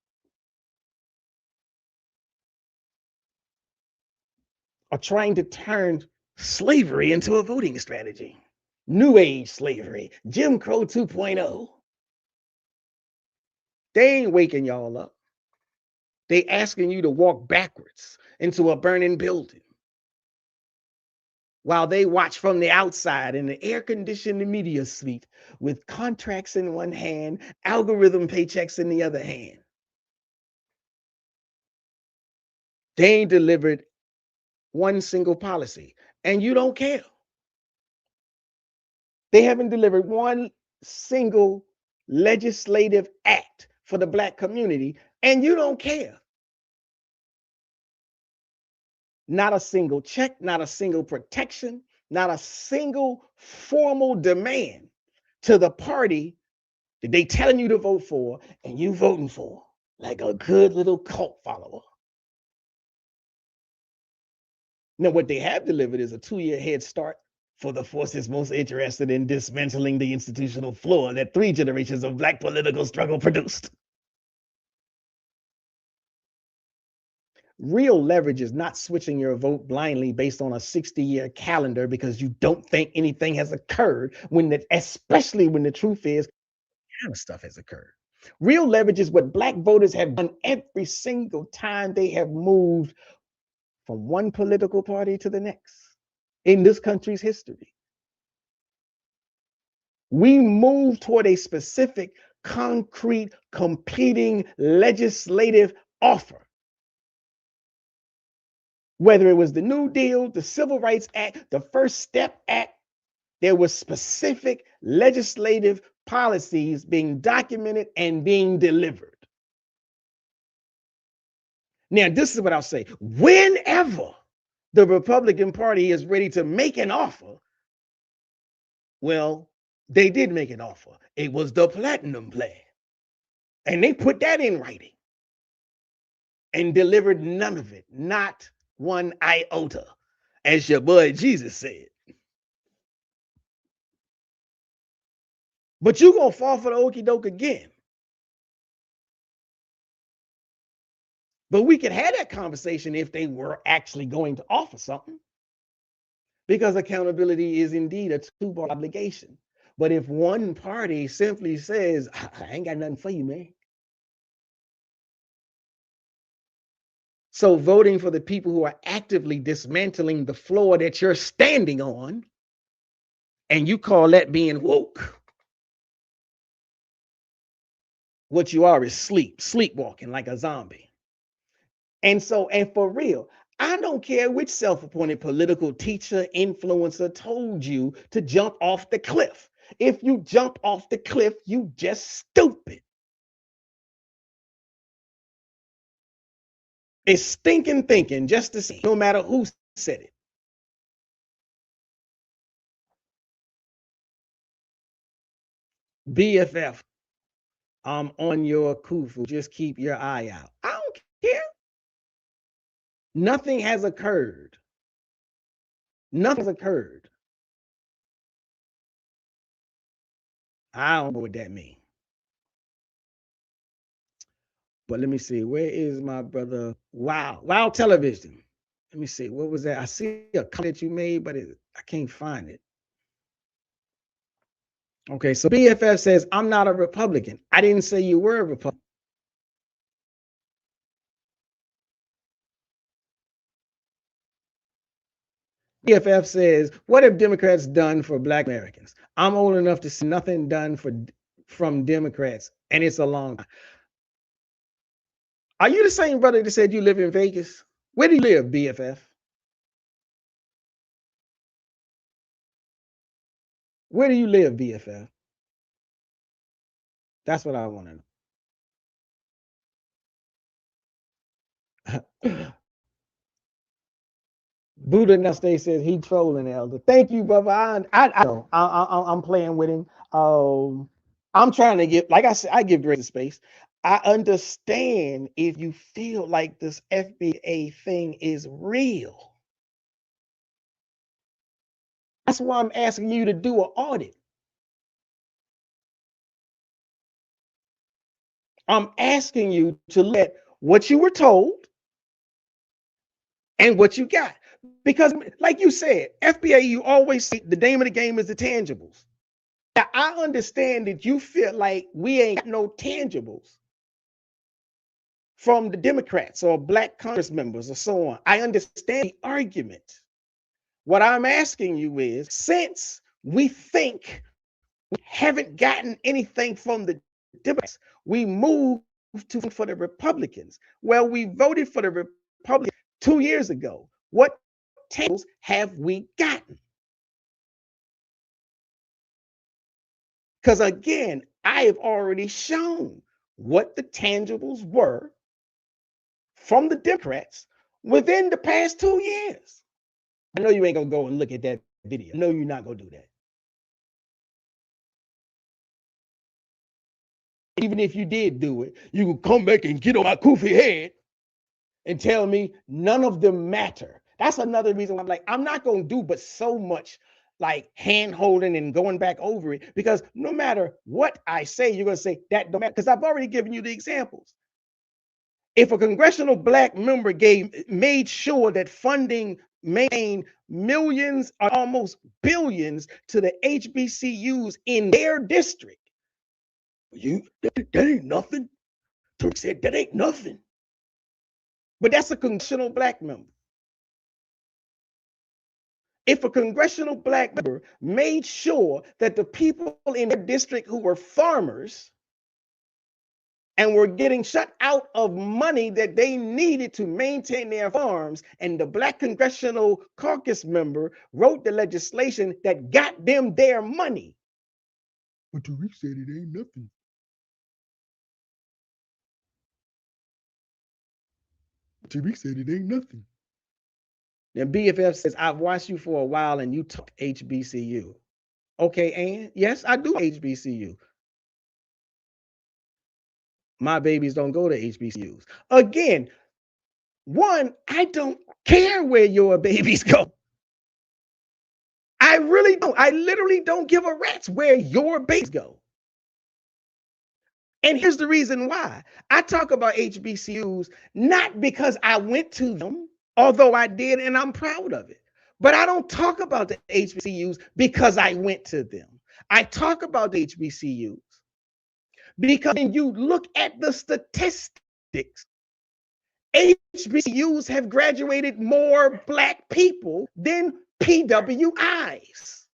are trying to turn slavery into a voting strategy. New age slavery, Jim Crow 2.0. They ain't waking y'all up. They asking you to walk backwards into a burning building while they watch from the outside in the air-conditioned media suite with contracts in one hand, algorithm paychecks in the other hand. They ain't delivered one single policy, and you don't care. They haven't delivered one single legislative act for the Black community, and you don't care. Not a single check, not a single protection, not a single formal demand to the party that they telling you to vote for and you voting for like a good little cult follower. Now, what they have delivered is a 2-year head start for the forces most interested in dismantling the institutional floor that 3 generations of Black political struggle produced. Real leverage is not switching your vote blindly based on a 60-year calendar because you don't think anything has occurred, especially when the truth is, kind of stuff has occurred. Real leverage is what Black voters have done every single time they have moved from one political party to the next in this country's history. We move toward a specific, concrete, competing legislative offer. Whether it was the New Deal, the Civil Rights Act, the First Step Act, there were specific legislative policies being documented and being delivered. Now, this is what I'll say. Whenever the Republican Party is ready to make an offer, well, they did make an offer. It was the Platinum Plan. And they put that in writing and delivered none of it, not one iota, as your boy Jesus said. But you're going to fall for the okie doke again. But we could have that conversation if they were actually going to offer something. Because accountability is indeed a two-part obligation. But if one party simply says, I ain't got nothing for you, man. So voting for the people who are actively dismantling the floor that you're standing on, and you call that being woke, what you are is sleepwalking like a zombie. And for real, I don't care which self-appointed political teacher, influencer told you to jump off the cliff. If you jump off the cliff, you just stupid. It's stinking thinking just to see, no matter who said it. BFF, I'm on your kufu. Just keep your eye out. I don't care. Nothing has occurred. Nothing has occurred. I don't know what that means. But let me see. Where is my brother? Wow Television. Let me see. What was that? I see a comment you made, but I can't find it. Okay, so BFF says, I'm not a Republican. I didn't say you were a Republican. BFF says, what have Democrats done for Black Americans? I'm old enough to see nothing done from Democrats, and it's a long time. Are you the same brother that said you live in Vegas? Where do you live, BFF? Where do you live, BFF? That's what I want to know. Buddha Neste says he trolling, Elder. Thank you, brother. I know. I'm playing with him. I'm trying to get, like I said, I give Grace space. I understand if you feel like this FBA thing is real. That's why I'm asking you to do an audit. I'm asking you to look at what you were told and what you got. Because like you said, FBA, you always say the name of the game is the tangibles. Now, I understand that you feel like we ain't got no tangibles from the Democrats or black Congress members or so on. I understand the argument. What I'm asking you is, since we think we haven't gotten anything from the Democrats, we moved to for the Republicans. Well, we voted for the Republicans 2 years ago. What tangibles have we gotten? Because again, I have already shown what the tangibles were from the Democrats within the past 2 years. I know you ain't gonna go and look at that video. No, you're not gonna do that. Even if you did do it, you could come back and get on my goofy head and tell me none of them matter. That's another reason why I'm like, I'm not gonna do but so much like hand holding and going back over it, because no matter what I say, you're gonna say that don't matter, because I've already given you the examples. If a congressional black member made sure that funding maintained millions or almost billions to the HBCUs in their district, that ain't nothing. Tariq said that ain't nothing. But that's a congressional black member. If a congressional black member made sure that the people in their district who were farmers and were getting shut out of money that they needed to maintain their farms, and the black congressional caucus member wrote the legislation that got them their money. But Tariq said it ain't nothing. Tariq said it ain't nothing. Then BFF says, I've watched you for a while and you talk HBCU. Okay, and yes, I do HBCU. My babies don't go to HBCUs. Again, one, I don't care where your babies go. I really don't. I literally don't give a rat's where your babies go. And here's the reason why. I talk about HBCUs not because I went to them, although I did and I'm proud of it. But I don't talk about the HBCUs because I went to them. I talk about the HBCUs because when you look at the statistics, HBCUs have graduated more black people than PWIs.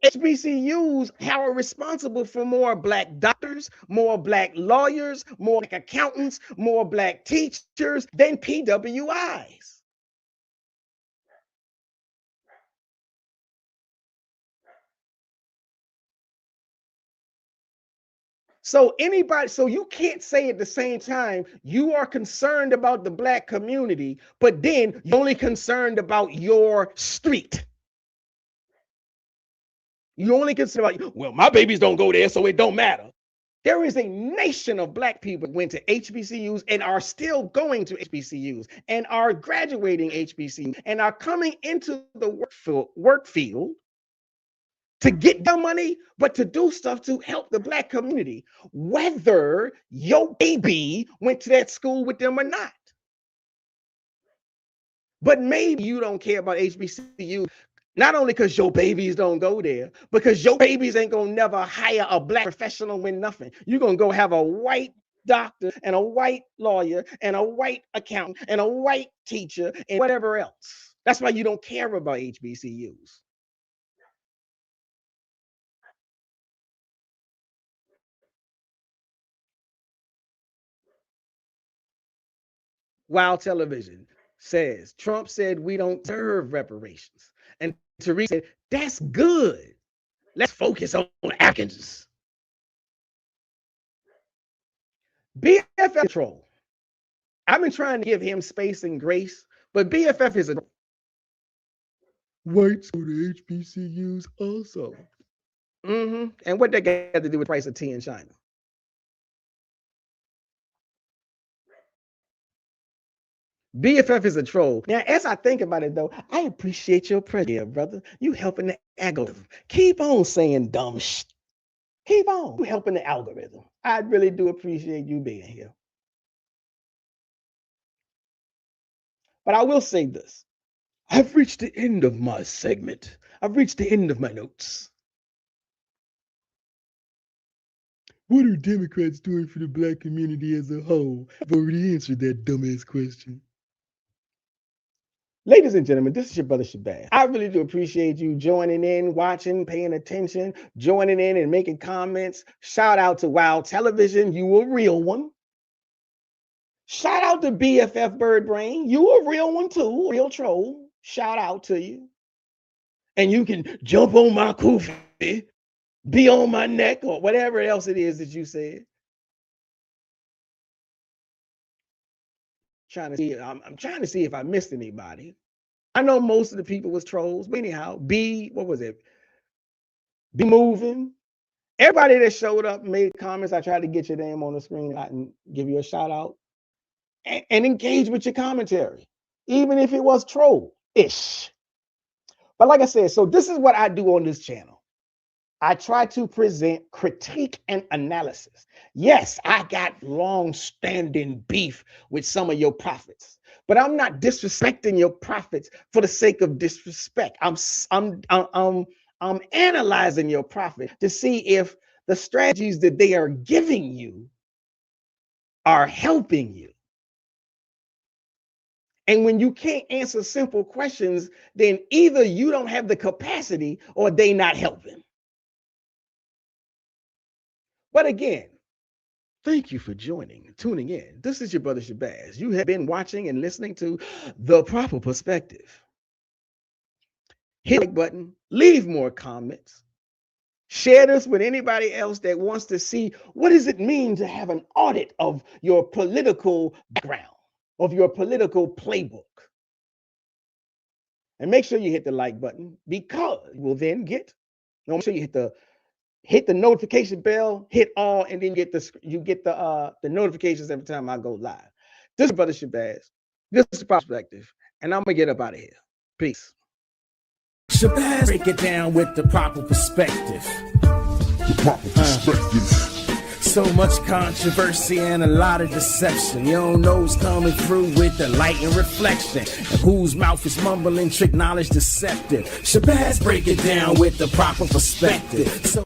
HBCUs are responsible for more black doctors, more black lawyers, more black accountants, more black teachers than PWIs. So you can't say at the same time you are concerned about the black community, but then you're only concerned about your street. You only consider about, well, my babies don't go there, so it don't matter. There is a nation of black people that went to HBCUs and are still going to HBCUs and are graduating HBCUs and are coming into the work field to get their money, but to do stuff to help the black community, whether your baby went to that school with them or not. But maybe you don't care about HBCU, not only because your babies don't go there, because your babies ain't gonna never hire a black professional with nothing. You're gonna go have a white doctor and a white lawyer and a white accountant and a white teacher and whatever else. That's why you don't care about HBCUs. Wild Television says, Trump said we don't deserve reparations. And Tariq said, that's good. Let's focus on Africans. BFF troll. I've been trying to give him space and grace, but BFF is a whites go to HBCUs also. And what that got to do with the price of tea in China? BFF is a troll. Now, as I think about it, though, I appreciate your presence here, brother. You helping the algorithm. Keep on saying dumb shit. Keep on. You're helping the algorithm. I really do appreciate you being here. But I will say this. I've reached the end of my segment. I've reached the end of my notes. What are Democrats doing for the Black community as a whole? I've already answered that dumbass question. Ladies and gentlemen, this is your brother Shabazz. I really do appreciate you joining in, watching, paying attention, joining in and making comments. Shout out to Wow Television. You a real one. Shout out to BFF Bird Brain. You a real one too, real troll. Shout out to you. And you can jump on my kufi, be on my neck, or whatever else it is that you said. I'm trying to see if I missed anybody. I know most of the people was trolls, but anyhow, what was it? Be moving. Everybody that showed up and made comments, I tried to get your name on the screen and give you a shout out and engage with your commentary, even if it was troll-ish. But like I said, so this is what I do on this channel. I try to present critique and analysis. Yes, I got long-standing beef with some of your prophets, but I'm not disrespecting your prophets for the sake of disrespect. I'm analyzing your prophet to see if the strategies that they are giving you are helping you. And when you can't answer simple questions, then either you don't have the capacity or they not helping. But again, thank you for tuning in. This is your brother Shabazz. You have been watching and listening to The Proper Perspective. Hit the like button, leave more comments, share this with anybody else that wants to see what does it mean to have an audit of your political background, of your political playbook. And make sure you hit the like button because you will then make sure you hit the notification bell, hit all, and then you get the notifications every time I go live. This is Brother Shabazz. This is the Perspective, and I'm gonna get up out of here. Peace. Shabazz, break it down with the proper perspective. The proper perspective. So much controversy and a lot of deception. You don't know who's coming through with the light and reflection. And whose mouth is mumbling, trick knowledge deceptive. Shabazz, break it down with the proper perspective. So